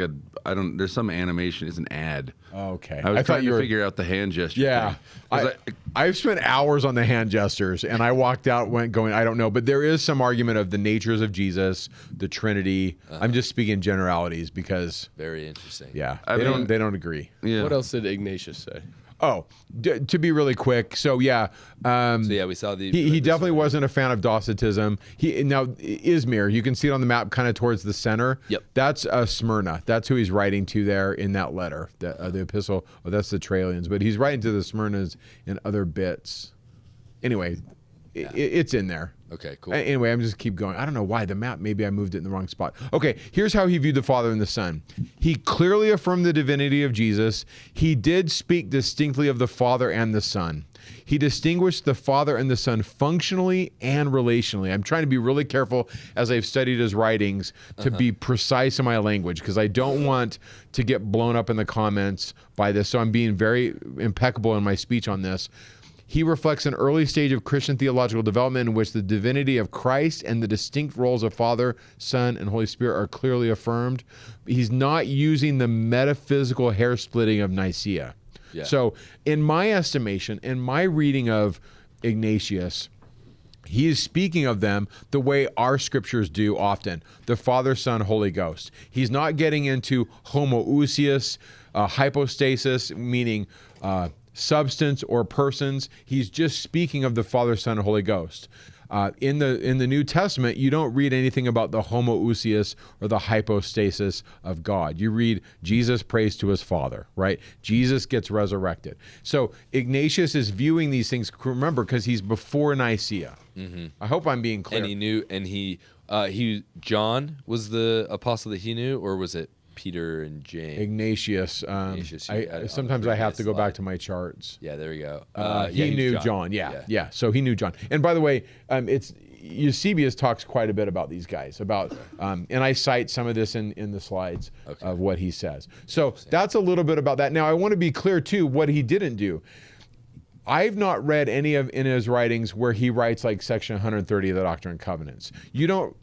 there's some animation. It's an ad. Oh, okay. I was thought trying you to were figure out the hand gesture. Yeah, thing. 'Cause I've spent hours on the hand gestures, and I walked out going, I don't know. But there is some argument of the natures of Jesus, the Trinity. I'm just speaking generalities because, very interesting. yeah, I they mean- don't agree. yeah. What else did Ignatius say? Oh, to be really quick. So yeah. So yeah, we saw the. He definitely wasn't a fan of Docetism. Now Izmir, you can see it on the map, kind of towards the center. Yep. That's Smyrna. That's who he's writing to there in that letter, the epistle. Oh, that's the Trailians, but he's writing to the Smyrnas and other bits. Anyway, it's in there. Okay, cool. Anyway, I'm just keep going. I don't know why the map. Maybe I moved it in the wrong spot. Okay, here's how he viewed the Father and the Son. He clearly affirmed the divinity of Jesus. He did speak distinctly of the Father and the Son. He distinguished the Father and the Son functionally and relationally. I'm trying to be really careful as I've studied his writings to be precise in my language, because I don't want to get blown up in the comments by this. So I'm being very impeccable in my speech on this. He reflects an early stage of Christian theological development in which the divinity of Christ and the distinct roles of Father, Son, and Holy Spirit are clearly affirmed. He's not using the metaphysical hair splitting of Nicaea. Yeah. So in my estimation, in my reading of Ignatius, he is speaking of them the way our scriptures do often, the Father, Son, Holy Ghost. He's not getting into homoousios, hypostasis, meaning substance or persons. He's just speaking of the Father, Son, and Holy Ghost. In the New Testament, you don't read anything about the homoousios or the hypostasis of God. You read Jesus prays to his Father, right? Jesus gets resurrected. So Ignatius is viewing these things, remember, because he's before Nicaea. Mm-hmm. I hope I'm being clear. And he knew, and he John was the apostle that he knew, or was it Peter and James? Ignatius. Sometimes I have to go back to my charts. Yeah, there we go. He knew John. Yeah. So he knew John. And by the way, Eusebius talks quite a bit about these guys. And I cite some of this in the slides of what he says. So that's a little bit about that. Now I want to be clear too what he didn't do. I've not read any of in his writings where he writes like section 130 of the Doctrine and Covenants.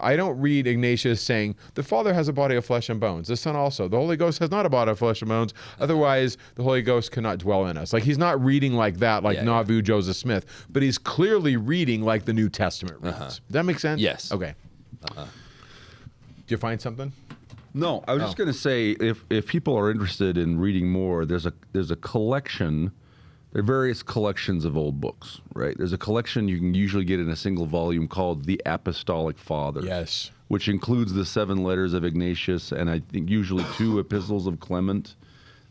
I don't read Ignatius saying the Father has a body of flesh and bones, the Son also, the Holy Ghost has not a body of flesh and bones, otherwise the Holy Ghost cannot dwell in us. Like he's not reading like that, like Nauvoo Joseph Smith, but he's clearly reading like the New Testament reads. Does that make sense? Yes. Okay. Did you find something? No, I was just going to say, if people are interested in reading more, there's a collection. There are various collections of old books, right? There's a collection you can usually get in a single volume called The Apostolic Fathers. Yes. Which includes the 7 letters of Ignatius and I think usually 2 epistles of Clement,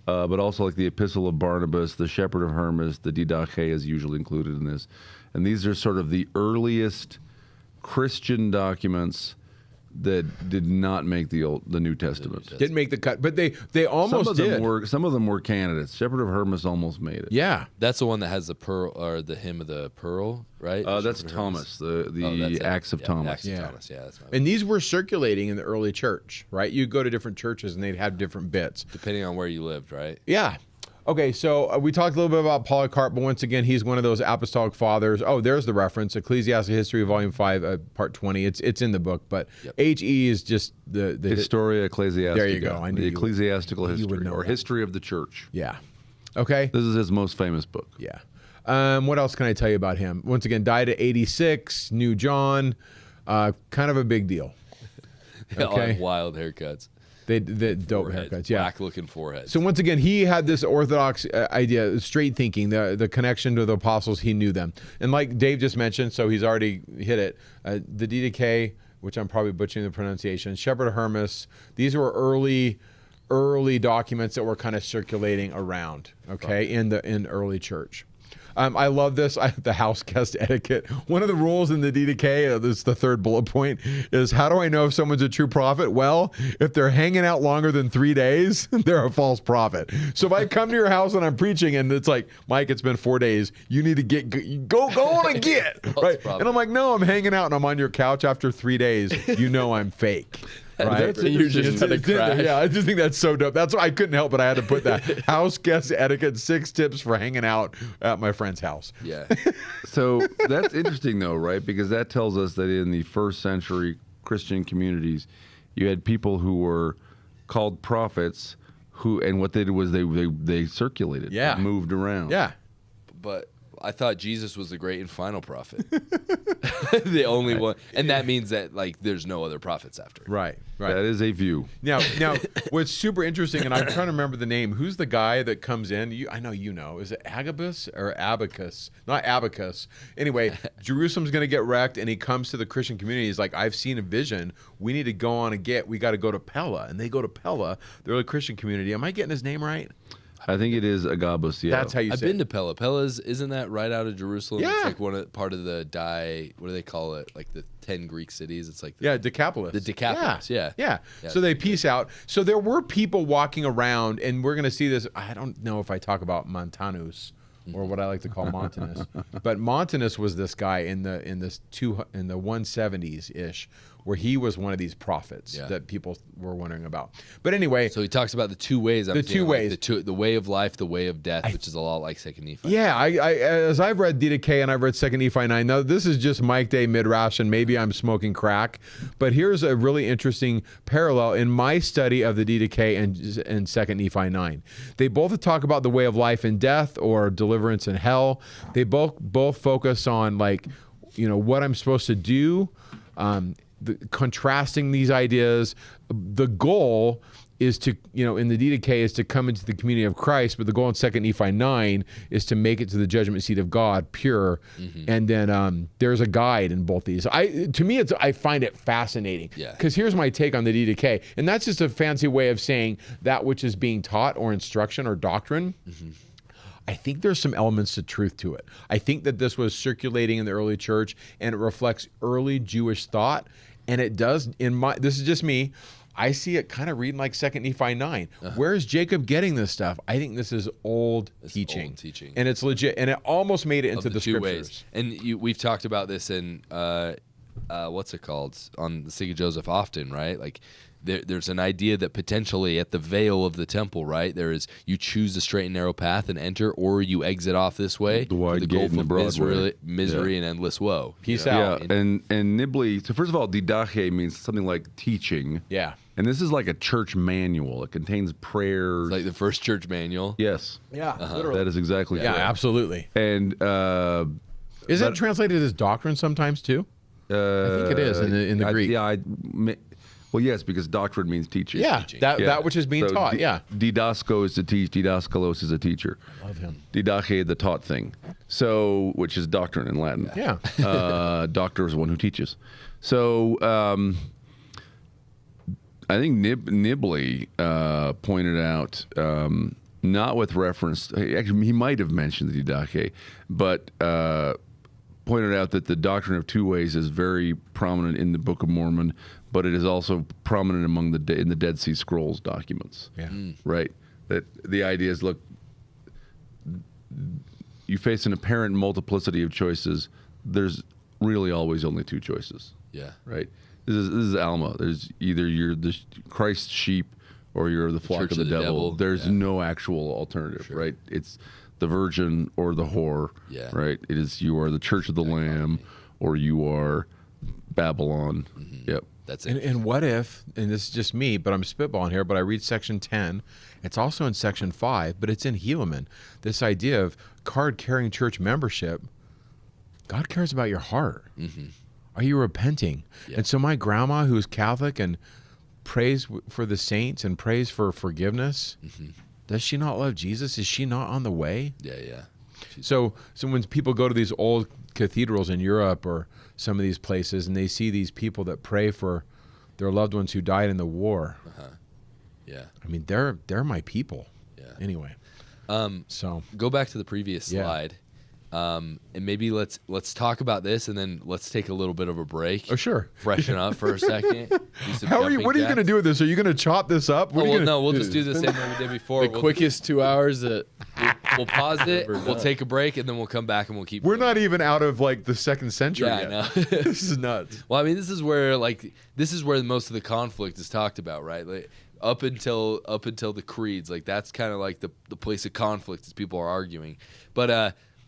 but also like the Epistle of Barnabas, the Shepherd of Hermas, the Didache is usually included in this. And these are sort of the earliest Christian documents that did not make the New Testament. Didn't make the cut, but they almost did. Some of them were candidates. Shepherd of Hermas almost made it. Yeah, that's the one that has the pearl or the hymn of the pearl, right? That's Thomas, the Acts of Thomas. Acts of Thomas. Yeah, that's and these were circulating in the early church, right? You go to different churches and they'd have different bits depending on where you lived, right? Yeah. Okay, so we talked a little bit about Polycarp, but once again, he's one of those apostolic fathers. Oh, there's the reference, Ecclesiastical History, Volume 5, Part 20. It's in the book, but HE is just the Historia Ecclesiastica. There you go. I knew the Ecclesiastical History, or History of the Church. Yeah. Okay. This is his most famous book. Yeah. What else can I tell you about him? Once again, died at 86, knew John, kind of a big deal. Okay. Wild haircuts. The dope haircuts, black-looking foreheads. So once again, he had this orthodox idea, straight thinking, the connection to the apostles. He knew them, and like Dave just mentioned, so he's already hit it. The Didache, which I'm probably butchering the pronunciation, Shepherd of Hermas. These were early documents that were kind of circulating around, in early church. I love this, the house guest etiquette. One of the rules in the Didache, this is the 3rd bullet point, is how do I know if someone's a true prophet? Well, if they're hanging out longer than 3 days, they're a false prophet. So if I come to your house and I'm preaching and it's like, Mike, it's been 4 days, you need to go on and get, right? And I'm like, no, I'm hanging out and I'm on your couch after 3 days. You know I'm fake. Right? You're just Yeah, I just think that's so dope. That's why I couldn't help but I had to put that. House guest etiquette, 6 tips for hanging out at my friend's house. Yeah. So that's interesting though, right? Because that tells us that in the 1st century Christian communities, you had people who were called prophets and what they did was they circulated, moved around. Yeah. But I thought Jesus was the great and final prophet, the only one, and that means that like there's no other prophets after. Right. That is a view. Now, what's super interesting, and I'm trying to remember the name. Who's the guy that comes in? I know you know. Is it Agabus or Abacus? Not Abacus. Anyway, Jerusalem's going to get wrecked, and he comes to the Christian community. He's like, I've seen a vision. We need to go on we got to go to Pella. And they go to Pella, the early Christian community. Am I getting his name right? I think it is Agabus. Yeah, That's how you I've say been it. to Pella. Pella's, isn't that right out of Jerusalem? Yeah. It's like part of the what do they call it? Like the 10 Greek cities. It's like Yeah, Decapolis. The Decapolis, yeah. Yeah. Yeah. So they peace out. So there were people walking around, and we're going to see this. I don't know if I talk about Montanus or what I like to call Montanus, but Montanus was this guy in the 170s ish, where he was one of these prophets that people were wondering about. But anyway, So he talks about the two ways. The two ways. The way of life, the way of death, which is a lot like 2nd Nephi. yeah, I as I've read Didache and I've read 2nd Nephi 9. Now this is just Mike Day Midrash, and maybe I'm smoking crack, but here's a really interesting parallel in my study of the Didache and 2nd Nephi 9. They both talk about the way of life and death, or deliverance and hell. They both focus on like, what I'm supposed to do. Contrasting these ideas, the goal is to, in the Didache is to come into the community of Christ, but the goal in 2nd Nephi 9 is to make it to the judgment seat of God, pure. And then there's a guide in both these. I find it fascinating. Yeah. Because here's my take on the Didache, and that's just a fancy way of saying that which is being taught or instruction or doctrine. I think there's some elements of truth to it. I think that this was circulating in the early church, and it reflects early Jewish thought. And it does, this is just me, I see it kind of reading like 2nd Nephi 9. Where is Jacob getting this stuff? I think this is old teaching. Old teaching. And it's legit, and it almost made it into Of the two scriptures. ways. And we've talked about this in, what's it called? On the Sig of Joseph often, right? Like, there's an idea that potentially at the veil of the temple, right, there is, you choose the straight and narrow path and enter, or you exit off this way, The wide to the gate gulf and the of broad way. misery and endless woe. Peace You know? out. Yeah, and Nibley. So first of all, Didache means something like teaching. Yeah. And this is like a church manual. It contains prayers. It's like the first church manual. Yes. Yeah, That is exactly Yeah, correct. absolutely. And Is it translated as doctrine sometimes too? I think it is in the Greek. Well, yes, because doctrine means teaching. Yeah, that which is being So taught. Yeah. Didasko is to teach. Didaskalos is a teacher. Love him. Didache, the taught thing. So, which is doctrine in Latin. Yeah. Doctor is one who teaches. So, I think Nibley pointed out, not with reference, actually, he might have mentioned the Didache, but pointed out that the doctrine of two ways is very prominent in the Book of Mormon, but it is also prominent among in the Dead Sea Scrolls documents. Yeah. Right? That the idea is, look, you face an apparent multiplicity of choices. There's really always only two choices. Yeah. Right? This is Alma. There's either you're the Christ's sheep or you're the flock Church of the devil. There's Yeah. no actual alternative, right? It's the virgin or the whore, Yeah. right? It is you are the Church of the Lamb or you are Babylon. Yep. That's it. And what if, and this is just me, but I'm spitballing here, but I read section 10. It's also in section 5, but it's in Helaman. This idea of card-carrying church membership. God cares about your heart. Are you repenting? Yeah. And so my grandma, who's Catholic and prays for the saints and prays for forgiveness, does she not love Jesus? Is she not on the way? Yeah. So when people go to these old cathedrals in Europe or some of these places and they see these people that pray for their loved ones who died in the war, Yeah. I mean, they're my people. Yeah. Anyway, so Go back to the previous Yeah. slide, and maybe let's talk about this, and then let's take a little bit of a break. oh sure. Freshen up for a second. Do some How are you? jumping What are you going to jacks. do with this? Are you going to chop this up? What Oh, are you well, gonna- no, we'll just do the same way we did before. The quickest 2 hours that We'll pause it. We'll take a break, and then we'll come back and we'll keep. We're not even out of like the 2nd century Yeah, I yet. know. This is nuts. Well, I mean, this is where most of the conflict is talked about, right? Like, up until the creeds, like that's kind of like the place of conflict as people are arguing. But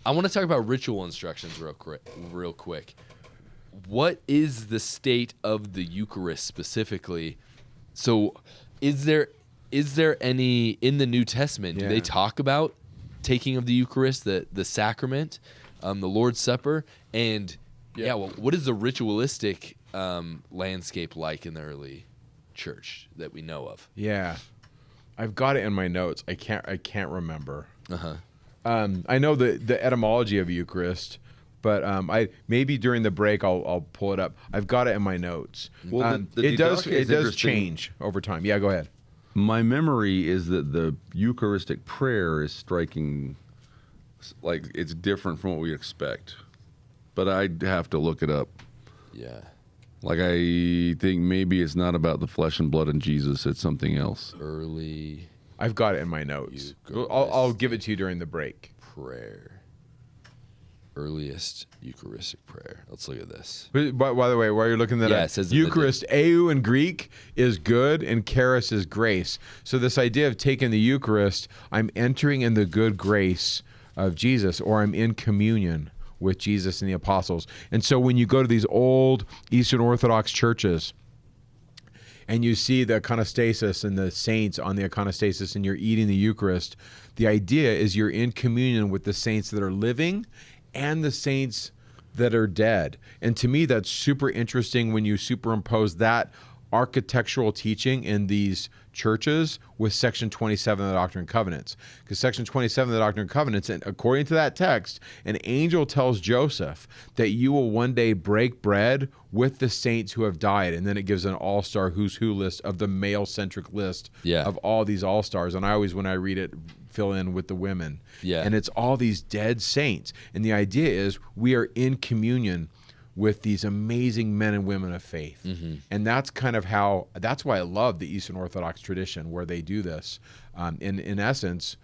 I want to talk about ritual instructions real quick. What is the state of the Eucharist specifically? So, is there any in the New Testament? Do Yeah. they talk about taking of the Eucharist, the sacrament, the Lord's Supper, and well, what is the ritualistic landscape like in the early church that we know of? Yeah, I've got it in my notes. I can't remember. Uh-huh. I know the etymology of Eucharist, but I maybe during the break I'll pull it up. I've got it in my notes. Well, it does interesting. change over time. Yeah, go ahead. My memory is that the Eucharistic prayer is striking, like it's different from what we expect, but I'd have to look it up. Yeah. Like I think maybe it's not about the flesh and blood and Jesus; it's something else. Early I've got it in my notes. I'll give it to you during the break. prayer. Earliest Eucharistic prayer. Let's look at this. But by the way, while you're looking at Yeah, that, it says in the Eucharist, eu in Greek is good, and charis is grace. So this idea of taking the Eucharist, I'm entering in the good grace of Jesus, or I'm in communion with Jesus and the apostles. And so when you go to these old Eastern Orthodox churches, and you see the iconostasis and the saints on the iconostasis, and you're eating the Eucharist, the idea is you're in communion with the saints that are living and the saints that are dead. And to me, that's super interesting when you superimpose that architectural teaching in these churches with section 27 of the Doctrine and Covenants. Because section 27 of the Doctrine and Covenants, and according to that text, an angel tells Joseph that you will one day break bread with the saints who have died. And then it gives an all-star who's who list of the male-centric list of all these all-stars. And I always, when I read it, fill in with the women. Yeah. And it's all these dead saints. And the idea is we are in communion with these amazing men and women of faith. Mm-hmm. And that's kind of how, that's why I love the Eastern Orthodox tradition where they do this. In essence,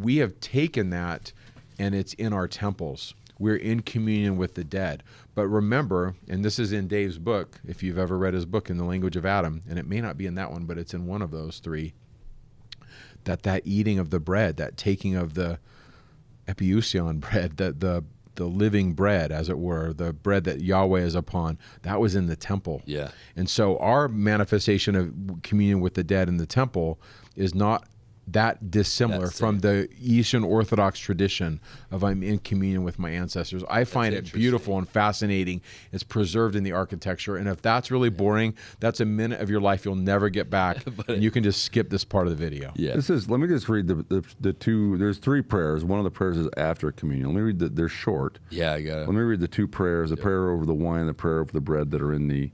we have taken that and it's in our temples. We're in communion with the dead. But remember, and this is in Dave's book, if you've ever read his book, In the Language of Adam, and it may not be in that one, but it's in one of those three, that eating of the bread, that taking of the epiousion bread, the living bread, as it were, the bread that Yahweh is upon, that was in the temple. Yeah. And so our manifestation of communion with the dead in the temple is not that dissimilar from the Eastern Orthodox tradition of I'm in communion with my ancestors. I find it beautiful and fascinating. It's preserved in the architecture. And if that's really boring, that's a minute of your life you'll never get back. And you can just skip this part of the video. Yeah. This is, let me just read the two, there's three prayers. One of the prayers is after communion. Let me read they're short. Yeah, I got it. Let me read the two prayers, the prayer over the wine, the prayer over the bread that are in the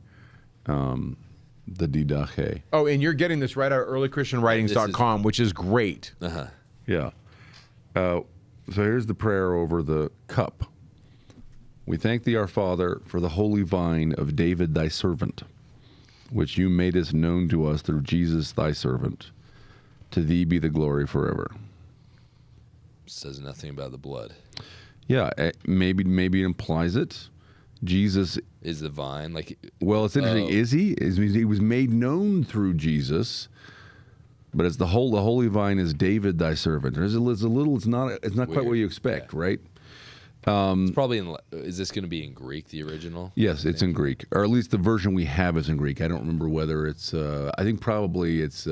Didache. Oh, and you're getting this right out of earlychristianwritings.com, which is great. Uh-huh. Yeah. So here's the prayer over the cup. We thank thee, our Father, for the holy vine of David thy servant, which you made us known to us through Jesus thy servant. To thee be the glory forever. Says nothing about the blood. Yeah, maybe it implies it. Jesus is the vine. Well, it's interesting. Is he? He was made known through Jesus, but it's the holy vine is David thy servant. It's not quite what you expect, right? It's probably is this going to be in Greek, the original? Yes, it's in Greek, or at least the version we have is in Greek. I don't remember whether it's. I think probably it's.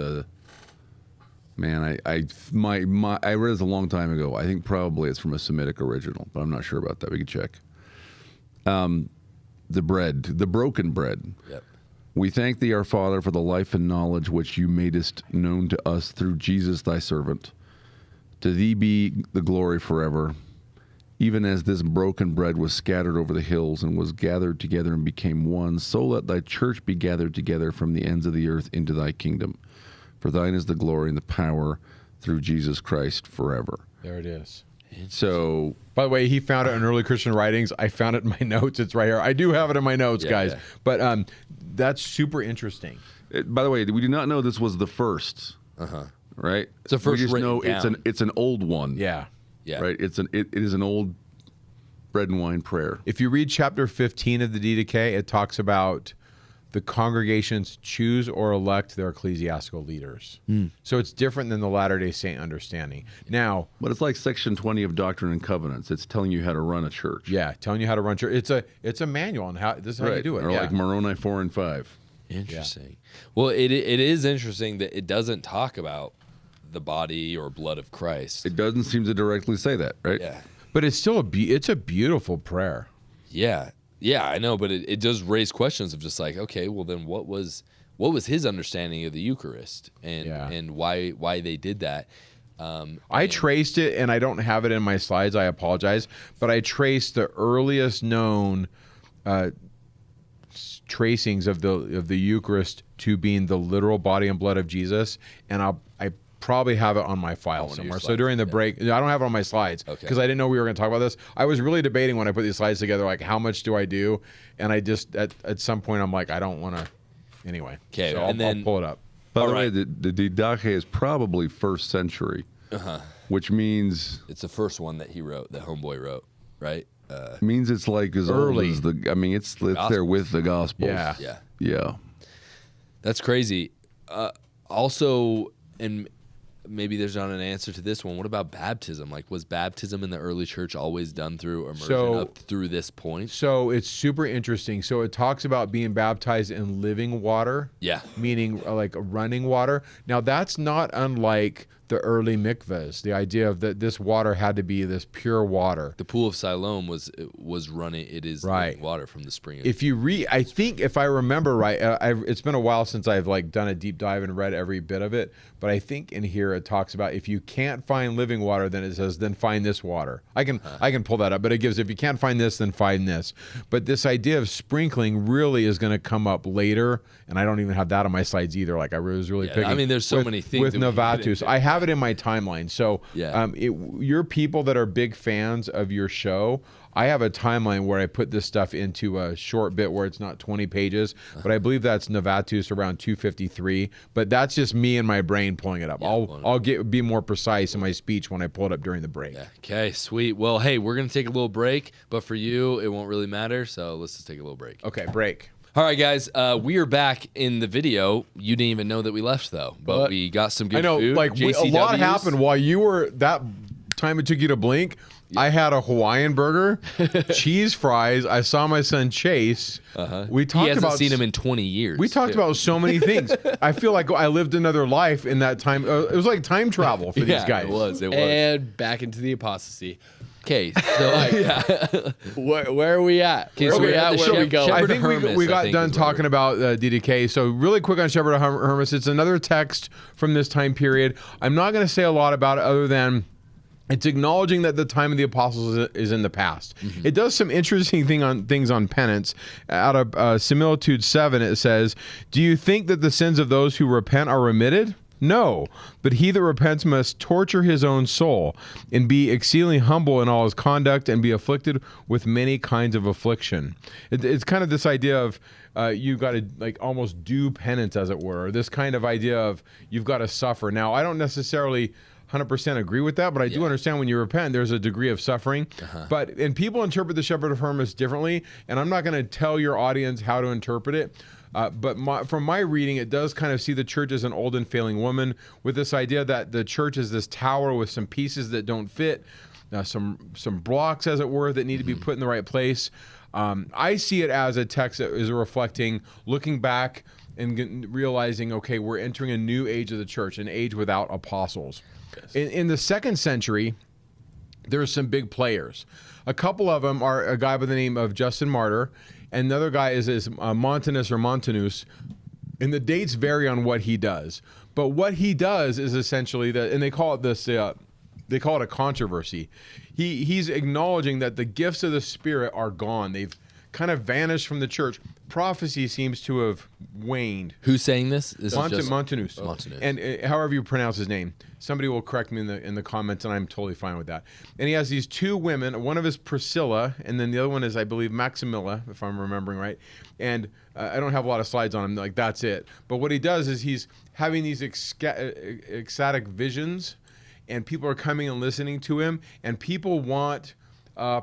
Man, I read this a long time ago. I think probably it's from a Semitic original, but I'm not sure about that. We can check. The bread, the broken bread. Yep. We thank thee, our Father, for the life and knowledge which you madest known to us through Jesus thy servant. To thee be the glory forever. Even as this broken bread was scattered over the hills and was gathered together and became one, so let thy church be gathered together from the ends of the earth into thy kingdom. For thine is the glory and the power through Jesus Christ forever. There it is. So, by the way, he found it in Early Christian Writings. I found it in my notes. It's right here. I do have it in my notes, guys. Yeah. But that's super interesting. By the way, we do not know this was the first. Right? It's the first. We just know it's an old one. Yeah. Yeah. Right. It is an old bread and wine prayer. If you read chapter 15 of the Didache, it talks about the congregations choose or elect their ecclesiastical leaders. So it's different than the Latter-day Saint understanding. Now, but it's like section 20 of Doctrine and Covenants. It's telling you how to run a church. Yeah, telling you how to run church. It's a manual on how this is how you do it. Or like Moroni 4 and 5. Interesting. Yeah. Well, it is interesting that it doesn't talk about the body or blood of Christ. It doesn't seem to directly say that, right? Yeah. But it's still it's a beautiful prayer. Yeah. Yeah, I know, but it does raise questions of just like, okay, well then what was his understanding of the Eucharist and why they did that? I traced it, and I don't have it in my slides. I apologize, but I traced the earliest known tracings of the Eucharist to being the literal body and blood of Jesus, and I probably have it on my file somewhere. So during the break, I don't have it on my slides because I didn't know we were going to talk about this. I was really debating when I put these slides together, like how much do I do, and I just at some point I'm like I don't want to. Anyway, okay, so and I'll pull it up. By the way, the Didache is probably 1st century, which means it's the first one that he wrote, that homeboy wrote, right? Means it's like as early. old as the. I mean, it's there with the Gospels. Yeah. That's crazy. Also, and maybe there's not an answer to this one. What about baptism? Like, was baptism in the early church always done through immersion up through this point? So it's super interesting. So it talks about being baptized in living water. Yeah. Meaning like running water. Now that's not unlike the early mikvahs. The idea of that this water had to be this pure water. The pool of Siloam was running. It is living water from the spring. If you read, I think if I remember right, it's been a while since I've like done a deep dive and read every bit of it. But I think in here it talks about if you can't find living water, then it says then find this water. I can pull that up, but it gives if you can't find this, then find this. But this idea of sprinkling really is going to come up later, and I don't even have that on my slides either. Like I was really picking. I mean, there's so many things with Novatus. I have it in my timeline. So you're people that are big fans of your show. I have a timeline where I put this stuff into a short bit where it's not 20 pages, but I believe that's Novatus around 253. But that's just me and my brain pulling it up. I'll be more precise in my speech when I pull it up during the break. Yeah. Okay, sweet. Well, hey, we're gonna take a little break, but for you, it won't really matter. So let's just take a little break. Okay, break. All right, guys, we are back in the video. You didn't even know that we left, though, but we got some good food. Like a lot happened while you were that time it took you to blink. I had a Hawaiian burger, cheese fries. I saw my son Chase. We talked he hasn't about seen him in 20 years. We talked about so many things. I feel like I lived another life in that time. It was like time travel for these guys. It was. And back into the apostasy. Okay, so where are we at? Okay, so where are we going? I think we got done talking about Didache. So really quick on Shepherd of Hermas. It's another text from this time period. I'm not going to say a lot about it other than it's acknowledging that the time of the apostles is in the past. It does some interesting things on penance. Out of Similitude 7, it says, "Do you think that the sins of those who repent are remitted? No, but he that repents must torture his own soul and be exceedingly humble in all his conduct and be afflicted with many kinds of affliction." It's kind of this idea of you've got to like almost do penance, as it were. This kind of idea of you've got to suffer. Now, I don't necessarily 100% agree with that, but I do understand when you repent, there's a degree of suffering. And people interpret the Shepherd of Hermas differently, and I'm not going to tell your audience how to interpret it. But from my reading, it does kind of see the church as an old and failing woman, with this idea that the church is this tower with some pieces that don't fit, some blocks, as it were, that need to be put in the right place. I see it as a text that is reflecting, looking back and realizing, okay, we're entering a new age of the church, an age without apostles. In the 2nd century, there are some big players. A couple of them are a guy by the name of Justin Martyr, and another guy is Montanus or Montanus, and the dates vary on what he does. But what he does is essentially that, and they call it this. They call it a controversy. He's acknowledging that the gifts of the Spirit are gone. They've kind of vanished from the church. Prophecy seems to have waned. Who's saying this? Montanus. Montanus. And however you pronounce his name. Somebody will correct me in the comments, and I'm totally fine with that. And he has these two women. One of is Priscilla, and then the other one is, I believe, Maximilla, if I'm remembering right. And I don't have a lot of slides on him. Like, that's it. But what he does is he's having these ecstatic visions, and people are coming and listening to him, and people want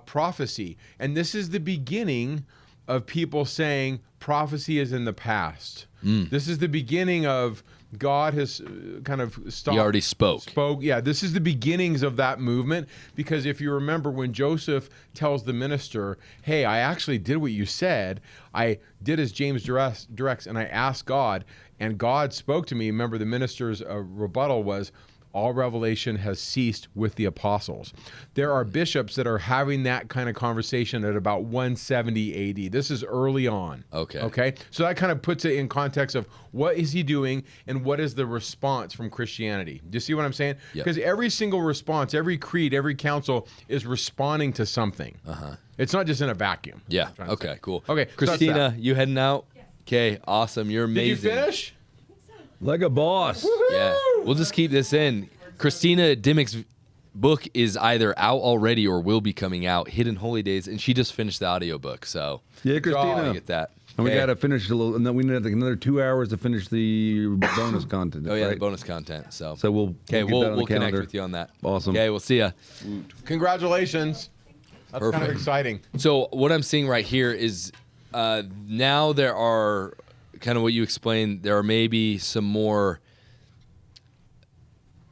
prophecy. And this is the beginning of people saying prophecy is in the past. This is the beginning of God has kind of stopped. He already spoke. Yeah, this is the beginnings of that movement, because if you remember when Joseph tells the minister, hey, I actually did what you said. I did as James directs, and I asked God, and God spoke to me. Remember, the minister's rebuttal was, all revelation has ceased with the apostles. There are bishops that are having that kind of conversation at about 170 AD. This is early on. Okay. So that kind of puts it in context of what is he doing and what is the response from Christianity. Do you see what I'm saying? Because every single response, every creed, every council is responding to something. It's not just in a vacuum. Yeah. Okay, cool. Okay, so that's Christina, that. you heading out? Okay, awesome. You're amazing. Did you finish? Like a boss. Yeah. We'll just keep this in. Christina Dimmick's book is either out already or will be coming out, Hidden Holy Days, and she just finished the audiobook. So Yeah, Christina. get that. And we Okay. got to finish a little, and then we need like another 2 hours to finish the bonus content. Oh yeah, the right? bonus content. So So we'll connect with you on that. Awesome. Okay, we'll see ya. Congratulations. That's kind of Perfect. exciting. So what I'm seeing right here is now there are kind of what you explained. There are maybe some more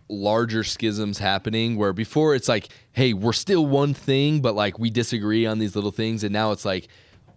larger schisms happening where before it's like, hey, we're still one thing, but like we disagree on these little things, and now it's like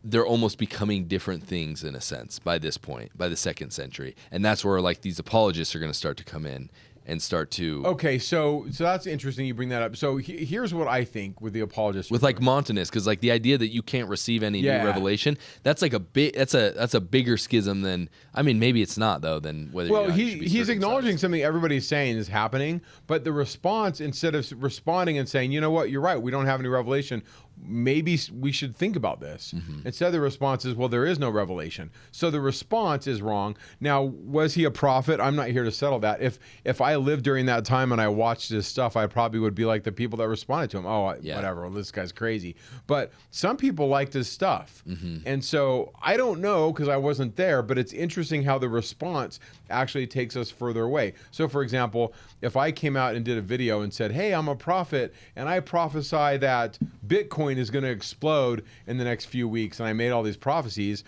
they're almost becoming different things in a sense by this point, by the 2nd century, and that's where like these apologists are going to start to come in and start to Okay, so that's interesting you bring that up. So here's what I think with the apologists. with like Montanus, because like the idea that you can't receive any Yeah. new revelation, that's like that's a bigger schism than, I mean, maybe it's not though, than whether Well, or not you should be he's acknowledging circumcised. something everybody's saying is happening, but the response, instead of responding and saying, you know what, you're right, we don't have any revelation, maybe we should think about this. Instead, the response is, well, there is no revelation. So the response is wrong. Now, was he a prophet? I'm not here to settle that. If I lived during that time and I watched this stuff, I probably would be like the people that responded to him. Oh, Yeah. whatever, this guy's crazy. But some people liked his stuff. And so I don't know because I wasn't there, but it's interesting how the response actually takes us further away. So, for example, if I came out and did a video and said, hey, I'm a prophet and I prophesy that Bitcoin is going to explode in the next few weeks, and I made all these prophecies,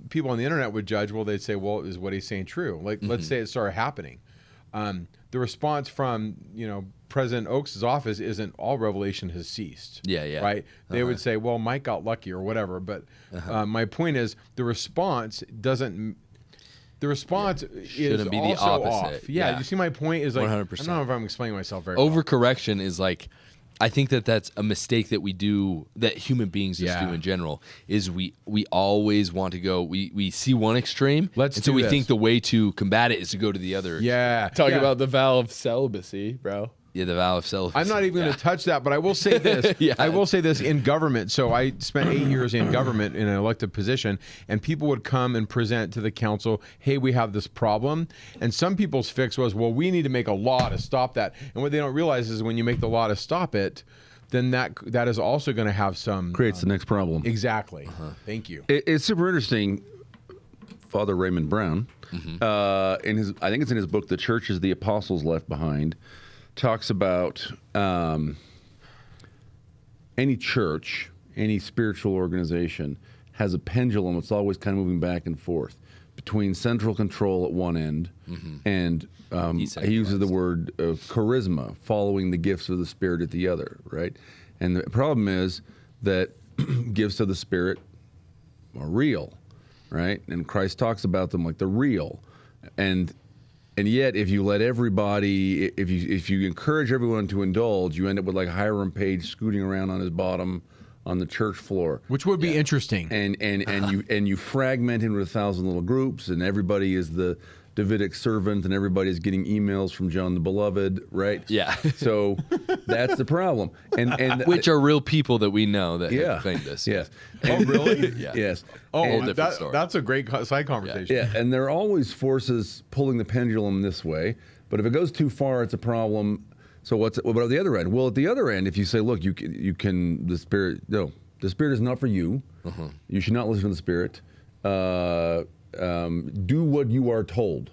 people on the internet would judge, well, they'd say, well, is what he's saying true? Like, let's say it started happening. The response from, President Oaks' office isn't all revelation has ceased. Yeah. Right? They would say, well, Mike got lucky or whatever. But my point is the response doesn't... The response is Shouldn't be the also opposite. off. Yeah, Yeah. you see my point is like 100%. I don't know if I'm explaining myself very well. Overcorrection is like, I think that's a mistake that we do, that human beings just do in general, is we always want to go, we see one extreme, Let's and so do we this. think the way to combat it is to go to the other. Yeah. Talking yeah. about the vow of celibacy, bro. Yeah, the vow of celibacy. I'm not even going to touch that, but I will say this. Yeah. I will say this in government. So I spent 8 years in government in an elected position, and people would come and present to the council, hey, we have this problem. And some people's fix was, well, we need to make a law to stop that. And what they don't realize is when you make the law to stop it, then that is also going to have some... Creates the next problem. Exactly. Thank you. It's super interesting. Father Raymond Brown, I think it's in his book, The Churches the Apostles Left Behind, talks about any church, any spiritual organization has a pendulum that's always kind of moving back and forth between central control at one end and he uses the word charisma, following the gifts of the Spirit at the other, right? And the problem is that gifts of the Spirit are real, right? And Christ talks about them like they're real. And yet, if you let everybody, if you encourage everyone to indulge, you end up with like Hiram Page scooting around on his bottom on the church floor, Which would be interesting. and you fragment into 1,000 little groups, and everybody is the Davidic servant, and everybody's getting emails from John the Beloved, right? Yeah. So that's the problem, and Which are real people that we know that yeah, have claimed this. yes, Oh, really? Yeah. yes. Oh, Whole different story. that's a great side conversation. Yeah, and there are always forces pulling the pendulum this way, but if it goes too far, it's a problem. So what about the other end? Well, at the other end, if you say, look, the Spirit is not for you. You should not listen to the Spirit. Do what you are told.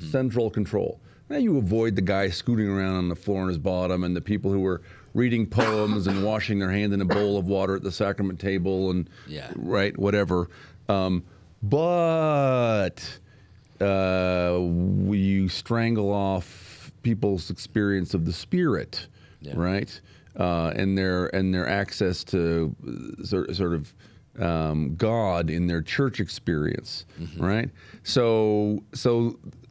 Central control. Now you avoid the guy scooting around on the floor on his bottom, and the people who are reading poems and washing their hand in a bowl of water at the sacrament table, and right, whatever. But you strangle off people's experience of the Spirit, right? And their access to sort of God in their church experience, right? So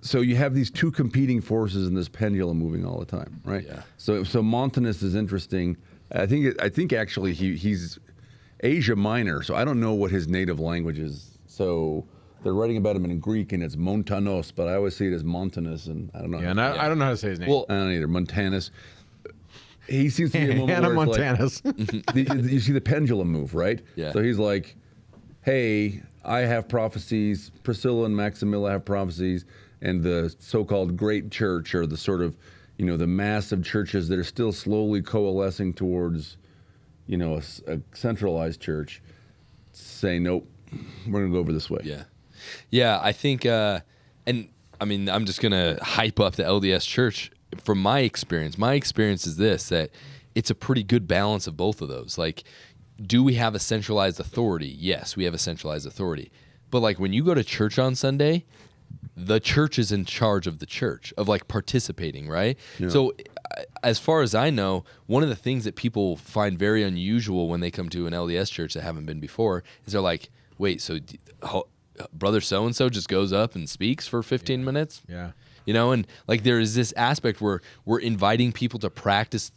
so you have these two competing forces in this pendulum moving all the time, right? Yeah. So Montanus is interesting. I think actually he's Asia Minor, so I don't know what his native language is. So they're writing about him in Greek, and it's Montanos, but I always see it as Montanus, and I don't know. Yeah, and I don't know how to say his name. Well, I don't either. Montanus. He seems to be a moment Hannah where it's Montanus. like, you see the pendulum move, right? Yeah. So he's like, hey, I have prophecies. Priscilla and Maximilla have prophecies. And the so-called great church, or the sort of, the massive churches that are still slowly coalescing towards, a centralized church, say, nope, we're going to go over this way. Yeah. Yeah, I think, and I mean, I'm just going to hype up the LDS church. From my experience is this, that it's a pretty good balance of both of those. Like, do we have a centralized authority? Yes, we have a centralized authority. But like when you go to church on Sunday, the church is in charge of the church, of like participating, right? Yeah. So as far as I know, one of the things that people find very unusual when they come to an LDS church that haven't been before is they're like, wait, so brother so-and-so just goes up and speaks for 15 minutes? Yeah. And like there is this aspect where we're inviting people to practice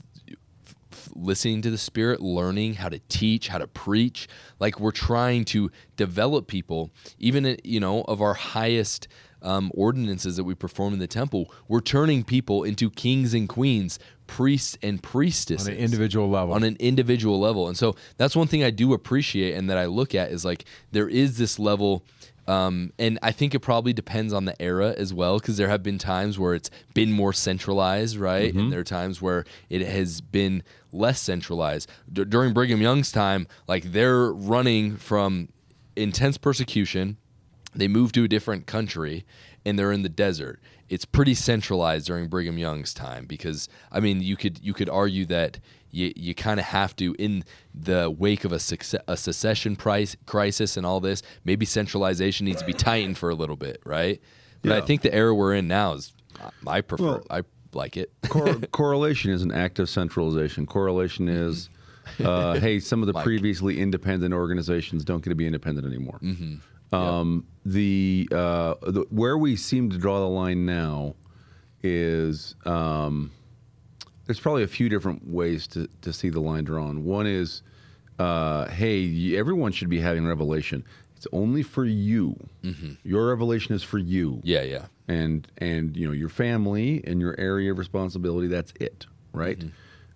listening to the Spirit, learning how to teach, how to preach. Like we're trying to develop people, even of our highest ordinances that we perform in the temple. We're turning people into kings and queens, priests and priestesses On an individual level. And so that's one thing I do appreciate and that I look at is like there is this level. And I think it probably depends on the era as well, because there have been times where it's been more centralized, right? And there are times where it has been less centralized. During Brigham Young's time, like they're running from intense persecution. They move to a different country and they're in the desert. It's pretty centralized during Brigham Young's time because, I mean, you could argue that you kind of have to, in the wake of a secession crisis and all this, maybe centralization needs to be tightened for a little bit, right? But Yeah. I think the era we're in now is, I like it. Correlation is an act of centralization. Correlation is, hey, some of the previously independent organizations don't get to be independent anymore. Where we seem to draw the line now is there's probably a few different ways to see the line drawn. One is, hey, everyone should be having revelation. It's only for you. Your revelation is for you. Yeah. And your family and your area of responsibility. That's it, right?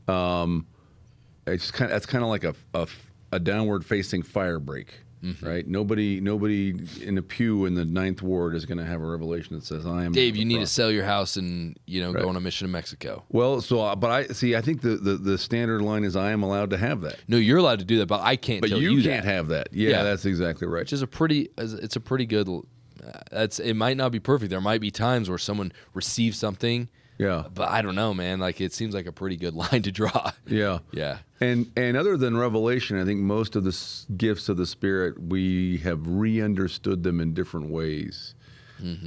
That's kind of like a downward facing fire break. Right? Nobody in a pew in the 9th Ward is going to have a revelation that says, "I am." Dave, you need to sell your house and go on a mission to Mexico. Well, but I think the standard line is, "I am allowed to have that." No, you're allowed to do that, but I can't. But tell you can't that. have that. Yeah, that's exactly right. Which is a pretty good. It might not be perfect. There might be times where someone receives something. Yeah. But I don't know, man. Like it seems like a pretty good line to draw. Yeah. Yeah. And other than revelation, I think most of the gifts of the Spirit, we have re-understood them in different ways.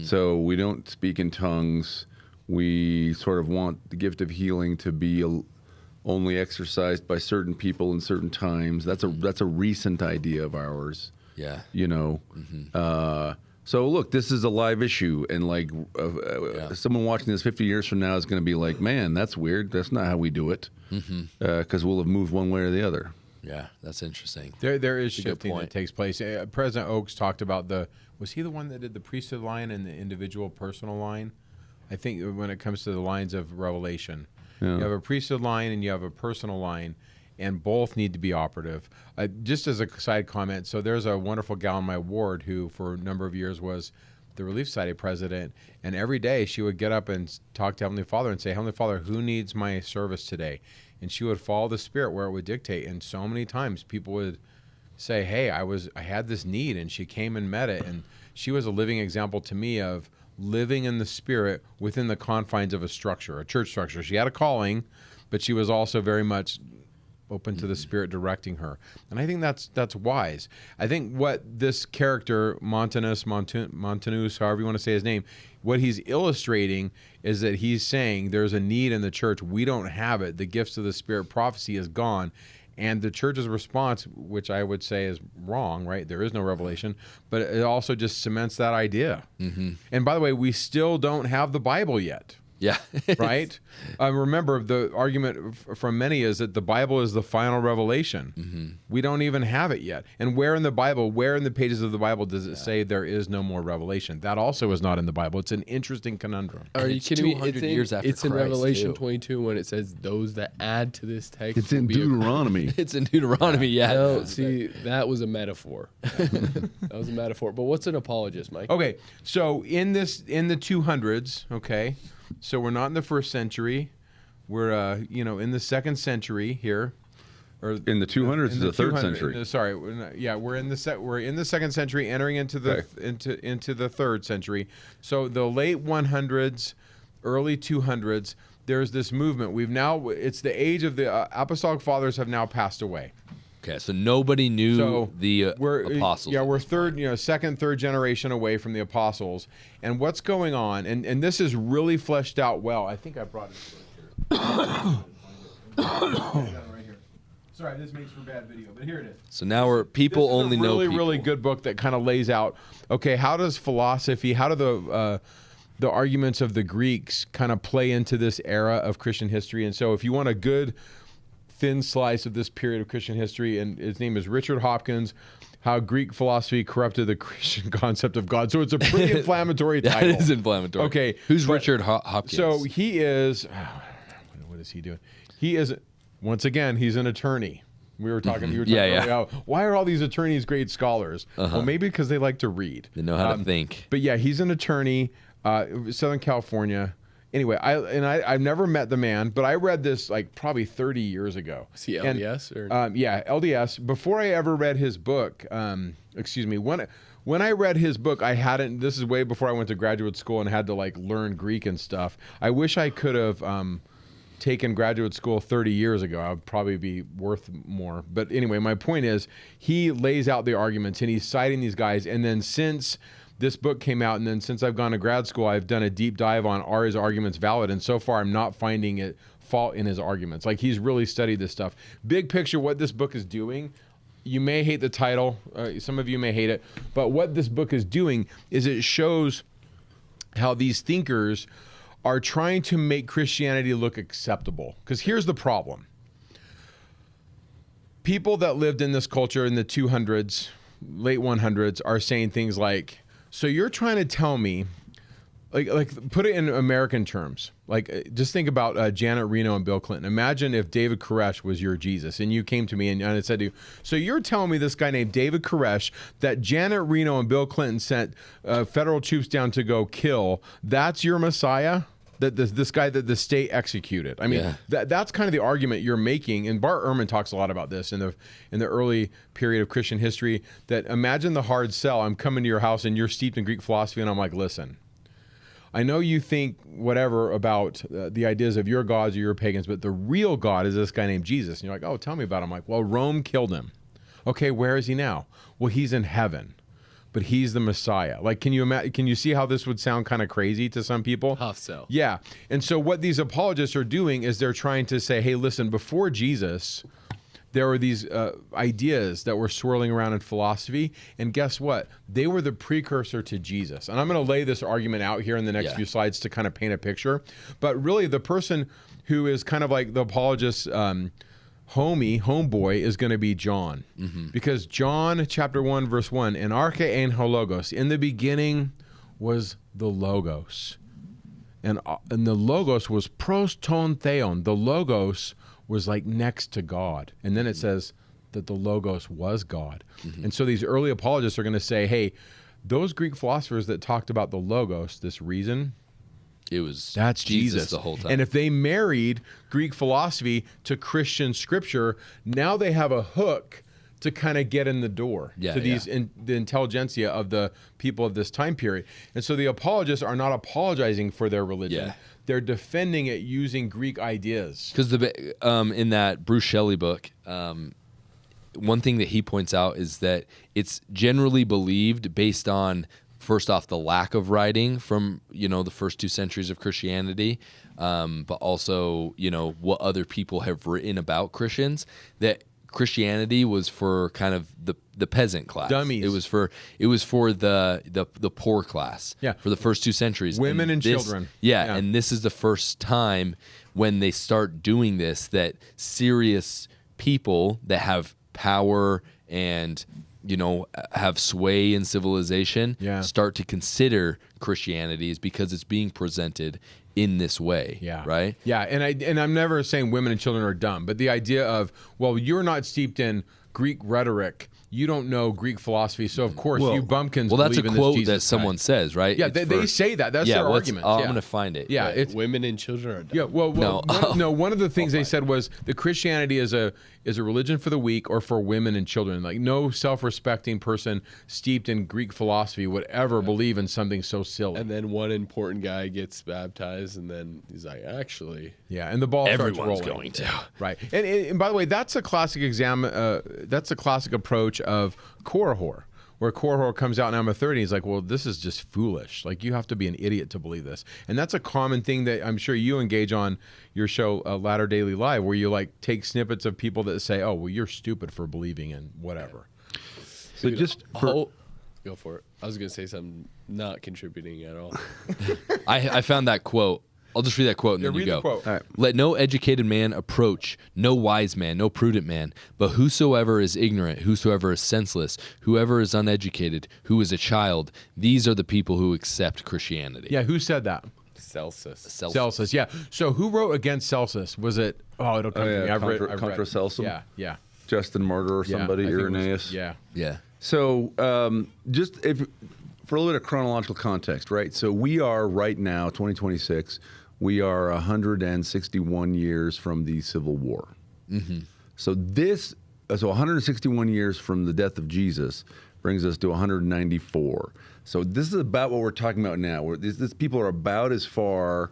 So we don't speak in tongues. We sort of want the gift of healing to be only exercised by certain people in certain times. That's a recent idea of ours. Yeah. So look, this is a live issue, and like someone watching this 50 years from now is going to be like, "Man, that's weird. That's not how we do it," because we'll have moved one way or the other. Yeah, that's interesting. There is a good shifting point. that takes place. President Oaks talked about was he the one that did the priesthood line and the individual personal line? I think when it comes to the lines of revelation, you have a priesthood line and you have a personal line, and both need to be operative. Just as a side comment, so there's a wonderful gal in my ward who for a number of years was the Relief Society president, and every day she would get up and talk to Heavenly Father and say, "Heavenly Father, who needs my service today?" And she would follow the Spirit where it would dictate. And so many times people would say, "Hey, I had this need," and she came and met it. And she was a living example to me of living in the Spirit within the confines of a structure, a church structure. She had a calling, but she was also very much open to the Spirit directing her. And I think that's wise. I think what this character, Montanus, however you want to say his name, what he's illustrating is that he's saying there's a need in the church. We don't have it. The gifts of the Spirit, prophecy is gone. And the church's response, which I would say is wrong, right? There is no revelation, but it also just cements that idea. And by the way, we still don't have the Bible yet. Yeah. Right? Remember, the argument from many is that the Bible is the final revelation. We don't even have it yet. And where in the Bible, where in the pages of the Bible does it say there is no more revelation? That also is not in the Bible. It's an interesting conundrum. Are you It's kidding me? 200 years after It's in Christ, Revelation too. 22 when it says those that add to this text. It's in will be Deuteronomy. It's in Deuteronomy, yeah. No, see, that was a metaphor. That was a metaphor. But what's an apologist, Mike? Okay, so in the 200s, okay, so we're not in the first century, we're in the second century here, or In the 200s, in the third 200 century. Sorry, we're in the second century, entering into the into the third century. So the late 100s, early 200s, there's this movement. It's the age of the Apostolic Fathers have now passed away. Okay, so nobody knew the apostles. Yeah, we're second, third generation away from the apostles. And what's going on, and this is really fleshed out well. I think I brought it here. Sorry, this makes for bad video, but here it is. So now people This is only a know really, people. really good book that kind of lays out, okay, how does philosophy, how do the arguments of the Greeks kind of play into this era of Christian history? And so if you want a good thin slice of this period of Christian history, and his name is Richard Hopkins, How Greek Philosophy Corrupted the Christian Concept of God. So it's a pretty inflammatory That title. is inflammatory. Okay. Who's but- Richard Hopkins? So he is, what is he doing? He is, once again, he's an attorney. We were talking Yeah, earlier about, why are all these attorneys great scholars? Uh-huh. Well, maybe because they like to read. They know how to think. But yeah, he's an attorney, Southern California. Anyway, I've never met the man, but I read this like probably 30 years ago. Is he And, LDS? Or? yeah, LDS. Before I ever read his book, when I read his book, I hadn't. This is way before I went to graduate school and had to like learn Greek and stuff. I wish I could have taken graduate school 30 years ago. I would probably be worth more. But anyway, my point is, he lays out the arguments and he's citing these guys. And then since this book came out, and then since I've gone to grad school, I've done a deep dive on, are his arguments valid? And so far, I'm not finding it fault in his arguments. Like, he's really studied this stuff. Big picture, what this book is doing, you may hate the title. Some of you may hate it. But what this book is doing is it shows how these thinkers are trying to make Christianity look acceptable. Because here's the problem. People that lived in this culture in the 200s, late 100s, are saying things like, so you're trying to tell me, like put it in American terms. Like, just think about Janet Reno and Bill Clinton. Imagine if David Koresh was your Jesus, and you came to me and I said to you, so you're telling me this guy named David Koresh that Janet Reno and Bill Clinton sent federal troops down to go kill, that's your Messiah? That this guy that the state executed. I mean, that's kind of the argument you're making. And Bart Ehrman talks a lot about this in the early period of Christian history. That imagine the hard sell. I'm coming to your house and you're steeped in Greek philosophy, and I'm like, listen, I know you think whatever about the ideas of your gods or your pagans, but the real God is this guy named Jesus. And you're like, oh, tell me about him. I'm like, well, Rome killed him. Okay, where is he now? Well, he's in heaven. But he's the Messiah. Like, can you see how this would sound kind of crazy to some people? Tough sell. Yeah. And so what these apologists are doing is they're trying to say, hey, listen, before Jesus, there were these ideas that were swirling around in philosophy. And guess what? They were the precursor to Jesus. And I'm going to lay this argument out here in the next few slides to kind of paint a picture. But really, the person who is kind of like the apologist's homeboy is going to be John. Because John chapter 1 verse 1, en arche en ho logos, in the beginning was the Logos. And the Logos was pros ton theon. The Logos was like next to God. And then it says that the Logos was God. And so these early apologists are going to say, hey, those Greek philosophers that talked about the Logos, this reason, that's Jesus the whole time. And if they married Greek philosophy to Christian scripture, now they have a hook to kind of get in the door to these the intelligentsia of the people of this time period. And so the apologists are not apologizing for their religion. Yeah. They're defending it using Greek ideas. Because in that Bruce Shelley book, one thing that he points out is that it's generally believed based on, first off, the lack of writing from, the first 2 centuries of Christianity, but also, what other people have written about Christians, that Christianity was for kind of the peasant class. Dummies. It was for the poor class. Yeah. For the first 2 centuries. Women and this- children. Yeah, Yeah. and this is the first time when they start doing this that serious people that have power and have sway in civilization start to consider Christianity is because it's being presented in this way. Yeah. Right? Yeah, and I'm never saying women and children are dumb, but the idea of, well, you're not steeped in Greek rhetoric, you don't know Greek philosophy, so of course you bumpkins Well, that's a believe in this quote Jesus that someone guy. says, right? Yeah, It's they say that. That's their argument. I'm Yeah. going to find it. Yeah, But- it's Women and children are dumb. yeah. Well, No. one of the things they said was that Christianity is a religion for the weak or for women and children. Like no self-respecting person steeped in Greek philosophy would ever believe in something so silly. And then one important guy gets baptized, and then he's like, actually, Yeah, and the ball starts Everyone's rolling. going to. Right, and by the way, that's a classic that's a classic approach of Korihor, where Korihor comes out in Alma 30. He's like, well, this is just foolish. Like, you have to be an idiot to believe this. And that's a common thing that I'm sure you engage on your show, Latter Daily Live, where you like take snippets of people that say, oh, well, you're stupid for believing in whatever. So just for, go for it. I was going to say something not contributing at all. I found that quote. I'll just read that quote and then you read go. the quote. All right. Let no educated man approach, no wise man, no prudent man, but whosoever is ignorant, whosoever is senseless, whoever is uneducated, who is a child, these are the people who accept Christianity. Yeah, who said that? Celsus. Celsus, yeah. So who wrote against Celsus? Was it, it'll come to me. I've read. Contra Celsum? Yeah. Justin Martyr or Yeah, somebody, I think it was- Irenaeus. Yeah. Yeah. So just for a little bit of chronological context, right? So we are right now, 2026, we are 161 years from the Civil War. Mm-hmm. So 161 years from the death of Jesus brings us to 194. So this is about what we're talking about now. These people are about as far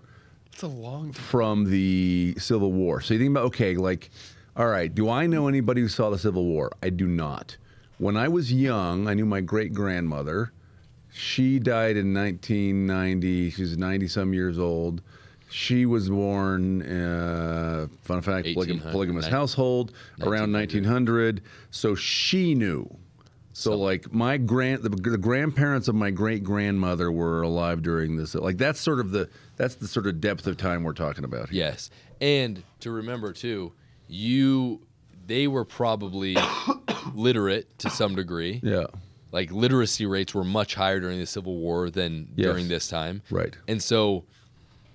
It's a long from the Civil War. So you think about, okay, like, all right, do I know anybody who saw the Civil War? I do not. When I was young, I knew my great-grandmother. She died in 1990. She was 90-some years old. She was born, fun fact, 1800, polygamous household, around 1900. So she knew. So like the grandparents of my great-grandmother were alive during this. Like that's the sort of depth of time we're talking about here. Yes. And to remember too, they were probably literate to some degree. Yeah. Like literacy rates were much higher during the Civil War than during this time. Right. And so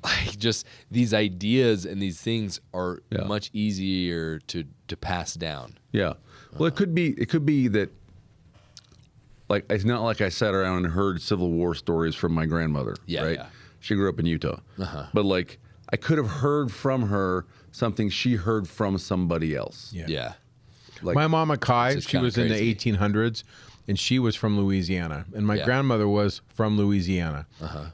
like just these ideas and these things are much easier to pass down. Yeah. Well, it could be that, like, it's not like I sat around and heard Civil War stories from my grandmother. Yeah, right. yeah. She grew up in Utah. But like, I could have heard from her something she heard from somebody else. Yeah. Like, My mama Kai, just she kinda was in crazy. the 1800s, and she was from Louisiana, and my grandmother was from Louisiana,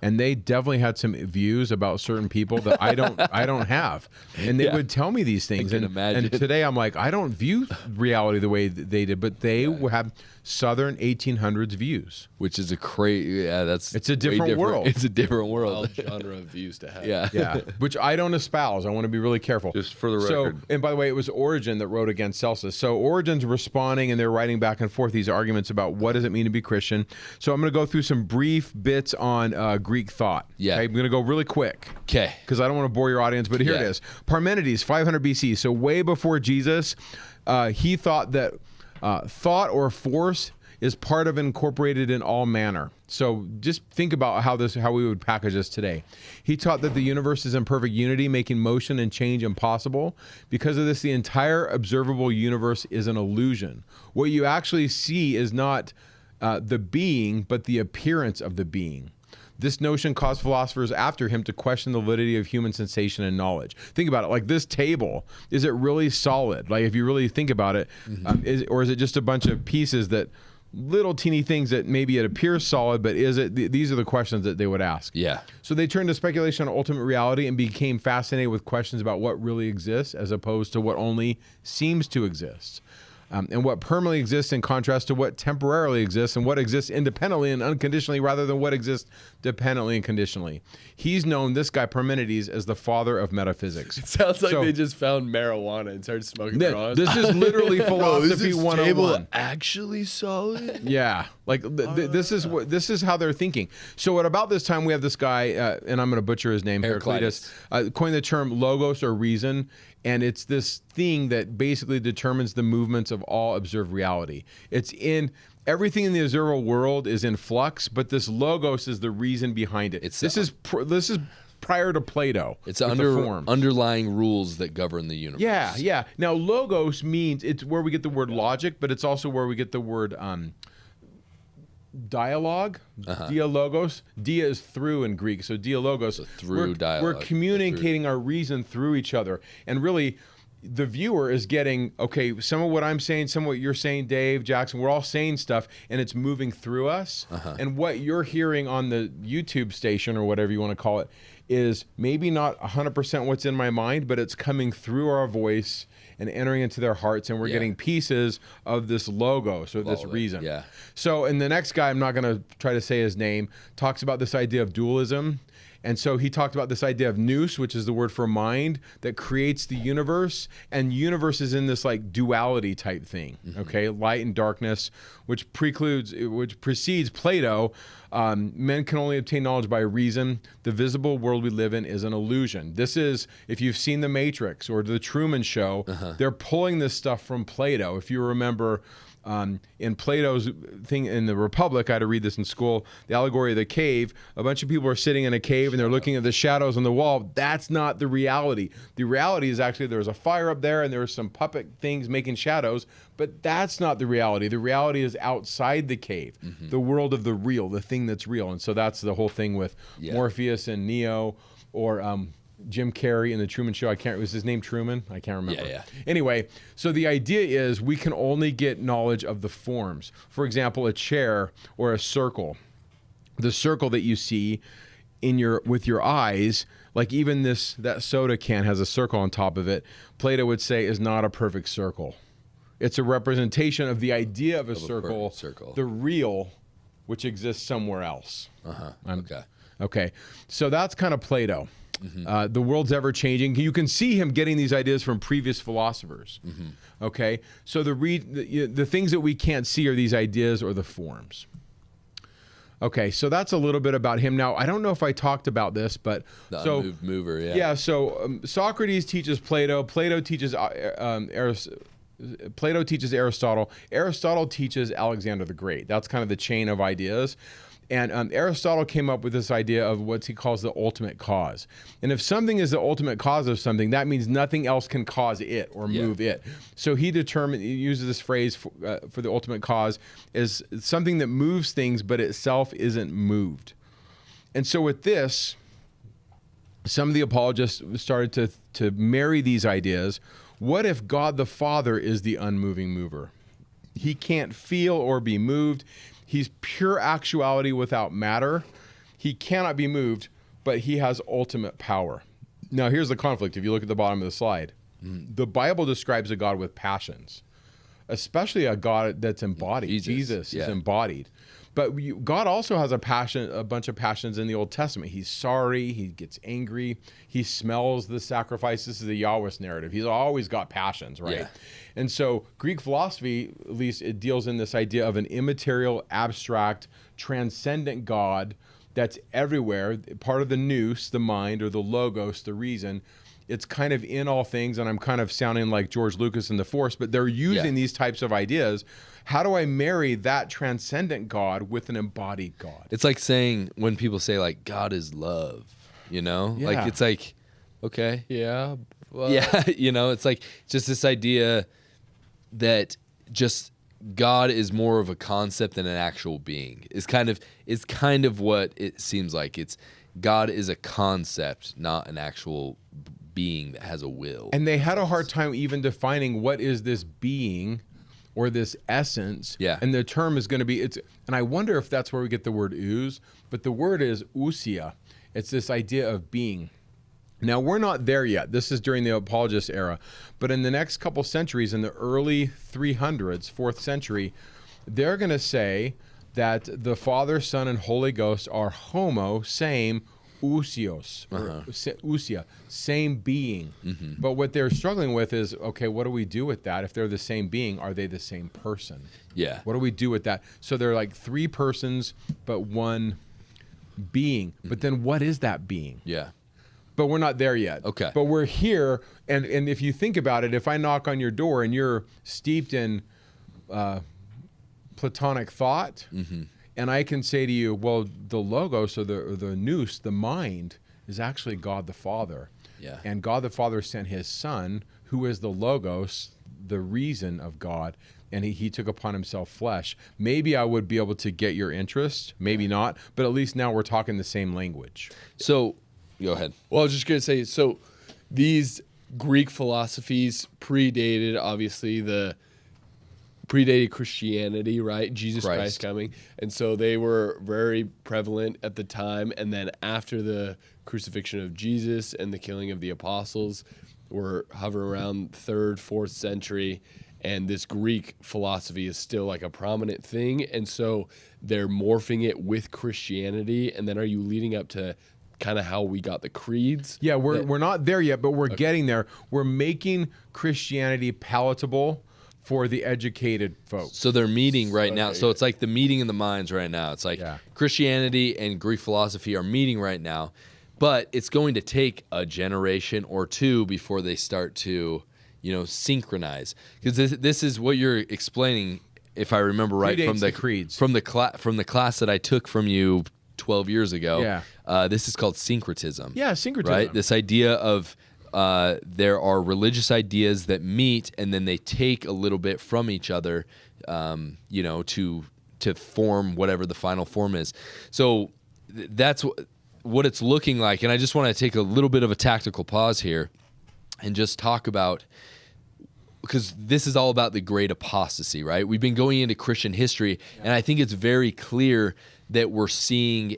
and they definitely had some views about certain people that I don't have, and they would tell me these things, can and imagine. today I'm like, I don't view reality the way that they did, but they have Southern 1800s views. Which is a crazy. Yeah, that's. It's a way different world. It's a different all world. genre of views to have. Yeah. Yeah, which I don't espouse. I want to be really careful. Just for the So, record. and by the way, it was Origen that wrote against Celsus. So Origen's responding, and they're writing back and forth these arguments about what does it mean to be Christian. So I'm going to go through some brief bits on Greek thought. Yeah. Okay? I'm going to go really quick. Okay. Because I don't want to bore your audience, but here it Yeah. is. Parmenides, 500 BC. So way before Jesus, he thought that thought or force is part of incorporated in all manner. So just think about how we would package this today. He taught that the universe is in perfect unity, making motion and change impossible. Because of this, the entire observable universe is an illusion. What you actually see is not the being, but the appearance of the being. This notion caused philosophers after him to question the validity of human sensation and knowledge. Think about it. Like this table, is it really solid? Like if you really think about it, or is it just a bunch of pieces that little teeny things that maybe it appears solid, but is it? These are the questions that they would ask. Yeah. So they turned to speculation on ultimate reality and became fascinated with questions about what really exists as opposed to what only seems to exist. and what permanently exists in contrast to what temporarily exists, and what exists independently and unconditionally rather than what exists dependently and conditionally. He's known, this guy Parmenides, as the father of metaphysics. It sounds like So- they just found marijuana and started smoking raw. This is literally philosophy 101. Actually solid? Yeah, like this is how they're thinking. So at about this time, we have this guy, and I'm going to butcher his name, Heraclitus, coined the term logos or reason, and it's this thing that basically determines the movements of all observed reality. It's in everything in the observable world is in flux, but this logos is the reason behind it. This is prior to Plato. It's with the forms. underlying rules that govern the universe. Yeah, yeah. Now, logos means, it's where we get the word logic, but it's also where we get the word dialogue, dialogos. Dia is through in Greek, so dialogos. So through dialogue. We're communicating our reason through each other. And really, the viewer is getting, okay, some of what I'm saying, some of what you're saying, Dave, Jackson, we're all saying stuff, and it's moving through us. And what you're hearing on the YouTube station, or whatever you want to call it, is maybe not 100% what's in my mind, but it's coming through our voice and entering into their hearts, and we're getting pieces of this logos, or this reason. Yeah. So, and the next guy, I'm not going to try to say his name, talks about this idea of dualism. And so he talked about this idea of nous, which is the word for mind, that creates the universe. And universe is in this like duality type thing, okay? Light and darkness, which precedes Plato. Men can only obtain knowledge by reason. The visible world we live in is an illusion. This is, if you've seen The Matrix or The Truman Show, they're pulling this stuff from Plato. If you remember, in Plato's thing in the Republic, I had to read this in school, the allegory of the cave, a bunch of people are sitting in a cave and they're looking at the shadows on the wall. That's not the reality. The reality is actually there's a fire up there and there's some puppet things making shadows, but that's not the reality. The reality is outside the cave, the world of the real, the thing that's real. And so that's the whole thing with Morpheus and Neo, or Jim Carrey in The Truman Show. Was his name Truman? I can't remember. Yeah. Anyway, so the idea is we can only get knowledge of the forms. For example, a chair or a circle. The circle that you see with your eyes, like even that soda can has a circle on top of it, Plato would say is not a perfect circle. It's a representation of the idea of a circle, the real, which exists somewhere else. Okay. So that's kind of Plato. The world's ever changing. You can see him getting these ideas from previous philosophers. Okay, so the things that we can't see are these ideas or the forms. Okay, so that's a little bit about him. Now, I don't know if I talked about this, but unmoved mover. Yeah. So Socrates teaches Plato. Plato teaches Aristotle. Aristotle teaches Alexander the Great. That's kind of the chain of ideas. And Aristotle came up with this idea of what he calls the ultimate cause. And if something is the ultimate cause of something, that means nothing else can cause it or move it. So he uses this phrase for the ultimate cause is something that moves things, but itself isn't moved. And so with this, some of the apologists started to marry these ideas. What if God the Father is the unmoving mover? He can't feel or be moved. He's pure actuality without matter. He cannot be moved, but he has ultimate power. Now, here's the conflict. If you look at the bottom of the slide, the Bible describes a God with passions, especially a God that's embodied. Jesus is embodied. But God also has a bunch of passions in the Old Testament. He's sorry. He gets angry. He smells the sacrifice. This is the Yahweh narrative. He's always got passions, right? Yeah. And so Greek philosophy, at least, it deals in this idea of an immaterial, abstract, transcendent God that's everywhere, part of the nous, the mind, or the logos, the reason. It's kind of in all things, and I'm kind of sounding like George Lucas in The Force, but they're using these types of ideas. How do I marry that transcendent God with an embodied God? It's like saying, when people say like God is love, like it's like, okay. Yeah. Well, it's like just this idea that just God is more of a concept than an actual being. Is kind of what it seems like. It's God is a concept, not an actual being that has a will. And they had a hard time even defining what is this being or this essence. Yeah. And the term is going to be, and I wonder if that's where we get the word ooze, but the word is ousia. It's this idea of being. Now, we're not there yet. This is during the Apologist era. But in the next couple centuries, in the early 300s, 4th century, they're going to say that the Father, Son, and Holy Ghost are homo, same, ousios, or ousia, same being. But what they're struggling with is, okay, what do we do with that? If they're the same being, are they the same person? Yeah. What do we do with that? So they're like three persons, but one being. But then what is that being? Yeah. But we're not there yet. Okay. But we're here, and if you think about it, if I knock on your door and you're steeped in Platonic thought, and I can say to you, well, the logos or the nous, the mind, is actually God the Father. Yeah. And God the Father sent his Son, who is the logos, the reason of God, and he took upon himself flesh. Maybe I would be able to get your interest, maybe not, but at least now we're talking the same language. So, go ahead. Well, I was just going to say, so these Greek philosophies predated, obviously, predated Christianity, right? Jesus Christ coming. And so they were very prevalent at the time. And then after the crucifixion of Jesus and the killing of the apostles, we're hovering around 3rd, 4th century. And this Greek philosophy is still like a prominent thing. And so they're morphing it with Christianity. And then are you leading up to kind of how we got the creeds? Yeah, we're not there yet, but we're getting there. We're making Christianity palatable for the educated folks. So they're meeting right now. So it's like the meeting in the minds right now. It's like Christianity and Greek philosophy are meeting right now, but it's going to take a generation or two before they start to, synchronize. Because this is what you're explaining, if I remember right, Predates from the creeds. from the class that I took from you 12 years ago. Yeah. This is called syncretism. Yeah, syncretism. Right? This idea of there are religious ideas that meet and then they take a little bit from each other, to form whatever the final form is. So that's what it's looking like. And I just want to take a little bit of a tactical pause here and just talk about, because this is all about the great apostasy, right? We've been going into Christian history, and I think it's very clear that we're seeing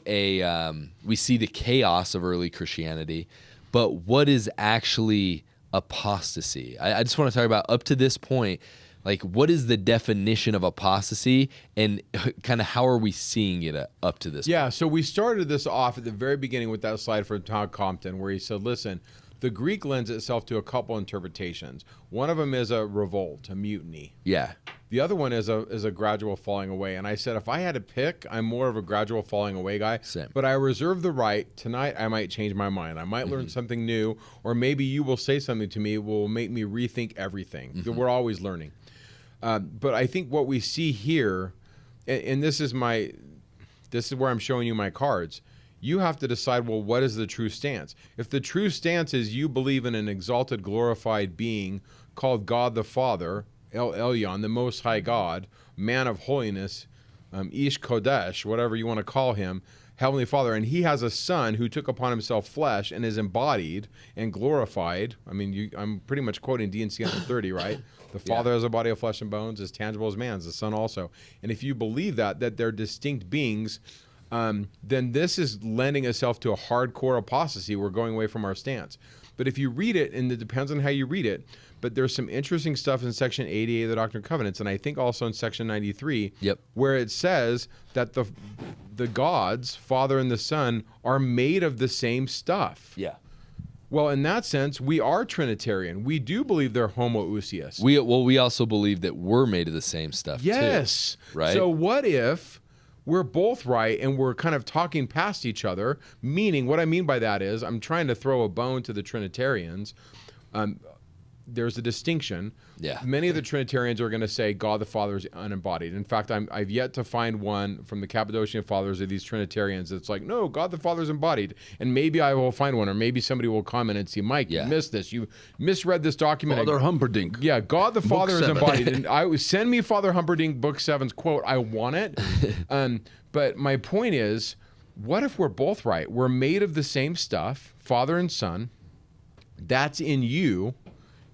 we see the chaos of early Christianity, but what is actually apostasy? I just want to talk about, up to this point, like, what is the definition of apostasy, and kind of how are we seeing it up to this point? Yeah, so we started this off at the very beginning with that slide from Todd Compton, where he said, listen, the Greek lends itself to a couple interpretations. One of them is a revolt, a mutiny. Yeah. The other one is a gradual falling away. And I said, if I had to pick, I'm more of a gradual falling away guy. Same. But I reserve the right. Tonight, I might change my mind. I might learn something new, or maybe you will say something to me will make me rethink everything. We're always learning. But I think what we see here, and this is where I'm showing you my cards. You have to decide, well, what is the true stance? If the true stance is you believe in an exalted, glorified being called God the Father, El Elyon, the Most High God, man of holiness, Ish Kodesh, whatever you want to call him, Heavenly Father, and he has a son who took upon himself flesh and is embodied and glorified. I mean, I'm pretty much quoting D&C 130, right? The Father has a body of flesh and bones, as tangible as man's, the Son also. And if you believe that they're distinct beings, then this is lending itself to a hardcore apostasy. We're going away from our stance. But if you read it, and it depends on how you read it, but there's some interesting stuff in section 88 of the Doctrine and Covenants, and I think also in section 93, where it says that the gods, Father and the Son, are made of the same stuff. Yeah. Well, in that sense, we are Trinitarian. We do believe they're homoousios. We also believe that we're made of the same stuff, yes. too. Right? So what if we're both right and we're kind of talking past each other? Meaning, what I mean by that is, I'm trying to throw a bone to the Trinitarians. There's a distinction. Yeah. Many of the Trinitarians are going to say God the Father is unembodied. In fact, I've yet to find one from the Cappadocian Fathers or these Trinitarians that's like, no, God the Father is embodied. And maybe I will find one, or maybe somebody will comment and say, Mike, you missed this. You misread this document. Father Humperdinck. Yeah, God the Father is 7. embodied. And send me Father Humperdinck Book 7's quote. I want it. But my point is, what if we're both right? We're made of the same stuff, Father and Son. That's in you.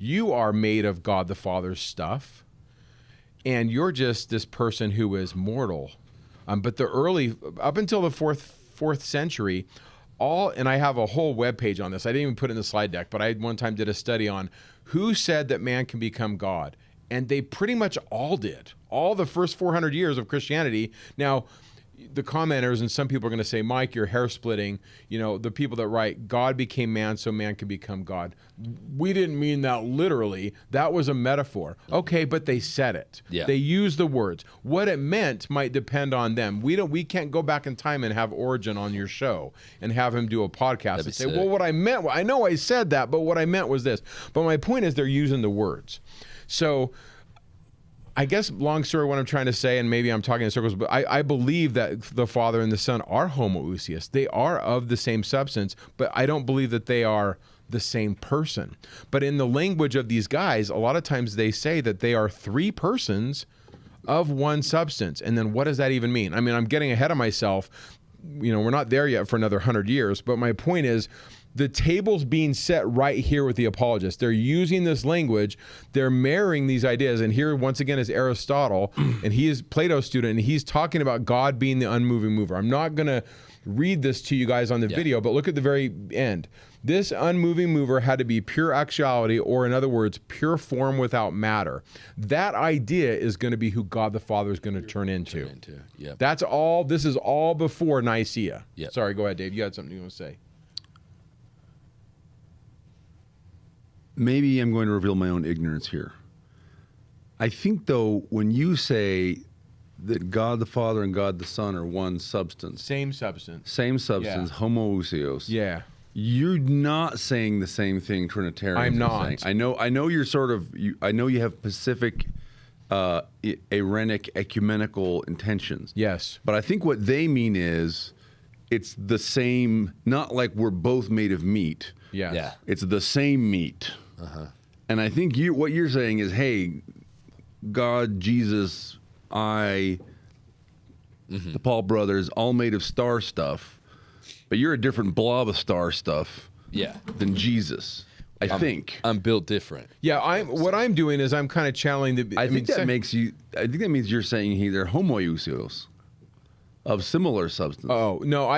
You are made of God the Father's stuff, and you're just this person who is mortal. But the early, up until the fourth century, and I have a whole webpage on this. I didn't even put it in the slide deck, but I one time did a study on who said that man can become God. And they pretty much all did. All the first 400 years of Christianity. Now, the commenters, and some people are going to say, Mike, you're hair splitting. You know, the people that write, God became man so man could become God. We didn't mean that literally. That was a metaphor. Okay, but they said it. Yeah. They used the words. What it meant might depend on them. We can't go back in time and have Origin on your show and have him do a podcast and say, sick. well, what I meant, I know I said that, but what I meant was this. But my point is they're using the words. So I guess, long story, what I'm trying to say, and maybe I'm talking in circles, but I believe that the Father and the Son are homoousios. They are of the same substance, but I don't believe that they are the same person. But in the language of these guys, a lot of times they say that they are three persons of one substance. And then what does that even mean? I mean, I'm getting ahead of myself. You know, we're not there yet for another 100 years, but my point is, the table's being set right here with the apologists. They're using this language. They're marrying these ideas. And here, once again, is Aristotle, and he is Plato's student, and he's talking about God being the unmoving mover. I'm not going to read this to you guys on the video, but look at the very end. This unmoving mover had to be pure actuality, or in other words, pure form without matter. That idea is going to be who God the Father is going to turn into. Yep. That's all. This is all before Nicaea. Yep. Sorry, go ahead, Dave. You had something you want to say. Maybe I'm going to reveal my own ignorance here. I think, though, when you say that God the Father and God the Son are one substance, Same substance. homoousios, Yeah. you're not saying the same thing Trinitarians I'm are not. saying. I know you're sort of, I know you have Pacific, Irenic, ecumenical intentions. Yes. But I think what they mean is it's the same, not like we're both made of meat. Yes. Yeah. It's the same meat. And I think what you're saying is, hey, God, Jesus, the Paul brothers, all made of star stuff, but you're a different blob of star stuff than Jesus. I think I'm built different. Yeah, what I'm doing is I'm kind of channeling the. I think that means you're saying they're homoousios of similar substance. Oh no,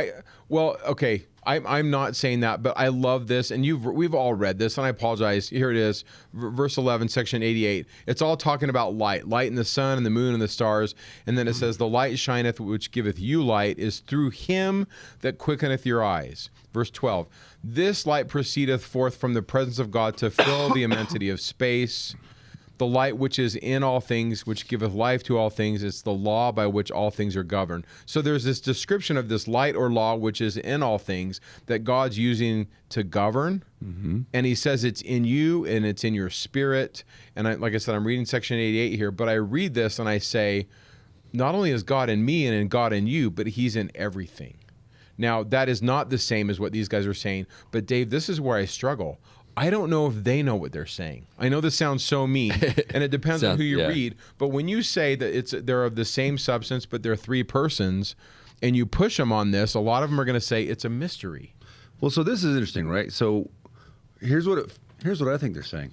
okay. I'm not saying that, but I love this, and we've all read this, and I apologize. Here it is, verse 11, section 88. It's all talking about light in the sun and the moon and the stars, and then it says, "The light shineth, which giveth you light, is through him that quickeneth your eyes." Verse 12. This light proceedeth forth from the presence of God to fill the immensity of space. The light which is in all things, which giveth life to all things, is the law by which all things are governed. So there's this description of this light or law which is in all things that God's using to govern. And he says it's in you and it's in your spirit. And like I said, I'm reading section 88 here, but I read this and I say, not only is God in me and in God in you, but he's in everything. Now, that is not the same as what these guys are saying. But Dave, this is where I struggle. I don't know if they know what they're saying. I know this sounds so mean, and it depends on who you read. But when you say that they're of the same substance, but they're three persons, and you push them on this, a lot of them are going to say it's a mystery. Well, so this is interesting, right? So here's what I think they're saying.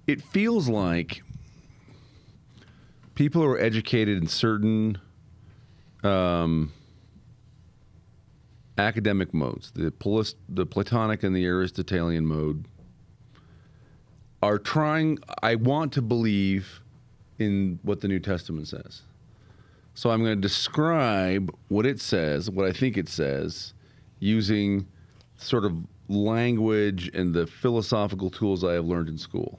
It feels like people who are educated in certain academic modes, the Platonic and the Aristotelian mode, are trying, I want to believe in what the New Testament says. So I'm going to describe what it says, what I think it says, using sort of language and the philosophical tools I have learned in school,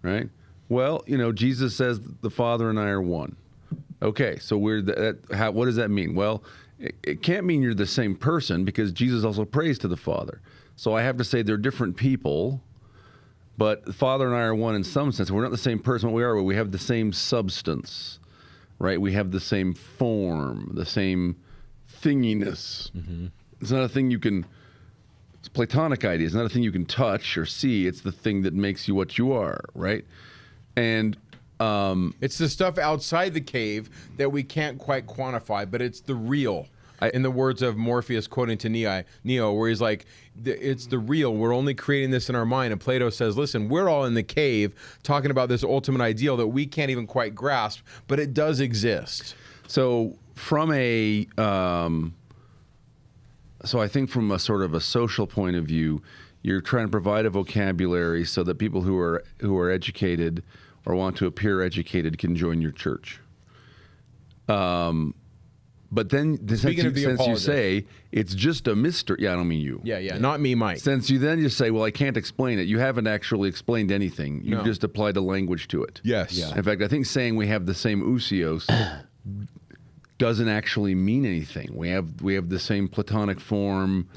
right? Well, Jesus says the Father and I are one. Okay, so what does that mean? Well, it can't mean you're the same person, because Jesus also prays to the Father. So I have to say they're different people, but the Father and I are one in some sense. We're not the same person. What we are, we have the same substance, right? We have the same form, the same thinginess. It's not a thing it's a Platonic idea. It's not a thing you can touch or see. It's the thing that makes you what you are, right? And it's the stuff outside the cave that we can't quite quantify, but it's the real. In the words of Morpheus quoting to Neo, where he's like, it's the real. We're only creating this in our mind. And Plato says, listen, we're all in the cave talking about this ultimate ideal that we can't even quite grasp, but it does exist. So from a So I think from a sort of a social point of view, you're trying to provide a vocabulary so that people who are educated or want to appear educated can join your church. But then, since you say it's just a mystery, yeah, I don't mean you. Yeah, not me, Mike. Since you then just say, well, I can't explain it, you haven't actually explained anything. You've just applied a language to it. Yes. Yeah. In fact, I think saying we have the same ousios doesn't actually mean anything. We have the same Platonic form.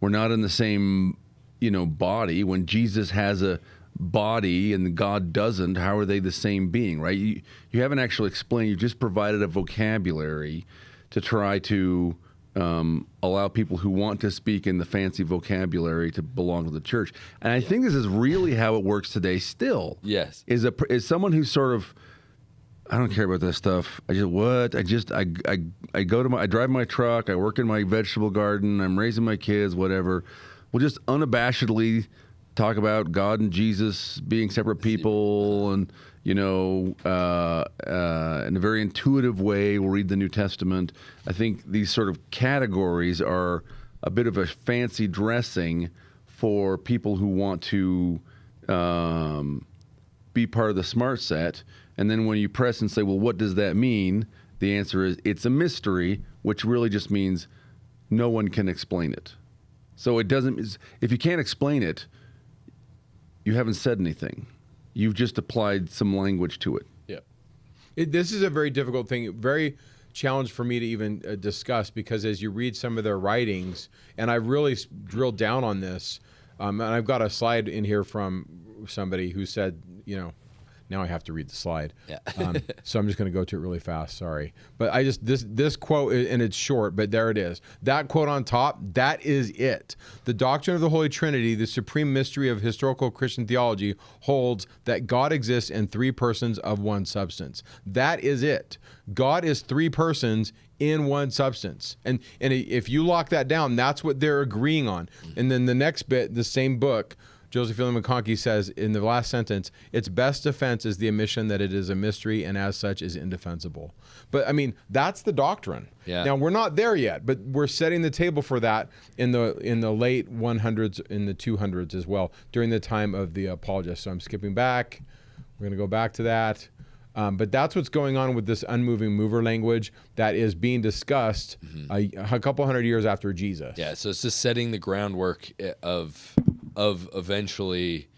We're not in the same, body. When Jesus has a body and God doesn't, how are they the same being, right? You haven't actually explained. You just provided a vocabulary to try to allow people who want to speak in the fancy vocabulary to belong to the church. And I think this is really how it works today still. Yes. Is someone who's sort of, I don't care about this stuff. I drive my truck, I work in my vegetable garden, I'm raising my kids, whatever. We'll just unabashedly talk about God and Jesus being separate people, and in a very intuitive way, we'll read the New Testament. I think these sort of categories are a bit of a fancy dressing for people who want to be part of the smart set. And then when you press and say, well, what does that mean? The answer is it's a mystery, which really just means no one can explain it. So it doesn't, if you can't explain it, you haven't said anything. You've just applied some language to it. Yeah. This is a very difficult thing, very challenge for me to even discuss, because as you read some of their writings, and I really drilled down on this, and I've got a slide in here from somebody who said, now I have to read the slide. Yeah. So I'm just going to go to it really fast. Sorry. But this quote, and it's short, but there it is. That quote on top, that is it. The doctrine of the Holy Trinity, the supreme mystery of historical Christian theology, holds that God exists in three persons of one substance. That is it. God is three persons in one substance. And if you lock that down, that's what they're agreeing on. And then the next bit, the same book, Joseph Fielding McConkie says in the last sentence, its best defense is the admission that it is a mystery and as such is indefensible. But I mean, that's the doctrine. Yeah. Now we're not there yet, but we're setting the table for that in the late 100s, in the 200s as well, during the time of the apologists. So I'm skipping back. We're going to go back to that. But that's what's going on with this unmoving mover language that is being discussed a couple hundred years after Jesus. Yeah, so it's just setting the groundwork of eventually,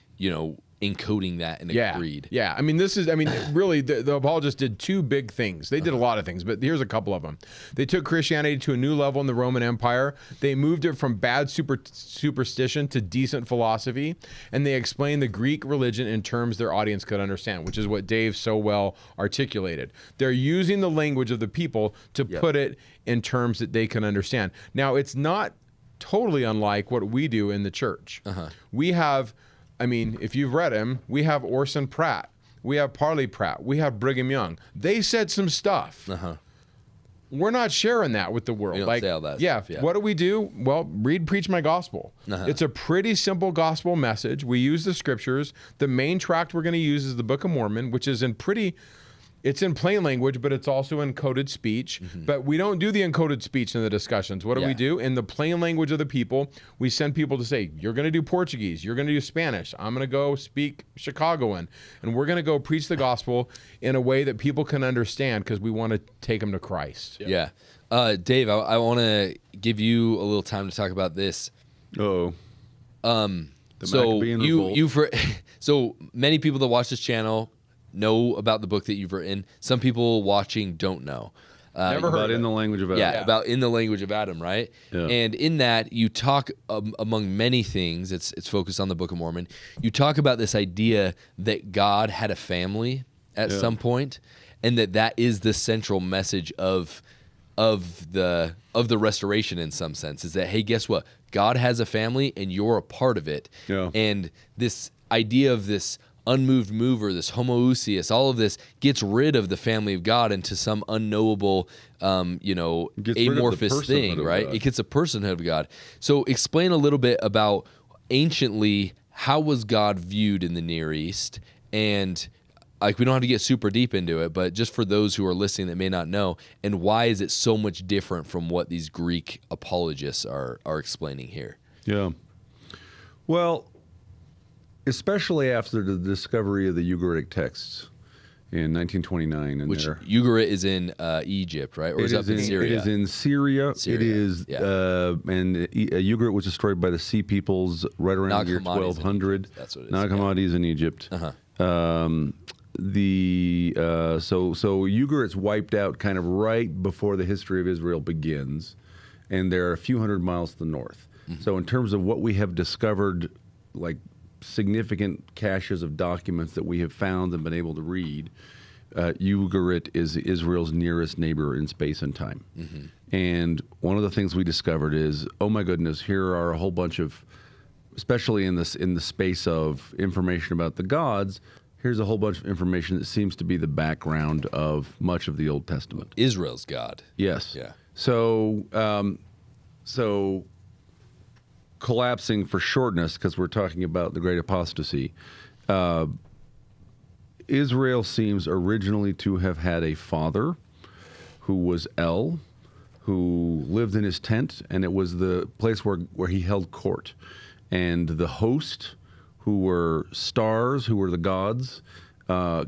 encoding that in a creed. Yeah. I mean, really, the apologists did two big things. They did a lot of things, but here's a couple of them. They took Christianity to a new level in the Roman Empire. They moved it from bad superstition to decent philosophy, and they explained the Greek religion in terms their audience could understand, which is what Dave so well articulated. They're using the language of the people to put it in terms that they can understand. Now, it's not totally unlike what we do in the church. We have, if you've read him, we have Orson Pratt, we have Parley Pratt, we have Brigham Young. They said some stuff. We're not sharing that with the world. We don't say all that stuff, yeah. What do? Well, preach my gospel. It's a pretty simple gospel message. We use the scriptures. The main tract we're going to use is the Book of Mormon, which is it's in plain language, but it's also encoded speech. But we don't do the encoded speech in the discussions. What do we do? In the plain language of the people, we send people to say, you're going to do Portuguese, you're going to do Spanish, I'm going to go speak Chicagoan, and we're going to go preach the gospel in a way that people can understand, because we want to take them to Christ. Yeah. Dave, I want to give you a little time to talk about this. So many people that watch this channel know about the book that you've written. Some people watching don't know. Never heard about In the Language of Adam. Yeah, about In the Language of Adam, right? Yeah. And in that, you talk, among many things, it's focused on the Book of Mormon, you talk about this idea that God had a family at some point, and that is the central message of the restoration in some sense, is that, hey, guess what? God has a family, and you're a part of it. Yeah. And this idea of this unmoved mover, this homoousios, all of this gets rid of the family of God into some unknowable, amorphous thing, right? It gets a personhood of God. So explain a little bit about anciently, how was God viewed in the Near East, and like we don't have to get super deep into it, but just for those who are listening that may not know, and why is it so much different from what these Greek apologists are explaining here? Yeah. Well, especially after the discovery of the Ugaritic texts in 1929. And Which Ugarit is in Egypt, right? Or is that in Syria? It is in Syria. Syria, It is, yeah. and Ugarit was destroyed by the Sea Peoples right around the year 1200. That's what it is. Nag Hammadi's in Egypt. Uh-huh. So Ugarit's wiped out kind of right before the history of Israel begins, and they're a few hundred miles to the north. Mm-hmm. So in terms of what we have discovered, like significant caches of documents that we have found and been able to read, Ugarit is Israel's nearest neighbor in space and time. Mm-hmm. And one of the things we discovered is, oh my goodness, here are a whole bunch of, especially in the space of information about the gods, here's a whole bunch of information that seems to be the background of much of the Old Testament. Israel's God. Yes. Yeah. So collapsing for shortness, because we're talking about the Great Apostasy, Israel seems originally to have had a father who was El, who lived in his tent, and it was the place where he held court. And the host, who were stars, who were the gods,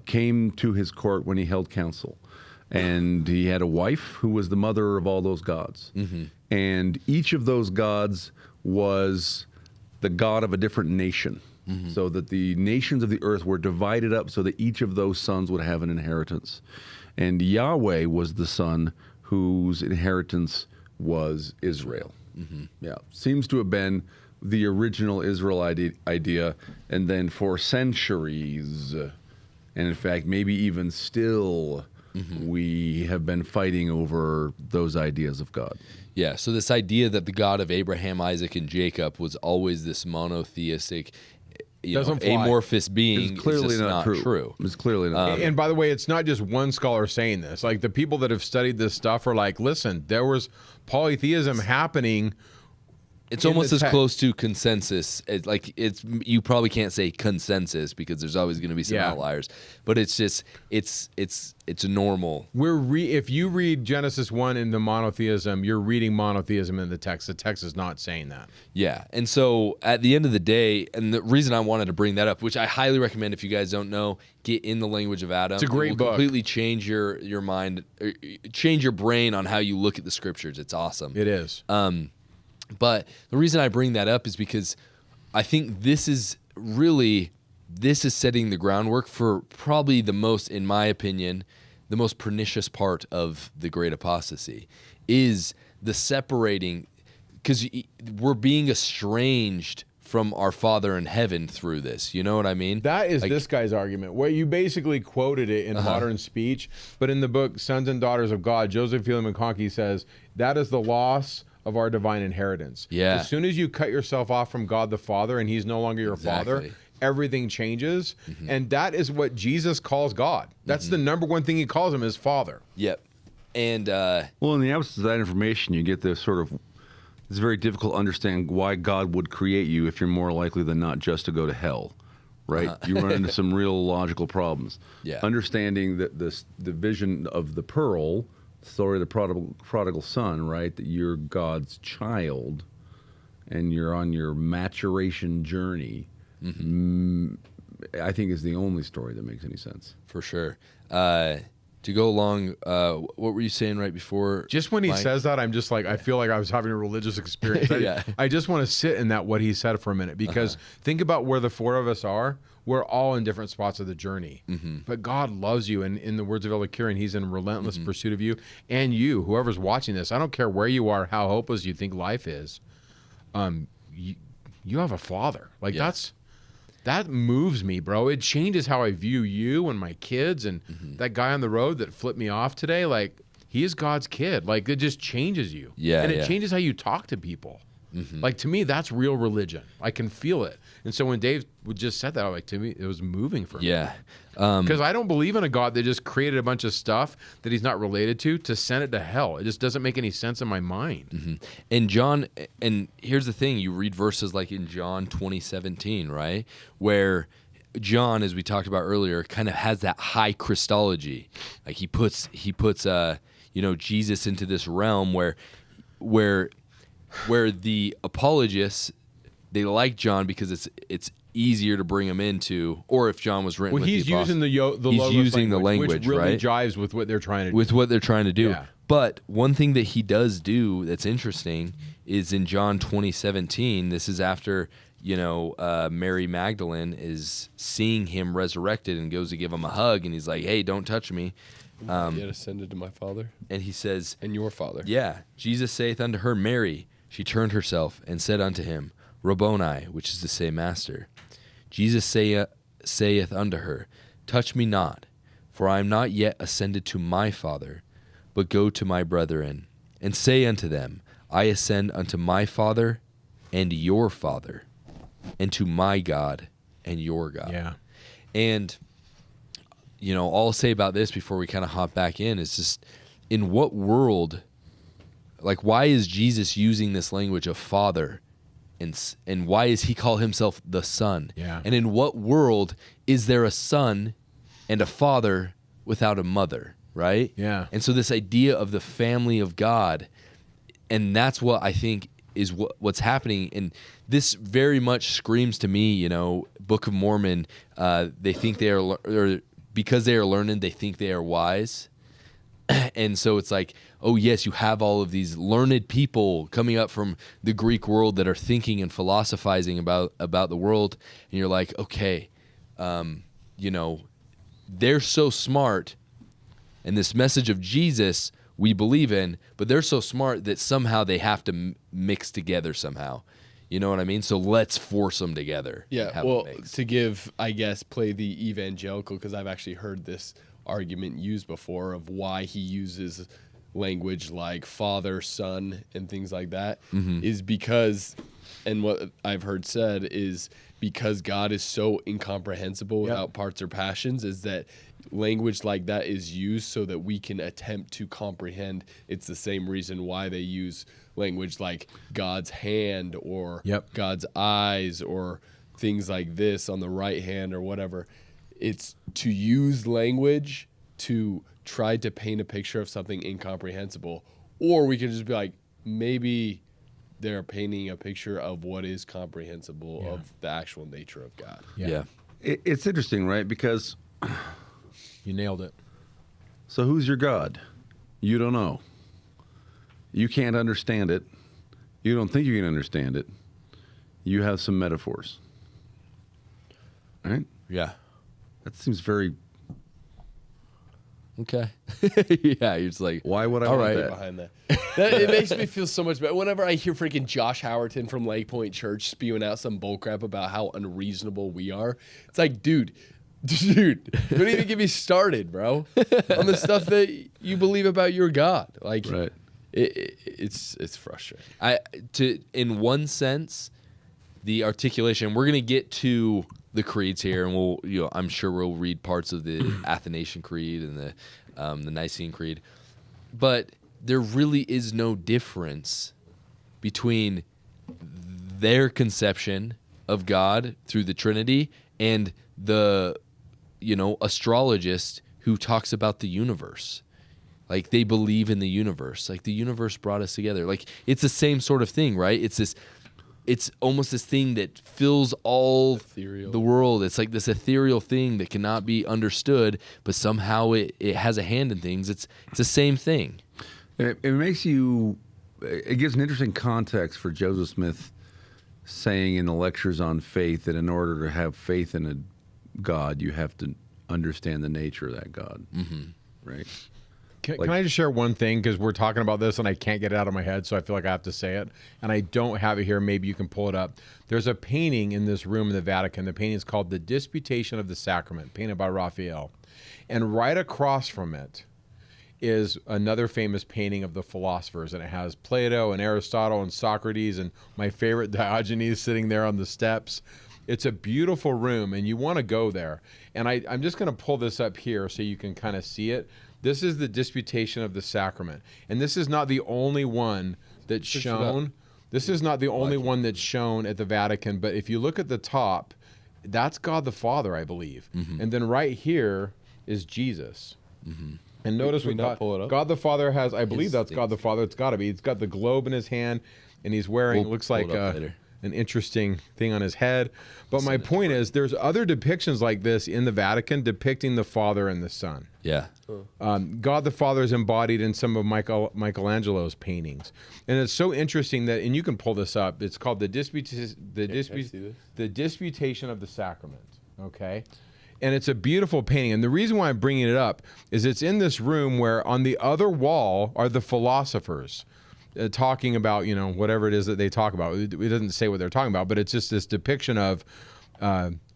came to his court when he held council. And he had a wife who was the mother of all those gods. Mm-hmm. And each of those gods was the god of a different nation. Mm-hmm. So that the nations of the earth were divided up so that each of those sons would have an inheritance. And Yahweh was the son whose inheritance was Israel. Mm-hmm. Yeah, seems to have been the original Israel idea, and then for centuries, and in fact, maybe even still, mm-hmm. we have been fighting over those ideas of God. Yeah, so this idea that the God of Abraham, Isaac, and Jacob was always this monotheistic, amorphous being is clearly just not true. It's clearly not. And by the way, it's not just one scholar saying this. Like, the people that have studied this stuff are like, listen, there was polytheism happening. It's almost as close to consensus. You probably can't say consensus because there's always going to be some outliers, but it's just it's normal. If you read Genesis 1 into monotheism, you're reading monotheism in the text. The text is not saying that. Yeah, and so at the end of the day, and the reason I wanted to bring that up, which I highly recommend if you guys don't know, get In the Language of Adam. It's a great book. Completely change your mind, change your brain on how you look at the scriptures. It's awesome. It is. But the reason I bring that up is because I think this is setting the groundwork for probably the most, in my opinion, the most pernicious part of the Great Apostasy is the separating, because we're being estranged from our Father in heaven through this. You know what I mean? That is this guy's argument. Well, you basically quoted it in modern speech, but in the book Sons and Daughters of God, Joseph Fielding McConkie says, that is the loss of our divine inheritance. Yeah. As soon as you cut yourself off from God the Father and he's no longer your father, everything changes. Mm-hmm. And that is what Jesus calls God. That's the number one thing he calls him, is Father. Yep. And well, in the absence of that information, you get this sort of, it's very difficult to understand why God would create you if you're more likely than not just to go to hell, right? You run into some real logical problems. Yeah. Understanding that the vision of the pearl, story of the prodigal son, right? That you're God's child and you're on your maturation journey, I think is the only story that makes any sense. For sure. To go along, what were you saying right before? Just when he says that, I'm just like, I feel like I was having a religious experience. I just want to sit in that, what he said for a minute, because think about where the four of us are. We're all in different spots of the journey. Mm-hmm. But God loves you, and in the words of Elder Kieran, he's in relentless pursuit of you. And you, whoever's watching this, I don't care where you are, how hopeless you think life is, you have a father. Like, that moves me, bro. It changes how I view you and my kids, and that guy on the road that flipped me off today. Like, he is God's kid. Like, it just changes you. Yeah, and it changes how you talk to people. Like, to me, that's real religion. I can feel it. And so when Dave just said that, like, to me, it was moving for me. Yeah. Because I don't believe in a God that just created a bunch of stuff that he's not related to send it to hell. It just doesn't make any sense in my mind. And John, and here's the thing, you read verses like in John 20:17, right? Where John, as we talked about earlier, kind of has that high Christology. Like he puts Jesus into this realm where the apologists, they like John because it's easier to bring him into, or if John was written Well, with he's the apostles, using the he's logos using the language, which really right? jives with what they're trying to do. With what they're trying to do. Yeah. But one thing that he does do that's interesting is in John 20:17. This is after Mary Magdalene is seeing him resurrected and goes to give him a hug, and he's like, "Hey, don't touch me." Yet ascended to my Father And he says, and your Father. "Yeah." Jesus saith unto her, Mary. She turned herself and said unto him, Rabboni, which is to say, Master. Jesus saith unto her, Touch me not, for I am not yet ascended to my Father, but go to my brethren, and say unto them, I ascend unto my Father and your Father, and to my God and your God. Yeah. And, all I'll say about this before we kind of hop back in is just, in what world, like, why is Jesus using this language of Father, and why does he call himself the Son? Yeah. And in what world is there a son and a father without a mother, right? Yeah. And so this idea of the family of God, and that's what I think is what's happening. And this very much screams to me, Book of Mormon, they think they are, or because they are learned, they think they are wise. And so it's like, oh yes, you have all of these learned people coming up from the Greek world that are thinking and philosophizing about the world, and you're like, okay, they're so smart, and this message of Jesus we believe in, but they're so smart that somehow they have to mix together somehow. You know what I mean? So let's force them together. Yeah, well, to give, I guess, play the evangelical, because I've actually heard this argument used before of why he uses language like Father, Son, and things like that, is because, and what I've heard said is because God is so incomprehensible without parts or passions, is that language like that is used so that we can attempt to comprehend. It's the same reason why they use language like God's hand or God's eyes or things like this on the right hand or whatever. It's to use language to try to paint a picture of something incomprehensible, or we can just be like, maybe they're painting a picture of what is comprehensible of the actual nature of God. Yeah. It's interesting, right? Because You nailed it. so who's your God? You don't know. You can't understand it. You don't think you can understand it. You have some metaphors. Right? Yeah. That seems very... Okay. Yeah, you're just like, Why would I all want right. that? Behind that. It makes me feel so much better. Whenever I hear freaking Josh Howerton from Lake Point Church spewing out some bullcrap about how unreasonable we are, it's like, dude, don't even get me started, bro, on the stuff that you believe about your God. Like, Right. it's frustrating. In one sense, the articulation, we're going to get to the creeds here, and I'm sure we'll read parts of the Athanasian Creed and the Nicene Creed, but there really is no difference between their conception of God through the Trinity and the astrologist who talks about the universe. Like, they believe in the universe. Like, the universe brought us together. Like, it's the same sort of thing, right? It's almost this thing that fills all Ethereal. the world. It's like this ethereal thing that cannot be understood, but somehow it has a hand in things. It's the same thing. It makes you... It gives an interesting context for Joseph Smith saying in the lectures on faith that in order to have faith in a God, you have to understand the nature of that God. Right? Can I just share one thing? Because we're talking about this and I can't get it out of my head, so I feel like I have to say it. And I don't have it here. Maybe you can pull it up. There's a painting in this room in the Vatican. The painting is called The Disputation of the Sacrament, painted by Raphael. And right across from it is another famous painting of the philosophers. And it has Plato and Aristotle and Socrates and my favorite Diogenes sitting there on the steps. It's a beautiful room, and you want to go there. And I'm just going to pull this up here so you can kind of see it. This is the Disputation of the Sacrament. And this is not the only one that's shown. This is not the only one that's shown at the Vatican, but if you look at the top, that's God the Father, I believe. And then right here is Jesus. And notice Can we what not pull it up? God the Father has, I believe that's God the things. Father. It's got to be. He's got the globe in his hand, and he's wearing, We'll looks pull like it up later. an interesting thing on his head. But my Send it to point Bert. is, there's other depictions like this in the Vatican depicting the Father and the Son. Yeah. God the Father is embodied in some of Michelangelo's paintings, and it's so interesting that, and you can pull this up. It's called the Disputation of the Sacrament. Okay, and it's a beautiful painting. And the reason why I'm bringing it up is it's in this room where on the other wall are the philosophers. Talking about, whatever it is that they talk about. It doesn't say what they're talking about, but it's just this depiction of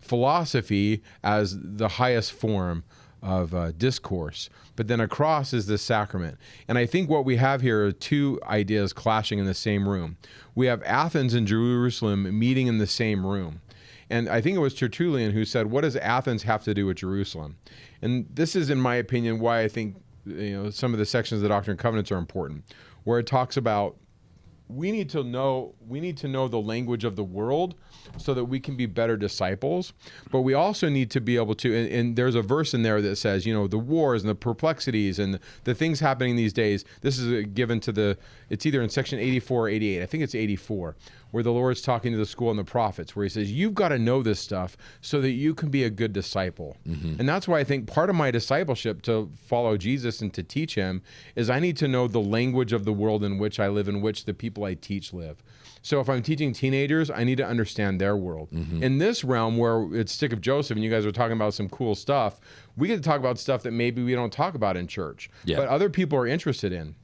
philosophy as the highest form of discourse. But then across is the sacrament. And I think what we have here are two ideas clashing in the same room. We have Athens and Jerusalem meeting in the same room. And I think it was Tertullian who said, what does Athens have to do with Jerusalem? And this is, in my opinion, why I think some of the sections of the Doctrine and Covenants are important, where it talks about we need to know the language of the world so that we can be better disciples. But we also need to be able to, and there's a verse in there that says, the wars and the perplexities and the things happening these days. This is given to it's either in section 84 or 88. I think it's 84, where the Lord's talking to the school and the prophets, where he says, you've got to know this stuff so that you can be a good disciple. And that's why I think part of my discipleship to follow Jesus and to teach him is I need to know the language of the world in which I live, in which the people I teach live. So if I'm teaching teenagers, I need to understand their world. In this realm where it's Stick of Joseph and you guys are talking about some cool stuff, we get to talk about stuff that maybe we don't talk about in church, but other people are interested in.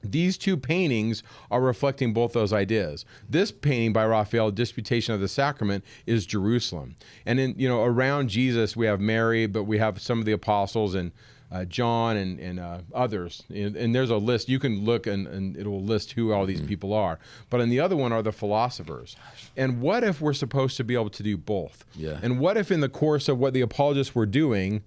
These two paintings are reflecting both those ideas. This painting by Raphael, Disputation of the Sacrament, is Jerusalem. And in, around Jesus, we have Mary, but we have some of the apostles and John and others. And there's a list. You can look and it will list who all these people are. But on the other one are the philosophers. And what if we're supposed to be able to do both? Yeah. And what if in the course of what the apologists were doing,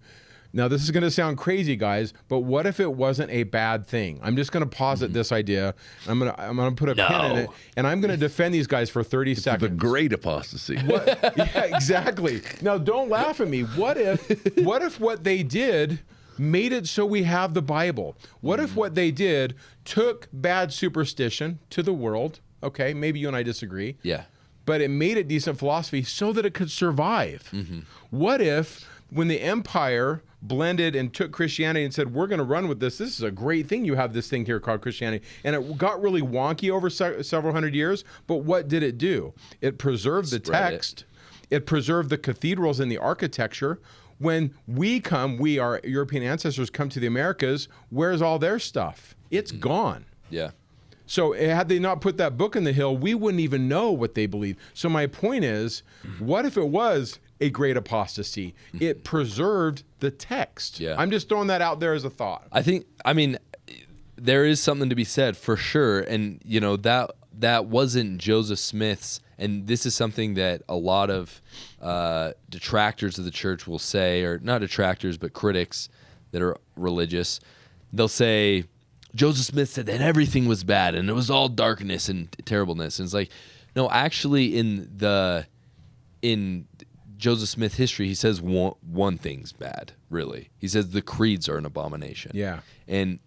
now, this is going to sound crazy, guys, but what if it wasn't a bad thing? I'm just going to posit this idea. I'm going to put a pin in it, and I'm going to defend these guys for 30 seconds. The great apostasy. Yeah, exactly. Now, don't laugh at me. What if what they did made it so we have the Bible? What if what they did took bad superstition to the world? Okay, maybe you and I disagree. Yeah. But it made it decent philosophy so that it could survive. What if when the empire blended and took Christianity and said, we're going to run with this. This is a great thing. You have this thing here called Christianity. And it got really wonky over several hundred years. But what did it do? It preserved the text. It preserved the cathedrals and the architecture. When our European ancestors come to the Americas, where's all their stuff? It's gone. Yeah. So had they not put that book in the hill, we wouldn't even know what they believe. So my point is, what if it was a great apostasy? It preserved the text. Yeah. I'm just throwing that out there as a thought. I mean, there is something to be said for sure. And, that wasn't Joseph Smith's. And this is something that a lot of detractors of the church will say, or not detractors, but critics that are religious. They'll say, Joseph Smith said that everything was bad and it was all darkness and terribleness. And it's like, no, actually in Joseph Smith history, he says one thing's bad, really. He says the creeds are an abomination. Yeah. And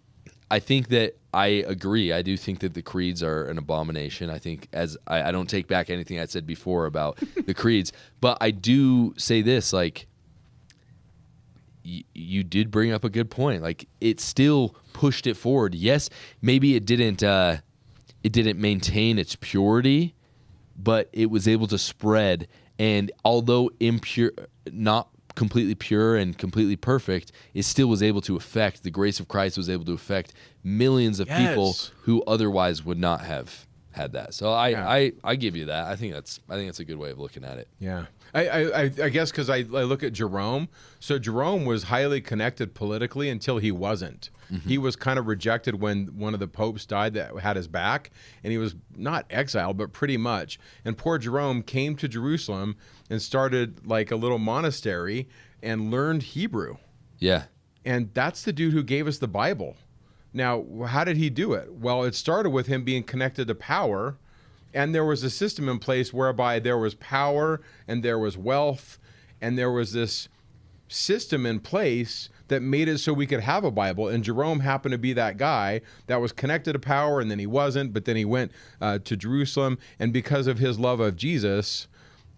I think that I agree. I do think that the creeds are an abomination. I think I don't take back anything I said before about the creeds, but I do say this, like, you did bring up a good point. Like, it still pushed it forward. Yes, maybe it didn't maintain its purity, but it was able to spread. And although impure, not completely pure and completely perfect, it still was able to affect, the grace of Christ was able to affect millions of people who otherwise would not have had that. So I give you that. I think that's a good way of looking at it. Yeah. I guess because I look at Jerome. So Jerome was highly connected politically until he wasn't. He was kind of rejected when one of the popes died that had his back, and he was not exiled, but pretty much. And poor Jerome came to Jerusalem and started like a little monastery and learned Hebrew. Yeah. And that's the dude who gave us the Bible. Now, how did he do it? Well, it started with him being connected to power And there was a system in place whereby there was power and there was wealth, and there was this system in place that made it so we could have a Bible. And Jerome happened to be that guy that was connected to power, and then he wasn't, but then he went to Jerusalem. And because of his love of Jesus,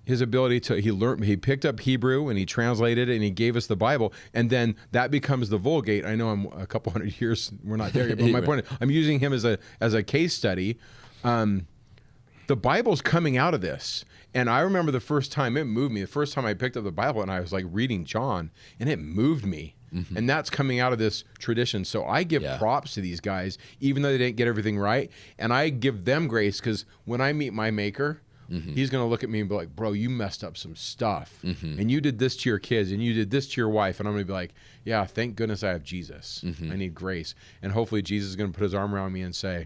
his ability to, he picked up Hebrew and he translated it and he gave us the Bible. And then that becomes the Vulgate. I know I'm a couple hundred years, we're not there yet, but my point is, I'm using him as a case study. The Bible's coming out of this. And I remember the first time it moved me, the first time I picked up the Bible and I was like reading John, and it moved me. Mm-hmm. And that's coming out of this tradition. So I give props to these guys, even though they didn't get everything right. And I give them grace, because when I meet my maker, he's going to look at me and be like, bro, you messed up some stuff. And you did this to your kids, and you did this to your wife. And I'm going to be like, yeah, thank goodness I have Jesus. I need grace. And hopefully Jesus is going to put his arm around me and say,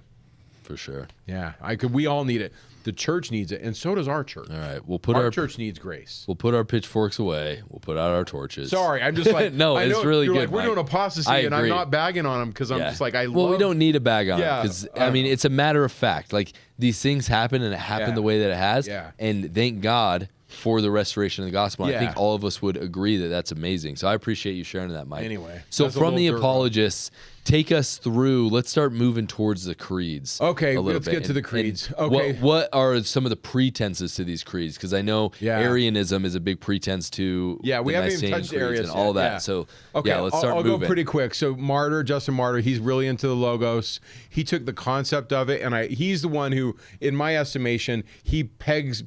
for sure. Yeah, we all need it. The church needs it, and so does our church. All right, we'll put our church needs grace. We'll put our pitchforks away. We'll put out our torches. Sorry, I'm just like no, I it's know, really you're good. Like, we're doing apostasy, and I'm not bagging on them because I'm just like Well, we don't need a bag on it, because I mean it's a matter of fact. Like these things happen, and it happened the way that it has. And thank God for the restoration of the gospel. I think all of us would agree that that's amazing. So I appreciate you sharing that, Mike. Anyway, so from the apologists, take us through. Let's start moving towards the creeds. Okay, let's get to the creeds. Okay, what are some of the pretenses to these creeds? Because I know Arianism is a big pretense to we haven't even touched Arius and all that. So let's start moving. I'll go pretty quick. So Justin Martyr, he's really into the Logos. He took the concept of it, and he's the one who, in my estimation, he pins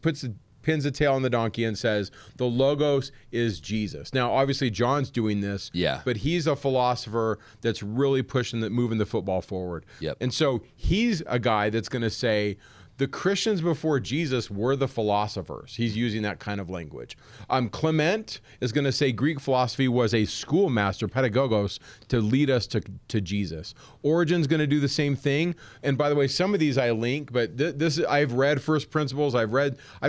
the tail on the donkey and says the Logos is Jesus. Now, obviously, John's doing this, but he's a philosopher that's really moving the football forward. And so he's a guy that's going to say the Christians before Jesus were the philosophers. He's using that kind of language. Clement is going to say Greek philosophy was a schoolmaster, pedagogos, to lead us to Jesus. Origen's going to do the same thing. And by the way, some of these I link, but this I've read First Principles. I've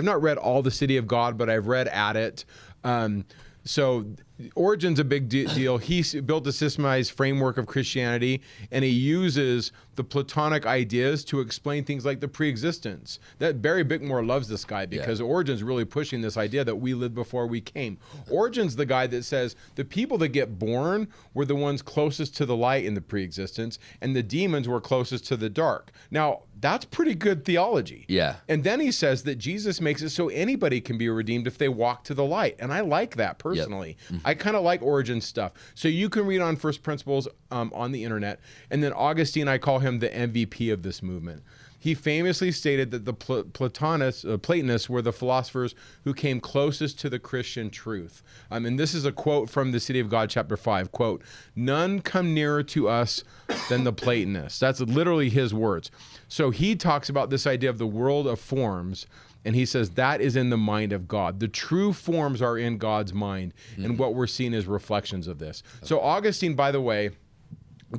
not read all the City of God, but I've read at it. So Origen's a big deal. He built a systemized framework of Christianity, and he uses the Platonic ideas to explain things like the preexistence. That Barry Bickmore loves this guy because Origen's really pushing this idea that we lived before we came. Origen's the guy that says the people that get born were the ones closest to the light in the preexistence, and the demons were closest to the dark. Now, that's pretty good theology. And then he says that Jesus makes it so anybody can be redeemed if they walk to the light. And I like that personally. I kind of like Origen's stuff. So you can read on First Principles on the internet. And then Augustine, I call him the MVP of this movement. He famously stated that the Platonists were the philosophers who came closest to the Christian truth. And this is a quote from the City of God, chapter 5, quote, "None come nearer to us than the Platonists." That's literally his words. So he talks about this idea of the world of forms, and he says that is in the mind of God. The true forms are in God's mind, and what we're seeing is reflections of this. So Augustine, by the way,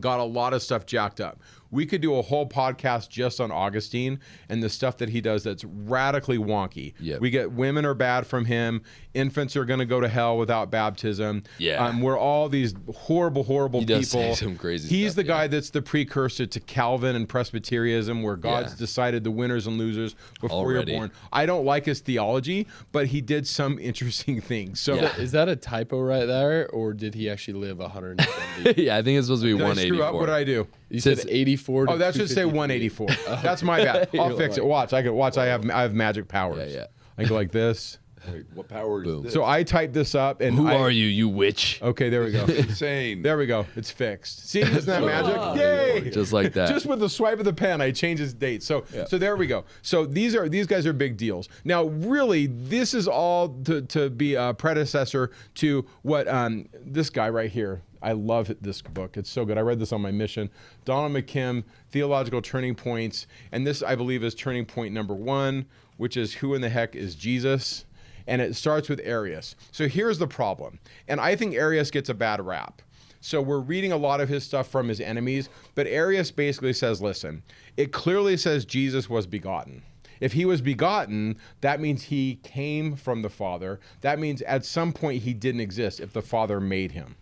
got a lot of stuff jacked up. We could do a whole podcast just on Augustine and the stuff that he does that's radically wonky. We get women are bad from him. Infants are going to go to hell without baptism. We're all these horrible people. Does say some crazy He's stuff, the guy that's the precursor to Calvin and Presbyterianism, where God's decided the winners and losers before you're born. I don't like his theology, but he did some interesting things. So is that a typo right there, or did he actually live 170? I think it's supposed to be 184. I screw up? What did I do? You said 84. Oh, that should say 184. That's my bad. I'll fix it. Watch. I have magic powers. I go like this. Wait, what power is this? So I typed this up, and who are you, you witch? Okay, there we go. Insane. There we go. It's fixed. See, isn't that magic? Yay! Just like that. Just with the swipe of the pen, I change his date. So there we go. So these guys are big deals. Now, really, this is all to be a predecessor to what this guy right here. I love this book. It's so good. I read this on my mission. Donald McKim, Theological Turning Points. And this, I believe, is turning point number 1, which is who in the heck is Jesus? And it starts with Arius. So here's the problem. And I think Arius gets a bad rap. So we're reading a lot of his stuff from his enemies. But Arius basically says, listen, it clearly says Jesus was begotten. If he was begotten, that means he came from the Father. That means at some point he didn't exist if the Father made him.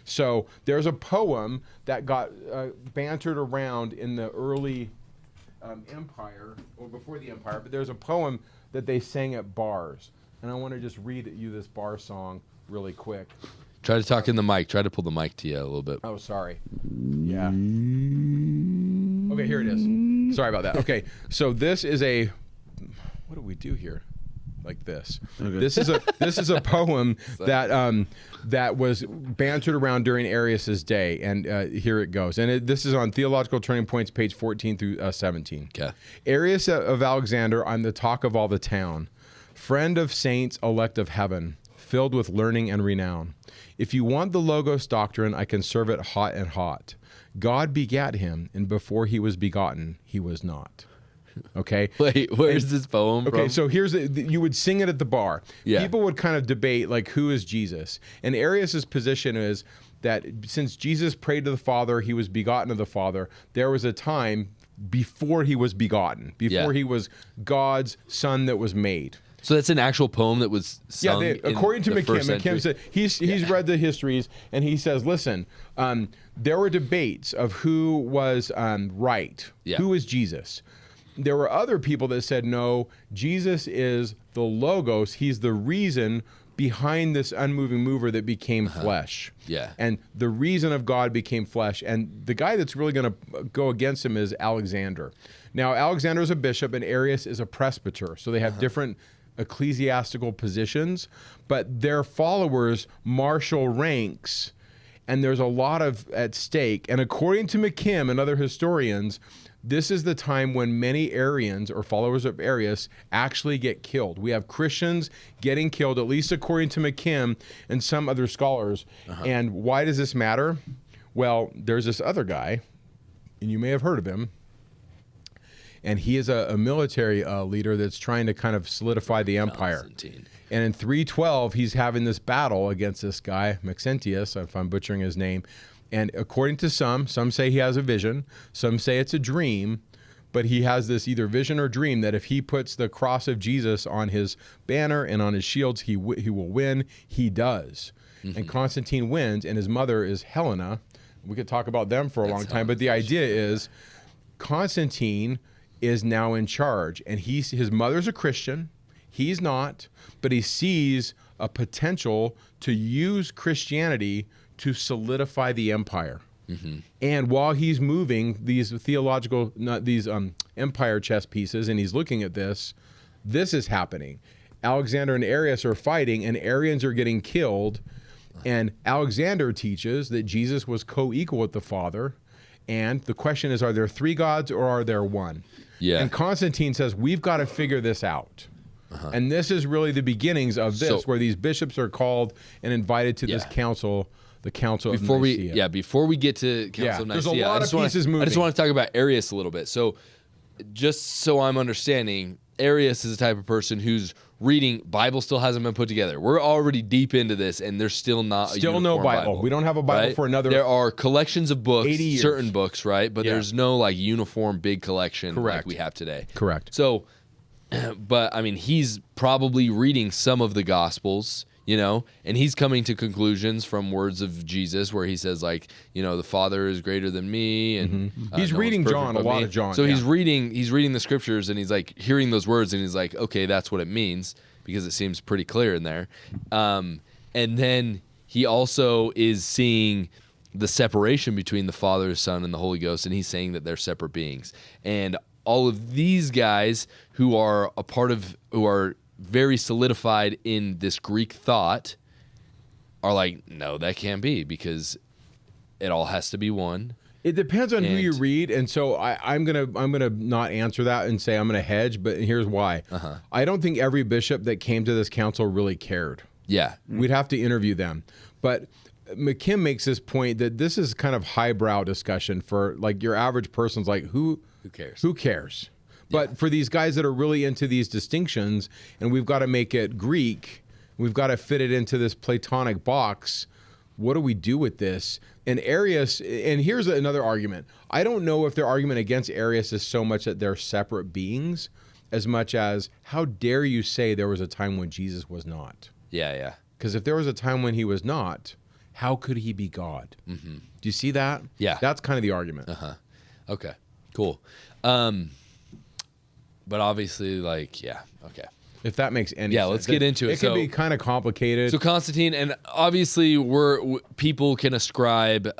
So there's a poem that got bantered around in the early empire, or before the empire, but there's a poem that they sang at bars. And I want to just read you this bar song really quick. Try to talk in the mic. Try to pull the mic to you a little bit. Oh, sorry. Yeah. Okay, here it is. Sorry about that. Okay, so this is a, what do we do here? Like this. Okay. This is a poem that that was bantered around during Arius's day, and here it goes. And this is on Theological Turning Points, page 14 through 17. Okay. Arius of Alexander, I'm the talk of all the town, friend of saints, elect of heaven, filled with learning and renown. If you want the Logos doctrine, I can serve it hot and hot. God begat him, and before he was begotten, he was not. Okay. Wait, where's this poem from? Okay, so here's you would sing it at the bar. Yeah. People would kind of debate, like, who is Jesus? And Arius's position is that since Jesus prayed to the Father, he was begotten of the Father, there was a time before he was begotten, before he was God's son that was made. So that's an actual poem that was sung. Yeah, according to McKim said he's read the histories, and he says, listen, there were debates of who was right, who is Jesus. There were other people that said, no, Jesus is the Logos. He's the reason behind this unmoving mover that became flesh. Yeah. And the reason of God became flesh. And the guy that's really going to go against him is Alexander. Now, Alexander is a bishop and Arius is a presbyter. So they have different ecclesiastical positions, but their followers marshal ranks, and there's a lot at stake. And according to McKim and other historians, this is the time when many Arians or followers of Arius actually get killed. We have Christians getting killed, at least according to McKim and some other scholars. And why does this matter? Well, there's this other guy, and you may have heard of him, and he is a military leader that's trying to kind of solidify the empire. Constantine. And in 312, he's having this battle against this guy, Maxentius, if I'm butchering his name. And according to some say he has a vision, some say it's a dream, but he has this either vision or dream that if he puts the cross of Jesus on his banner and on his shields, he will win. He does. And Constantine wins, and his mother is Helena. We could talk about them for a long time, but the idea is Constantine is now in charge, and his mother's a Christian. He's not, but he sees a potential to use Christianity to solidify the empire. And while he's moving these empire chess pieces, and he's looking at this is happening. Alexander and Arius are fighting, and Arians are getting killed. And Alexander teaches that Jesus was co-equal with the Father. And the question is, are there three gods or are there one? Yeah. And Constantine says, we've got to figure this out. And this is really the beginnings of this, where these bishops are called and invited to this council, the Council of Nicaea. Before we get to Council of Nicaea, there's a lot of pieces moving. I just want to talk about Arius a little bit. So just so I'm understanding, Arius is the type of person who's reading, Bible still hasn't been put together. We're already deep into this, and there's still not a uniform no Bible. We don't have a Bible for another There are collections of books, 80 years. certain books, right? But there's no like uniform big collection like we have today. Correct. So, but I mean, he's probably reading some of the Gospels, you know, and he's coming to conclusions from words of Jesus where he says, like, you know, the Father is greater than me, and he's reading John, a lot of John. So he's reading the scriptures, and he's like hearing those words, and he's like, okay, that's what it means, because it seems pretty clear in there. And then he also is seeing the separation between the Father, Son, and the Holy Ghost, and he's saying that they're separate beings. And all of these guys who are who are very solidified in this Greek thought are like, no, that can't be, because it all has to be one. It depends on who you read, and so I'm gonna not answer that and say I'm gonna hedge, but here's why. I don't think every bishop that came to this council really cared. Yeah, we'd have to interview them, but McKim makes this point that this is kind of highbrow discussion for like your average person's like, who cares? Who cares? But for these guys that are really into these distinctions, and we've got to make it Greek, we've got to fit it into this Platonic box. What do we do with this? And Arius, and here's another argument. I don't know if their argument against Arius is so much that they're separate beings, as much as how dare you say there was a time when Jesus was not? Yeah. Because if there was a time when he was not, how could he be God? Do you see that? Yeah. That's kind of the argument. Okay, cool. But obviously, like, yeah, okay. If that makes any sense. Yeah, let's get into it. It can be kind of complicated. So Constantine, and obviously people can ascribe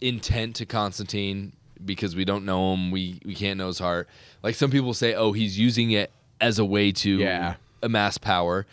intent to Constantine because we don't know him. We can't know his heart. Like some people say, oh, he's using it as a way to amass power.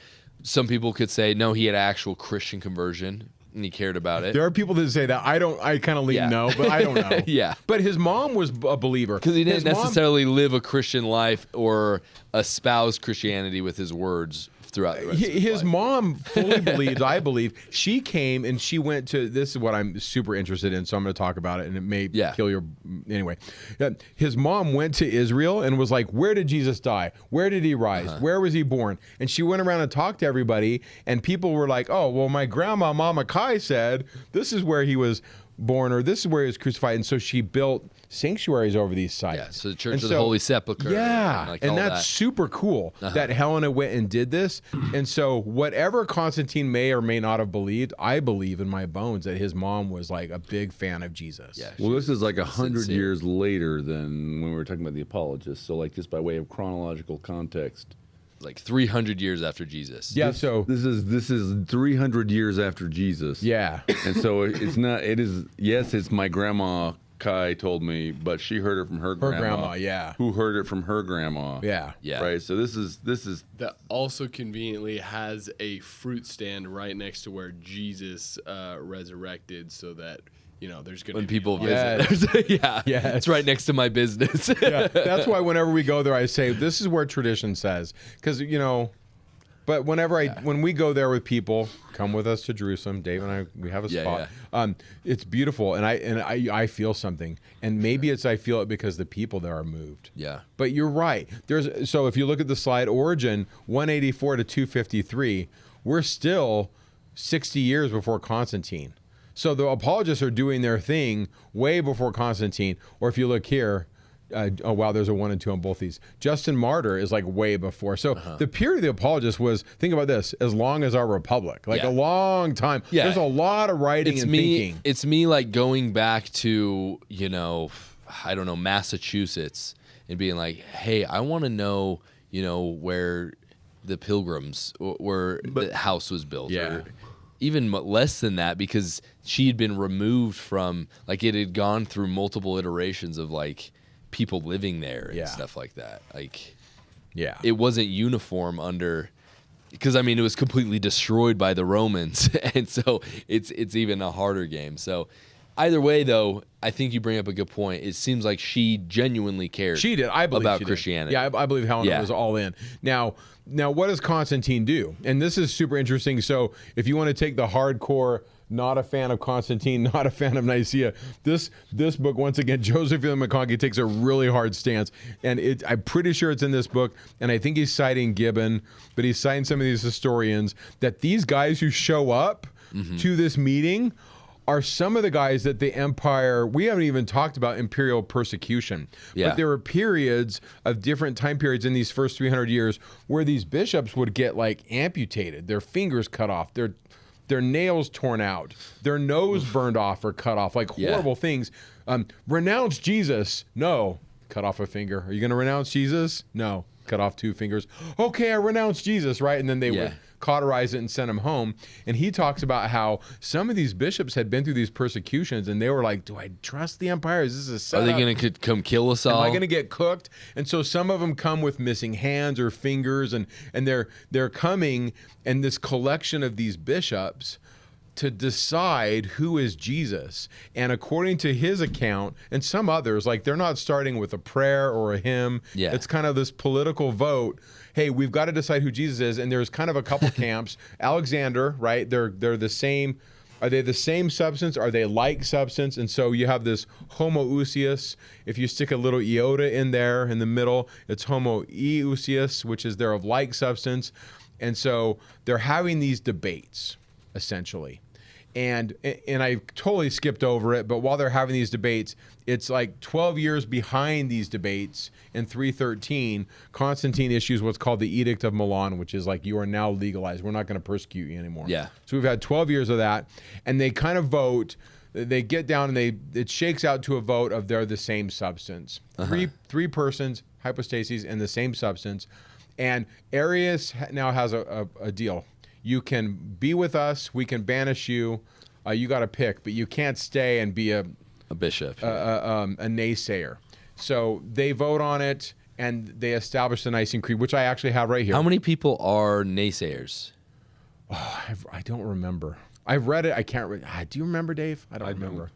Some people could say, no, he had actual Christian conversion and he cared about it. There are people that say that. I kind of lean no, but I don't know. Yeah. But his mom was a believer. Because he didn't necessarily live a Christian life or espouse Christianity with his words throughout the rest of his life. Mom fully believes, I believe. She came and she went to, this is what I'm super interested in, so I'm going to talk about it, and it may kill your, anyway. His mom went to Israel and was like, where did Jesus die? Where did he rise? Where was he born? And she went around and talked to everybody, and people were like, oh, well, my grandma, Mama Kai, said, this is where he was born, or this is where he was crucified. And so she built sanctuaries over these sites. Yeah, so the Church of the Holy Sepulchre. Yeah, and that's super cool that Helena went and did this. And so whatever Constantine may or may not have believed, I believe in my bones that his mom was like a big fan of Jesus. Yeah, well, this is like 100 years later than when we were talking about the apologists. So like just by way of chronological context. Like 300 years after Jesus. Yeah, so this is 300 years after Jesus. Yeah. And so it's my grandma Kai told me, but she heard it from her grandma. Yeah. Who heard it from her grandma. Yeah. Yeah. Right. So this is that also conveniently has a fruit stand right next to where Jesus resurrected, so that there's going to when people visit. visit. Yeah. It's right next to my business. Yeah. That's why whenever we go there, I say, this is where tradition says. Because, but when we go there with people, come with us to Jerusalem. Dave and I, we have a spot. Yeah. It's beautiful, and I feel something. And maybe I feel it because the people there are moved. Yeah. But you're right. So if you look at the slide, origin, 184 to 253, we're still 60 years before Constantine. So the apologists are doing their thing way before Constantine. Or if you look here, oh wow, there's a 1 and 2 on both these. Justin Martyr is like way before. So the period of the apologists was, think about this, as long as our republic, like a long time. Yeah. There's a lot of writing and thinking. It's me like going back to, I don't know, Massachusetts and being like, hey, I want to know, where the Pilgrims, where the house was built. Yeah. Or even less than that, because she had been removed from, like, it had gone through multiple iterations of like people living there and stuff like that. Like, it wasn't uniform under, because I mean it was completely destroyed by the Romans, and so it's even a harder game. So either way, though, I think you bring up a good point. It seems like she genuinely cared. She did. I believe about she did. Christianity. Yeah, I believe Helena was all in. Now, what does Constantine do? And this is super interesting. So, if you want to take the hardcore, not a fan of Constantine, not a fan of Nicaea, this book, once again, Joseph Fielding McConkie takes a really hard stance, and I'm pretty sure it's in this book, and I think he's citing Gibbon, but he's citing some of these historians, that these guys who show up to this meeting are some of the guys that the empire, we haven't even talked about imperial persecution, but there were periods of different time periods in these first 300 years where these bishops would get like amputated, their fingers cut off, their nails torn out, their nose burned off or cut off, like horrible things. Renounce Jesus. No. Cut off a finger. Are you going to renounce Jesus? No. Cut off 2 fingers. Okay, I renounce Jesus, right? And then they would cauterize it and send him home. And he talks about how some of these bishops had been through these persecutions, and they were like, do I trust the empire? Is this a setup? Are they going to come kill us all? Am I going to get cooked? And so some of them come with missing hands or fingers, and they're coming, and this collection of these bishops to decide who is Jesus. And according to his account, and some others, like they're not starting with a prayer or a hymn. Yeah. It's kind of this political vote. Hey, we've got to decide who Jesus is. And there's kind of a couple camps. Alexander, right? They're the same. Are they the same substance? Are they like substance? And so you have this homoousios. If you stick a little iota in there in the middle, it's homoousios, which is they're of like substance. And so they're having these debates, essentially. And I totally skipped over it, but while they're having these debates, it's like 12 years behind these debates. In 313, Constantine issues what's called the Edict of Milan, which is like, you are now legalized. We're not going to persecute you anymore. Yeah. So we've had 12 years of that, and they kind of vote they get down and it shakes out to a vote of they're the same substance. Three persons, hypostases, in the same substance. And Arius now has a deal. You can be with us. We can banish you. You got to pick, but you can't stay and be a bishop, a naysayer. So they vote on it, and they establish the Nicene Creed, which I actually have right here. How many people are naysayers? Oh, I don't remember. I've read it. I can't read. Do you remember, Dave? I don't remember.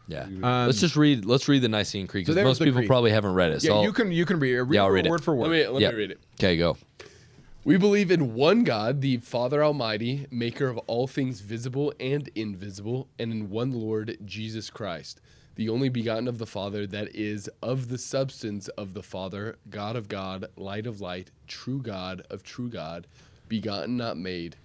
Yeah. Let's read the Nicene Creed, because most people creed. probably haven't read it. Yeah, So you can read it. I'll read it. Word for word. Let me read it. Okay, go. We believe in one God, the Father Almighty, maker of all things visible and invisible, and in one Lord, Jesus Christ, the only begotten of the Father, that is of the substance of the Father, God of God, light of light, true God of true God, begotten not made,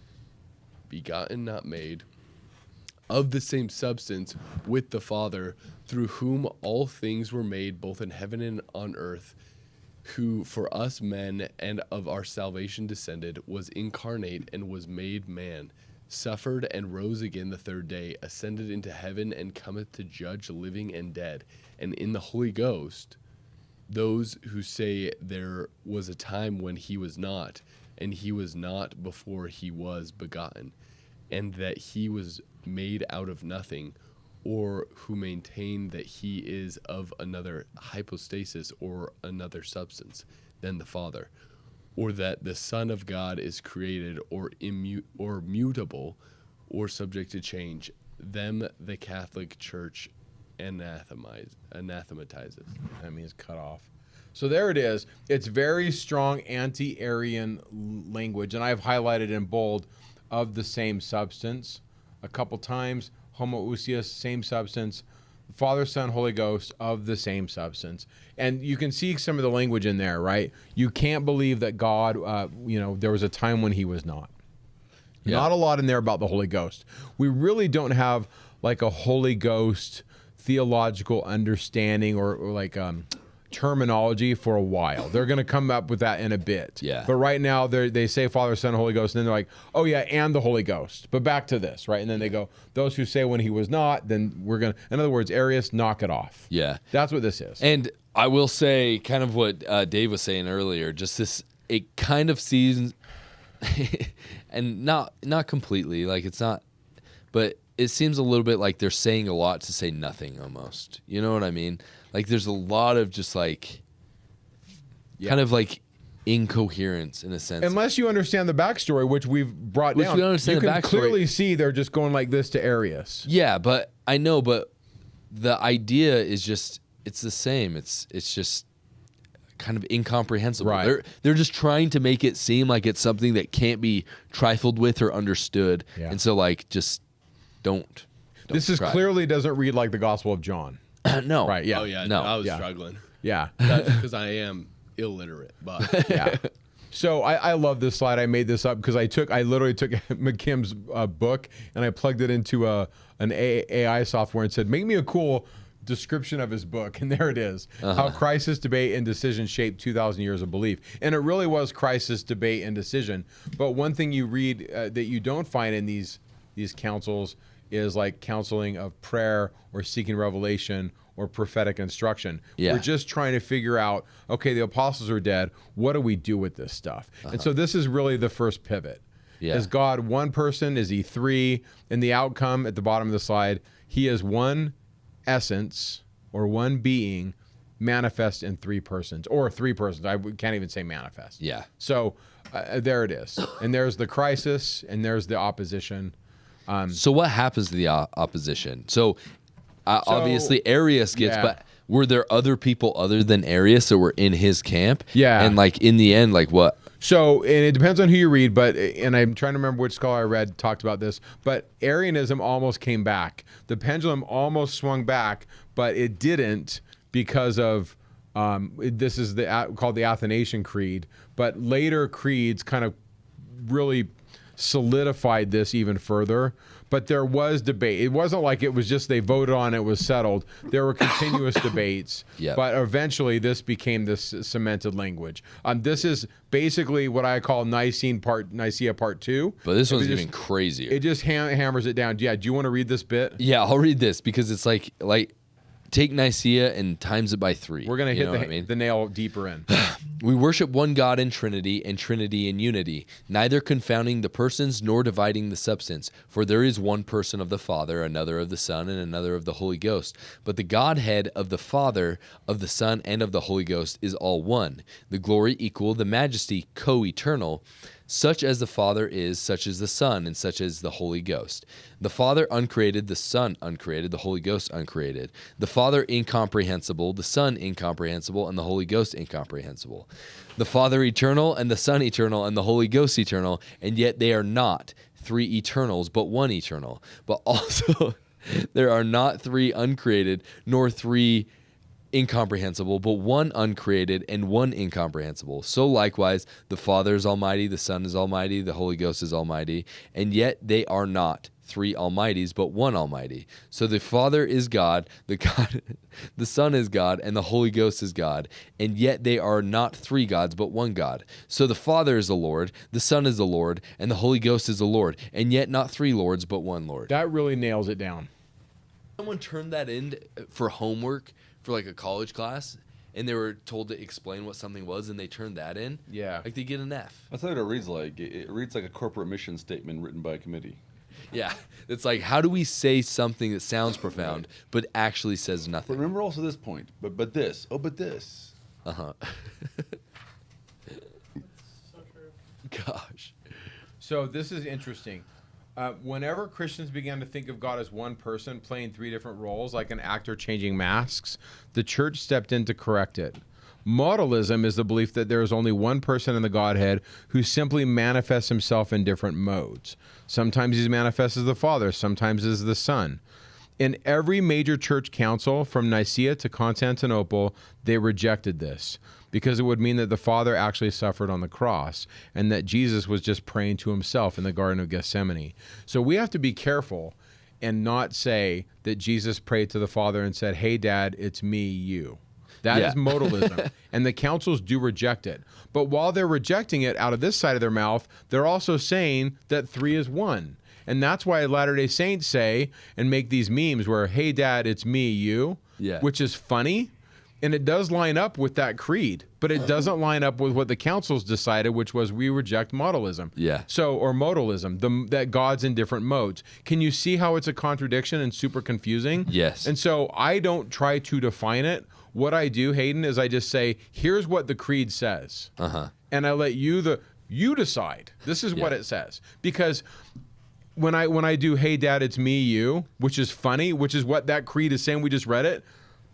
of the same substance with the Father, through whom all things were made, both in heaven and on earth, who for us men and of our salvation descended, was incarnate and was made man, suffered and rose again the third day, ascended into heaven and cometh to judge living and dead. And in the Holy Ghost, those who say there was a time when he was not, and he was not before he was begotten, and that he was made out of nothing, or who maintain that he is of another hypostasis or another substance than the Father, or that the Son of God is created or mutable or subject to change, them the Catholic Church anathematizes. That means cut off. So there it is. It's very strong anti-Arian language, and I've highlighted in bold, of the same substance a couple times. Homoousios, same substance. Father, Son, Holy Ghost, of the same substance. And you can see some of the language in there, right? You can't believe that God, there was a time when he was not. Yeah. Not a lot in there about the Holy Ghost. We really don't have like a Holy Ghost theological understanding or like terminology for a while. They're going to come up with that in a bit. Yeah. But right now they say Father, Son, Holy Ghost, and then they're like, oh yeah, and the Holy Ghost. But back to this, right? And then they go, those who say when he was not, then we're going to, in other words, Arius, knock it off. Yeah. That's what this is. And I will say kind of what Dave was saying earlier, just this, it kind of seems, and not completely, like it's not, but it seems a little bit like they're saying a lot to say nothing almost. You know what I mean? Like there's a lot of just like, kind of like incoherence in a sense. Unless you understand the backstory, which we've brought down, we understand you the can backstory. clearly see they're just going like this to Arius. Yeah, but I know, but the idea is just, it's the same. It's just kind of incomprehensible. Right. They're just trying to make it seem like it's something that can't be trifled with or understood. Yeah. And so like just don't This is try. Clearly doesn't read like the Gospel of John. No. Right, yeah. Oh yeah, No. I was Yeah. struggling. Yeah. That's because I am illiterate, but Yeah. So I love this slide. I made this up because I literally took McKim's book and I plugged it into an AI software and said, make me a cool description of his book. And there it is. How crisis, debate, and decision shaped 2,000 years of belief. And it really was crisis, debate, and decision. But one thing you read that you don't find in these councils is like counseling of prayer or seeking revelation or prophetic instruction. Yeah. We're just trying to figure out, okay, the apostles are dead. What do we do with this stuff? And so this is really the first pivot. Yeah. Is God one person? Is he three? And the outcome at the bottom of the slide, he is one essence or one being manifest in three persons or three persons. I can't even say manifest. Yeah. So there it is. And there's the crisis and there's the opposition. So what happens to the opposition? So obviously Arius gets, yeah. but were there other people other than Arius that were in his camp? Yeah. And like in the end, like what? So, and it depends on who you read, and I'm trying to remember which scholar I read talked about this, but Arianism almost came back. The pendulum almost swung back, but it didn't because of, this is called the Athanasian Creed, but later creeds kind of really solidified this even further. But there was debate. It wasn't like it was just they voted on it was settled. There were continuous debates. Yep. But eventually this became this cemented language. This is basically what I call Nicaea Part 2. But this one's even crazier. It just hammers it down. Yeah, do you want to read this bit? Yeah, I'll read this because it's like take Nicaea and times it by 3. We're going to hit the nail deeper in. We worship one God in Trinity, and Trinity in unity, neither confounding the persons nor dividing the substance. For there is one person of the Father, another of the Son, and another of the Holy Ghost. But the Godhead of the Father, of the Son, and of the Holy Ghost is all one. The glory equal, the majesty co-eternal. Such as the Father is, such is the Son, and such is the Holy Ghost. The Father uncreated, the Son uncreated, the Holy Ghost uncreated. The Father incomprehensible, the Son incomprehensible, and the Holy Ghost incomprehensible. The Father eternal, and the Son eternal, and the Holy Ghost eternal, and yet they are not 3 eternals, but 1 eternal. But also there are not 3 uncreated, nor 3 incomprehensible, but 1 uncreated and 1 incomprehensible. So likewise, the Father is almighty, the Son is almighty, the Holy Ghost is almighty, and yet they are not 3 almighties, but 1 almighty. So the Father is God, the Son is God, and the Holy Ghost is God, and yet they are not 3 gods, but 1 God. So the Father is the Lord, the Son is the Lord, and the Holy Ghost is the Lord, and yet not 3 lords, but 1 Lord. That really nails it down. Someone turned that in for homework for like a college class, and they were told to explain what something was, and they turned that in. Yeah. Like they get an F. That's what it reads like. It reads like a corporate mission statement written by a committee. Yeah. It's like, how do we say something that sounds profound, but actually says But nothing? remember also this point. But this. Oh, but this. Uh-huh. Gosh. So this is interesting. Whenever Christians began to think of God as one person playing 3 different roles, like an actor changing masks, the church stepped in to correct it. Modalism is the belief that there is only one person in the Godhead who simply manifests himself in different modes. Sometimes he manifests as the Father, sometimes as the Son. In every major church council, from Nicaea to Constantinople, they rejected this because it would mean that the Father actually suffered on the cross and that Jesus was just praying to himself in the Garden of Gethsemane. So we have to be careful and not say that Jesus prayed to the Father and said, "Hey, Dad, it's me, you." That is modalism, and the councils do reject it. But while they're rejecting it out of this side of their mouth, they're also saying that 3 is 1. And that's why Latter-day Saints say and make these memes where, "Hey, Dad, it's me, you," which is funny. And it does line up with that creed, but it doesn't line up with what the councils decided, which was we reject modalism. Yeah. So, or modalism, that God's in different modes. Can you see how it's a contradiction and super confusing? Yes. And so I don't try to define it. What I do, Hayden, is I just say, here's what the creed says. Uh-huh. And I let you decide. This is what it says. Because when I do, "Hey, Dad, it's me, you," which is funny, which is what that creed is saying, we just read it,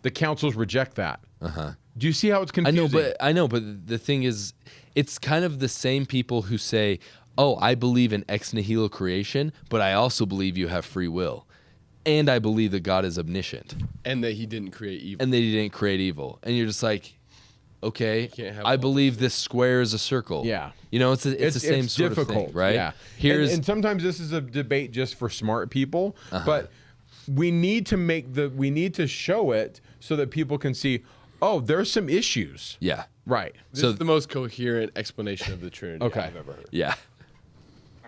the councils reject that. Uh-huh. Do you see how it's confusing? I know, but the thing is, it's kind of the same people who say, "Oh, I believe in ex nihilo creation, but I also believe you have free will. And I believe that God is omniscient. And that he didn't create evil. And that he didn't create evil." And you're just like, okay, can't have I both. believe this square is a circle. Yeah. You know, it's the same sort difficult, of thing, right? Yeah. And sometimes this is a debate just for smart people, but we need to show it so that people can see, oh, there's some issues. Yeah. Right. This is the most coherent explanation of the Trinity I've ever heard. Yeah.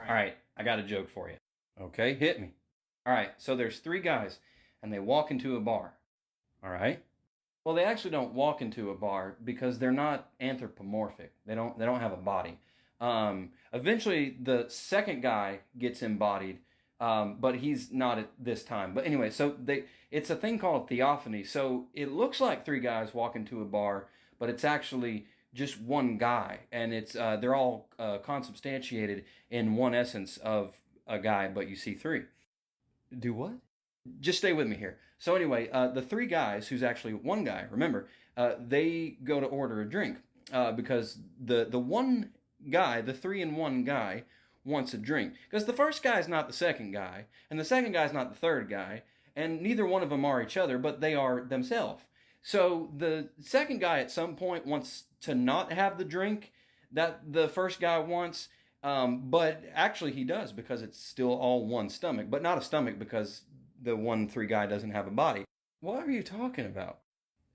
All right, I got a joke for you. Okay, hit me. All right, so there's 3 guys, and they walk into a bar. All right? Well, they actually don't walk into a bar because they're not anthropomorphic. They don't have a body. Eventually, the second guy gets embodied, but he's not at this time. But anyway, so it's a thing called theophany. So it looks like 3 guys walk into a bar, but it's actually just one guy, and it's they're all consubstantiated in one essence of a guy, but you see 3. Do what? Just stay with me here. So anyway, the 3 guys, who's actually one guy, remember, they go to order a drink because the one guy, the 3-in-1 guy, wants a drink. Because the first guy's not the second guy, and the second guy's not the third guy, and neither one of them are each other, but they are themselves. So the second guy at some point wants to not have the drink that the first guy wants, But actually he does, because it's still all one stomach, but not a stomach because the 1-3 guy doesn't have a body. What are you talking about?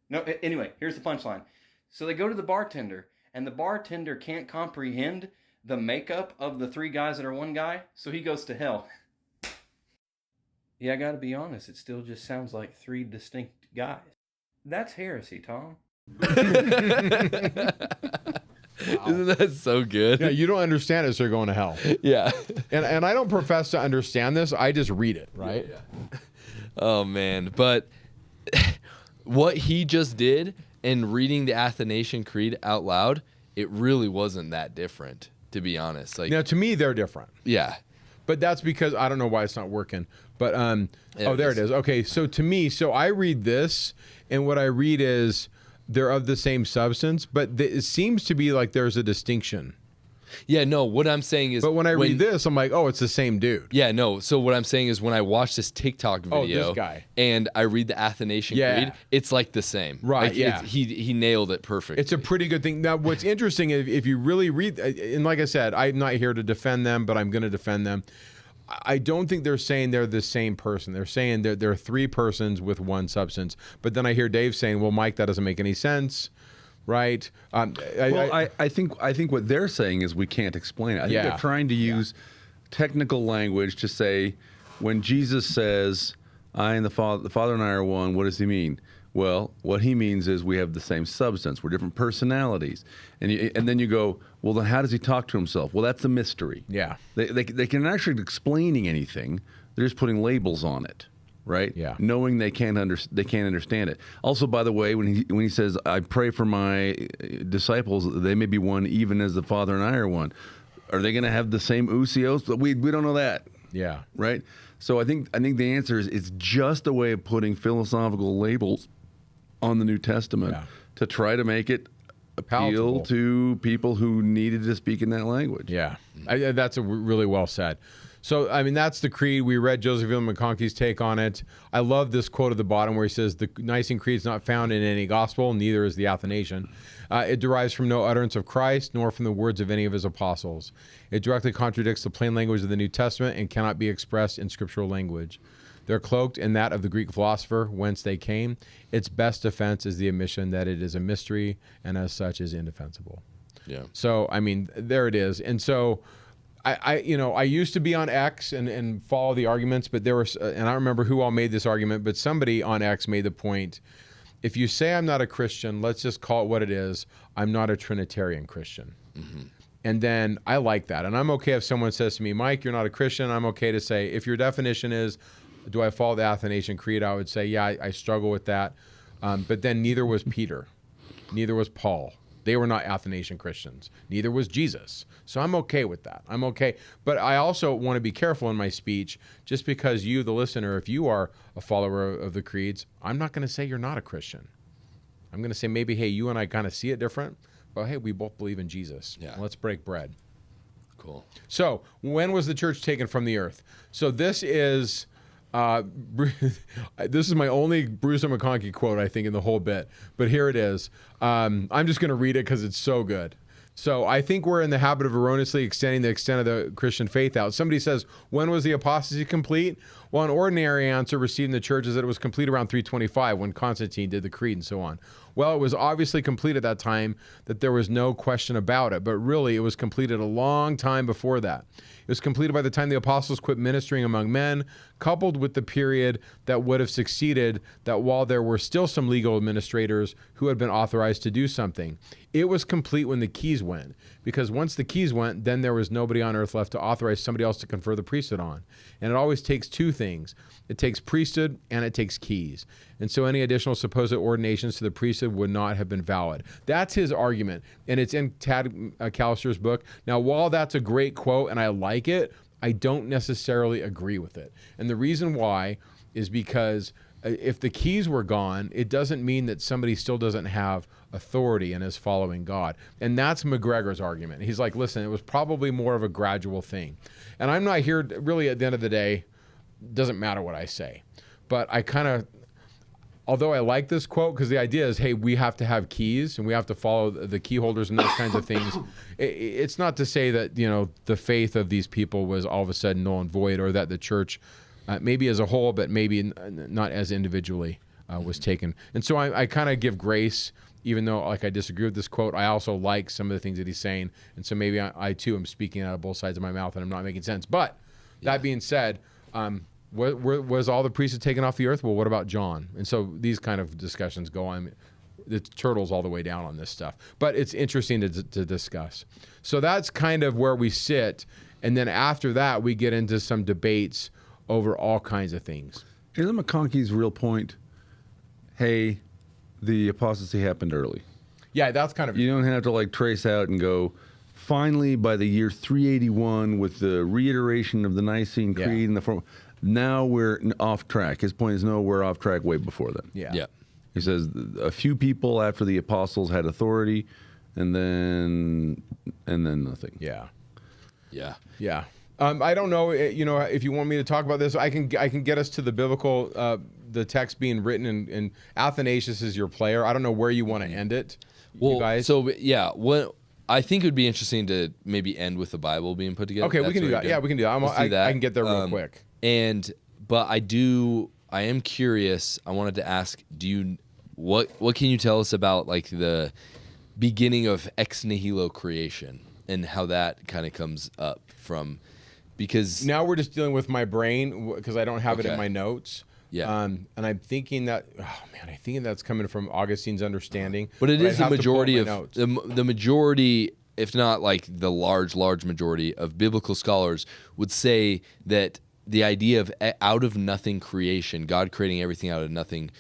No, anyway, here's the punchline. So they go to the bartender, and the bartender can't comprehend the makeup of the 3 guys that are one guy, so he goes to hell. Yeah, I gotta be honest, it still just sounds like 3 distinct guys. That's heresy, Tom. Isn't that so good? Yeah, you don't understand it, so you're going to hell. Yeah. And I don't profess to understand this. I just read it, right? Yeah. Oh, man. But what he just did in reading the Athanasian Creed out loud, it really wasn't that different, to be honest. Like, Now, to me, they're different. yeah. But that's because I don't know why it's not working. But there it is. Okay, so to me, so I read this, and what I read is they're of the same substance, but it seems to be like there's a distinction. Yeah, no, what I'm saying is... But when I read this, I'm like, oh, it's the same dude. Yeah, no, so what I'm saying is when I watch this TikTok video... this guy. And I read the Athanasian Creed, it's like the same. Right, like, yeah. He nailed it perfectly. It's a pretty good thing. Now, what's interesting, if you really read... And like I said, I'm not here to defend them, but I'm going to defend them. I don't think they're saying they're the same person. They're saying they're 3 persons with one substance. But then I hear Dave saying, well, Mike, that doesn't make any sense. Right? I think what they're saying is we can't explain it. I think they're trying to use technical language to say, when Jesus says, I and the Father and I are one, what does he mean? Well, what he means is we have the same substance. We're different personalities. And then you go, well, then how does he talk to himself? Well, that's a mystery. Yeah. They can actually be explaining anything. They're just putting labels on it. Right? Yeah. Knowing they can't understand it. Also, by the way, when he says, I pray for my disciples, they may be one even as the Father and I are one. Are they going to have the same ousios? We don't know that. Yeah. Right? So I think the answer is it's just a way of putting philosophical labels on the New Testament to try to make it appeal Palatable to people who needed to speak in that language. Yeah. That's really well said. So, I mean, that's the creed. We read Joseph William McConkie's take on it. I love this quote at the bottom where he says, the Nicene Creed is not found in any gospel, neither is the Athanasian. It derives from no utterance of Christ, nor from the words of any of his apostles. It directly contradicts the plain language of the New Testament and cannot be expressed in scriptural language. They're cloaked in that of the Greek philosopher, whence they came. Its best defense is the admission that it is a mystery, and as such is indefensible. Yeah. So, I mean, there it is. And so... I used to be on X and follow the arguments, but there was, and I don't remember who all made this argument, but somebody on X made the point, if you say I'm not a Christian, let's just call it what it is, I'm not a Trinitarian Christian. Mm-hmm. And then I like that. And I'm okay if someone says to me, Mike, you're not a Christian, I'm okay to say, if your definition is, do I follow the Athanasian Creed, I would say, yeah, I struggle with that. But then neither was Peter, neither was Paul. They were not Athanasian Christians. Neither was Jesus. So I'm okay with that. I'm okay. But I also want to be careful in my speech, just because you, the listener, if you are a follower of the creeds, I'm not going to say you're not a Christian. I'm going to say maybe, hey, you and I kind of see it different, but hey, we both believe in Jesus. Yeah. Let's break bread. Cool. So when was the church taken from the earth? So this is... this is my only Bruce McConkie quote, I think, in the whole bit. But here it is. I'm just going to read it because it's so good. So I think we're in the habit of erroneously extending the extent of the Christian faith out. Somebody says, when was the apostasy complete? Well, an ordinary answer received in the church is that it was complete around 325 when Constantine did the creed and so on. Well, it was obviously complete at that time, that there was no question about it. But really, it was completed a long time before that. It was completed by the time the apostles quit ministering among men, coupled with the period that would have succeeded, that while there were still some legal administrators who had been authorized to do something. It was complete when the keys went, because once the keys went, then there was nobody on earth left to authorize somebody else to confer the priesthood on. And it always takes 2 things. It takes priesthood and it takes keys. And so any additional supposed ordinations to the priesthood would not have been valid. That's his argument. And it's in Tad Callister's book. Now, while that's a great quote and I like it, I don't necessarily agree with it. And the reason why is because if the keys were gone, it doesn't mean that somebody still doesn't have authority and is following God. And that's McGregor's argument. He's like, listen, it was probably more of a gradual thing. And I'm not here, really, at the end of the day, doesn't matter what I say. But although I like this quote because the idea is, hey, we have to have keys and we have to follow the key holders and those kinds of things. It's not to say that, the faith of these people was all of a sudden null and void, or that the church, maybe as a whole, but maybe not as individually, was taken. And so I kind of give grace, even though like I disagree with this quote. I also like some of the things that he's saying. And so maybe I too am speaking out of both sides of my mouth and I'm not making sense. But that being said, was all the priesthood taken off the earth? Well, what about John? And so these kind of discussions go on. The turtles all the way down on this stuff. But it's interesting to discuss. So that's kind of where we sit. And then after that, we get into some debates over all kinds of things. Isn't McConkey's real point? Hey, the apostasy happened early. Yeah, that's kind of... You don't have to like trace out and go, finally, by the year 381, with the reiteration of the Nicene Creed and the form, now we're off track. His point is, no, we're off track way before then. Yeah. He says a few people after the apostles had authority, and then nothing. Yeah. Yeah. I don't know, if you want me to talk about this, I can get us to the biblical, the text being written, and Athanasius is your player. I don't know where you want to end it, you guys. So yeah, what I think it would be interesting to maybe end with the Bible being put together. Okay, we can do that. Yeah, we can do that. I can get there real quick. But I am curious. I wanted to ask, what can you tell us about like the beginning of ex nihilo creation and how that kind of comes up from? Because now we're just dealing with my brain because I don't have it in my notes. Yeah. And I'm thinking that, I think that's coming from Augustine's understanding. But it is the majority of the majority, if not like the large majority of biblical scholars would say that the idea of out of nothing creation, God creating everything out of nothing,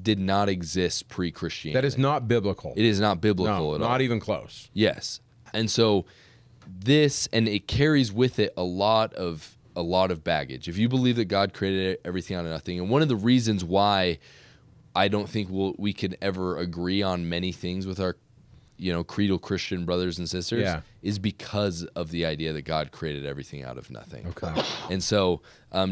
did not exist pre-Christianity. That is not biblical. It is not biblical at all. Not even close. Yes. And so it carries with it a lot of baggage. If you believe that God created everything out of nothing, and one of the reasons why I don't think we could ever agree on many things with our creedal Christian brothers and sisters is because of the idea that God created everything out of nothing. Okay. And so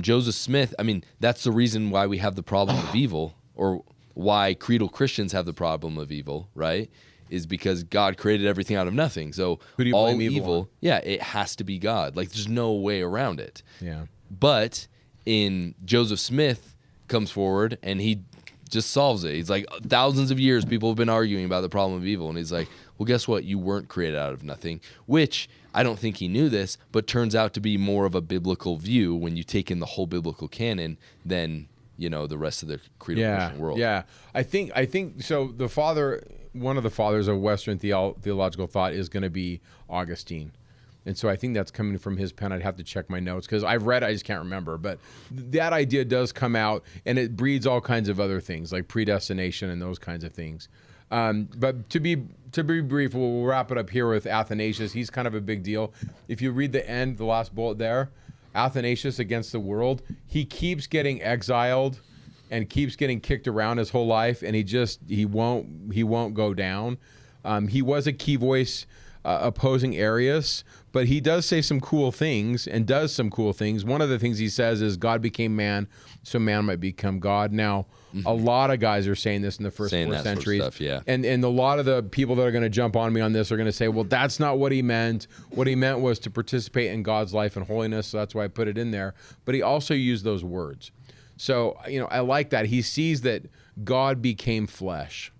Joseph Smith, that's the reason why we have the problem of evil, or why creedal Christians have the problem of evil, right? Is because God created everything out of nothing. So who do you all blame evil, it has to be God. Like there's no way around it. Yeah. But in Joseph Smith comes forward and he just solves it. He's like, thousands of years people have been arguing about the problem of evil, and he's like, well, guess what? You weren't created out of nothing, which I don't think he knew this, but turns out to be more of a biblical view when you take in the whole biblical canon than the rest of the creedal Christian world. Yeah. I think so. One of the fathers of Western theological thought is going to be Augustine. And so I think that's coming from his pen. I'd have to check my notes because I've read it, I just can't remember. But that idea does come out, and it breeds all kinds of other things like predestination and those kinds of things. But to be brief, we'll wrap it up here with Athanasius. He's kind of a big deal. If you read the last bullet there, Athanasius against the world, he keeps getting exiled and keeps getting kicked around his whole life, and he won't go down. He was a key voice opposing Arius, but he does say some cool things and does some cool things. One of the things he says is God became man so man might become God. Now, a lot of guys are saying this in the first 4 centuries. Sort of stuff, and a lot of the people that are going to jump on me on this are going to say, well, that's not what he meant. What he meant was to participate in God's life and holiness, so that's why I put it in there. But he also used those words. So, I like that. He sees that God became flesh.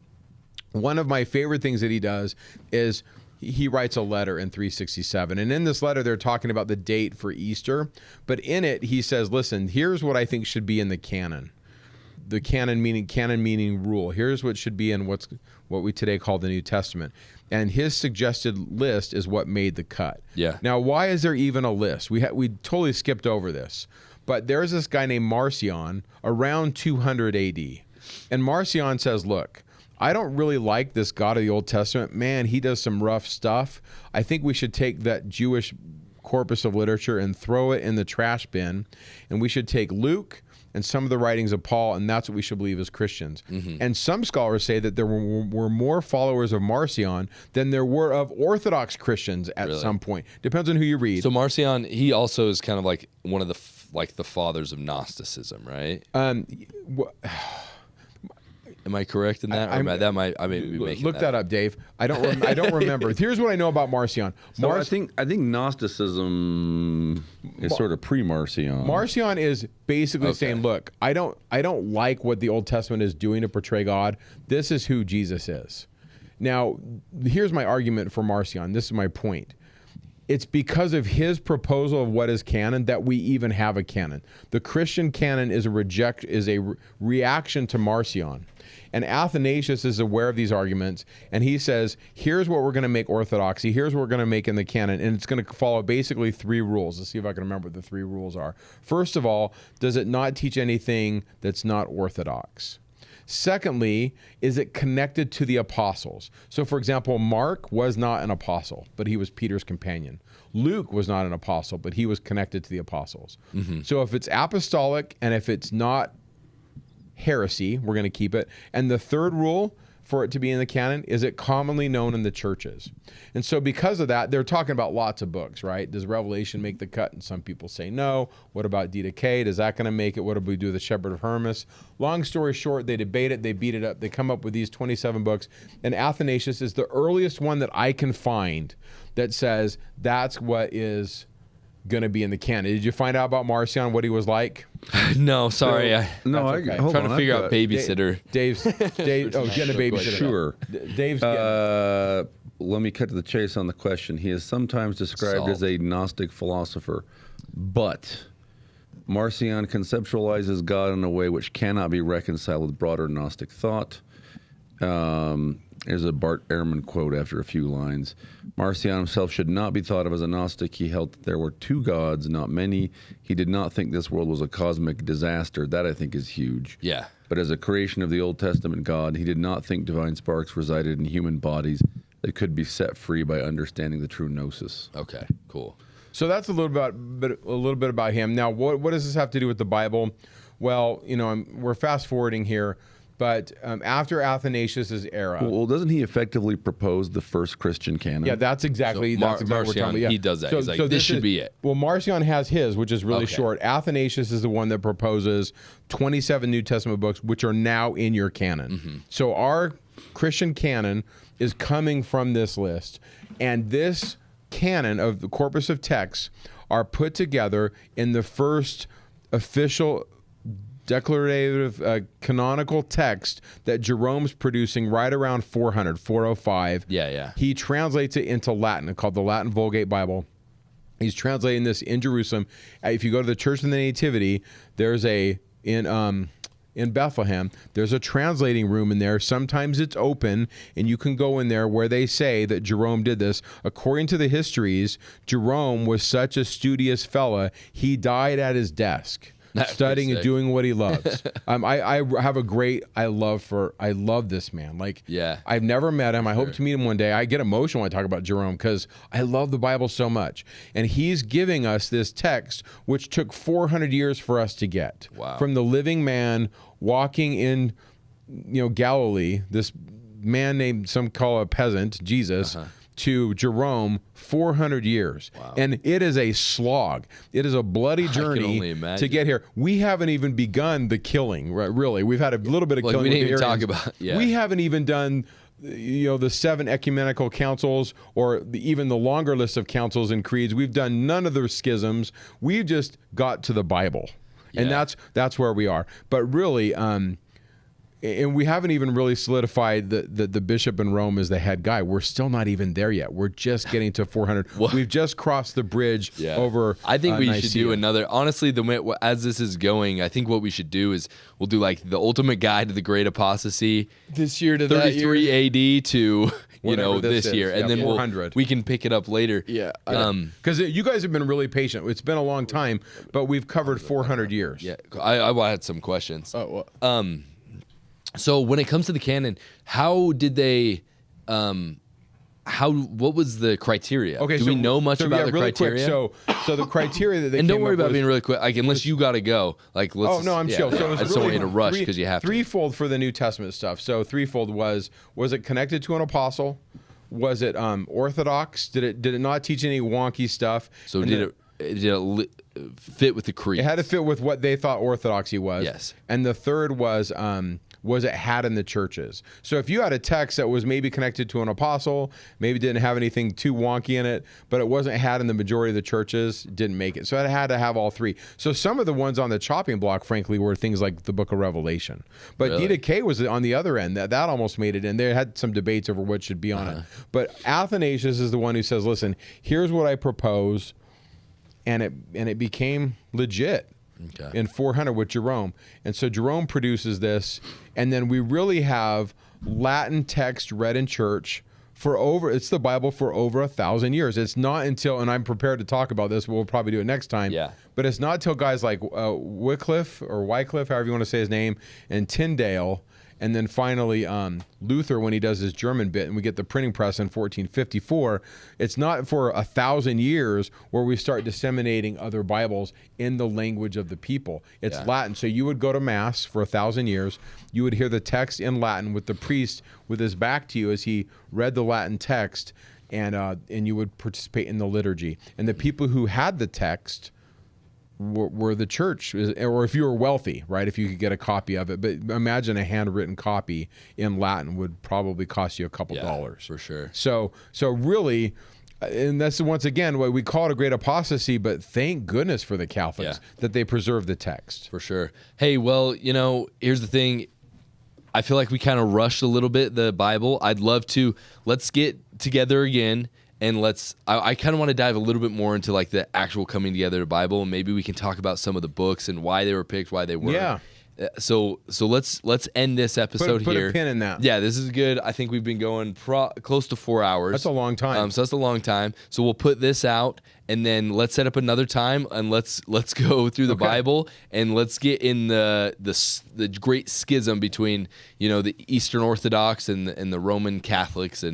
One of my favorite things that he does is he writes a letter in 367. And in this letter, they're talking about the date for Easter. But in it, he says, listen, here's what I think should be in the canon. The canon meaning rule. Here's what should be in what we today call the New Testament. And his suggested list is what made the cut. Yeah. Now, why is there even a list? We totally skipped over this. But there's this guy named Marcion around 200 AD. And Marcion says, look, I don't really like this God of the Old Testament. Man, he does some rough stuff. I think we should take that Jewish corpus of literature and throw it in the trash bin. And we should take Luke and some of the writings of Paul, and that's what we should believe as Christians. Mm-hmm. And some scholars say that there were more followers of Marcion than there were of Orthodox Christians at some point. Depends on who you read. So Marcion, he also is kind of like one of the the fathers of Gnosticism, right? Am I correct in that? Or I may be making Look that up, Dave. I don't remember. Here's what I know about Marcion. So I think Gnosticism is sort of pre-Marcion. Marcion is basically saying, look, I don't like what the Old Testament is doing to portray God. This is who Jesus is. Now, here's my argument for Marcion. This is my point. It's because of his proposal of what is canon that we even have a canon. The Christian canon is a reaction to Marcion. And Athanasius is aware of these arguments, and he says, here's what we're going to make orthodoxy, here's what we're going to make in the canon, and it's going to follow basically 3 rules. Let's see if I can remember what the 3 rules are. First of all, does it not teach anything that's not orthodox? Secondly, is it connected to the apostles? So, for example, Mark was not an apostle, but he was Peter's companion. Luke was not an apostle, but he was connected to the apostles. So if it's apostolic and if it's not heresy, we're going to keep it. And the third rule for it to be in the canon is it commonly known in the churches. And so because of that, they're talking about lots of books, right? Does Revelation make the cut? And some people say no. What about Didache? Is that going to make it? What do we do with the Shepherd of Hermas? Long story short, they debate it, they beat it up, they come up with these 27 books. And Athanasius is the earliest one that I can find that says that's what is going to be in the canon. Did you find out about Marcion, what he was like? No, sorry. No, okay. I'm trying to figure out babysitter. Getting a babysitter. Sure. Dave's let me cut to the chase on the question. He is sometimes described as a Gnostic philosopher, but Marcion conceptualizes God in a way which cannot be reconciled with broader Gnostic thought. There's a Bart Ehrman quote after a few lines. Marcion himself should not be thought of as a Gnostic. He held that there were 2 gods, not many. He did not think this world was a cosmic disaster. That, I think, is huge. Yeah. But as a creation of the Old Testament God, he did not think divine sparks resided in human bodies that could be set free by understanding the true gnosis. Okay, cool. So that's a little bit about him. Now, what does this have to do with the Bible? Well, we're fast forwarding here. But after Athanasius' era... Well, doesn't he effectively propose the first Christian canon? Yeah, that's exactly what we're talking about. Yeah. He does that. He's like, this should be it. Well, Marcion has his, which is really short. Athanasius is the one that proposes 27 New Testament books, which are now in your canon. So our Christian canon is coming from this list. And this canon of the corpus of texts are put together in the first official declarative canonical text that Jerome's producing right around 405. Yeah. He translates it into Latin, called the Latin Vulgate Bible. He's translating this in Jerusalem. If you go to the Church of the Nativity, there's in Bethlehem, there's a translating room in there. Sometimes it's open, and you can go in there where they say that Jerome did this. According to the histories, Jerome was such a studious fella, he died at his desk. Studying and doing what he loves. I have a great I love this man. Like, I've never met him. I hope to meet him one day. I get emotional when I talk about Jerome because I love the Bible so much. And he's giving us this text which took 400 years for us to get. Wow. From the living man walking in Galilee, this man named, some call a peasant, Jesus, to Jerome, 400 years. Wow. And it is a slog. It is a bloody journey to get here. We haven't even begun the killing, right, really. We've had a little bit of killing. We didn't even Arians. talk about, We haven't even done the 7 ecumenical councils or even the longer list of councils and creeds. We've done none of the schisms. We've just got to the Bible. And that's where we are. But really, and we haven't even really solidified the bishop in Rome as the head guy. We're still not even there yet. We're just getting to 400. We've just crossed the bridge over I think we Nicaea. should do another. Honestly, as this is going, I think what we should do is we'll do like the ultimate guide to the Great Apostasy this year to that year. 33 AD to Whatever this year, and then 400. we can pick it up later. Yeah. Because you guys have been really patient. It's been a long time, but we've covered 400 years. Yeah, I had some questions. Oh, what? So when it comes to the canon, how did they? What was the criteria? Okay, do we know much about the really criteria? Quick, so the criteria that they and don't came worry up about was, being really quick. Like unless you got to go. Like let's. Oh no, I'm chill. So it was I just don't really want you to rush because you have to. Threefold for the New Testament stuff. So threefold was it connected to an apostle? Was it orthodox? Did it not teach any wonky stuff? So did it fit with the creed? It had to fit with what they thought orthodoxy was. Yes. And the third was was it had in the churches. So if you had a text that was maybe connected to an apostle, maybe didn't have anything too wonky in it, but it wasn't had in the majority of the churches, didn't make it. So it had to have all three. So some of the ones on the chopping block, frankly, were things like the Book of Revelation. But Really? Didache was on the other end. That almost made it in. They had some debates over what should be on it. But Athanasius is the one who says, listen, here's what I propose, and it became legit. Okay. In 400 with Jerome. And so Jerome produces this, and then we really have Latin text read in church it's the Bible for over 1,000 years. It's not until, and I'm prepared to talk about this, we'll probably do it next time, but it's not until guys like Wycliffe, however you want to say his name, and Tyndale, and then finally Luther, when he does his German bit, and we get the printing press in 1454, it's not for 1,000 years where we start disseminating other Bibles in the language of the people. It's Latin. So you would go to Mass for 1,000 years. You would hear the text in Latin with the priest with his back to you as he read the Latin text, and you would participate in the liturgy. And the people who had the text were the church, or if you were wealthy, right, if you could get a copy of it. But imagine a handwritten copy in Latin would probably cost you a couple dollars. For sure. So really, and that's once again why we call it a great apostasy, but thank goodness for the Catholics that they preserve the text. For sure. Hey, well, here's the thing. I feel like we kind of rushed a little bit the Bible. I'd love to, let's get together again. And I kind of want to dive a little bit more into like the actual coming together of the Bible, and maybe we can talk about some of the books and why they were picked, why they weren't. Yeah. So let's end this episode here. Put a pin in that. Yeah, this is good. I think we've been going close to 4 hours. That's a long time. So that's a long time. So we'll put this out, and then let's set up another time, and let's go through the Bible, and let's get in the great schism between the Eastern Orthodox and the Roman Catholics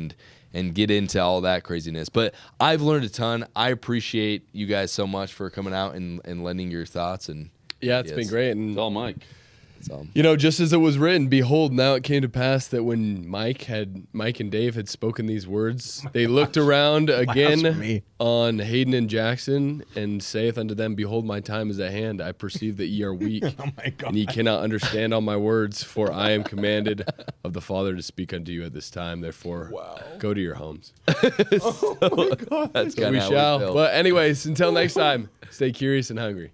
and get into all that craziness. But I've learned a ton. I appreciate you guys so much for coming out and lending your thoughts. And it's been great. And It's all Mike. Just as it was written, behold, now it came to pass that when Mike and Dave had spoken these words, they looked around again on Hayden and Jackson, and saith unto them, behold, my time is at hand. I perceive that ye are weak, and ye cannot understand all my words, for I am commanded of the Father to speak unto you at this time. Therefore, go to your homes. That's kind of We shall. But anyways, until next time, stay curious and hungry.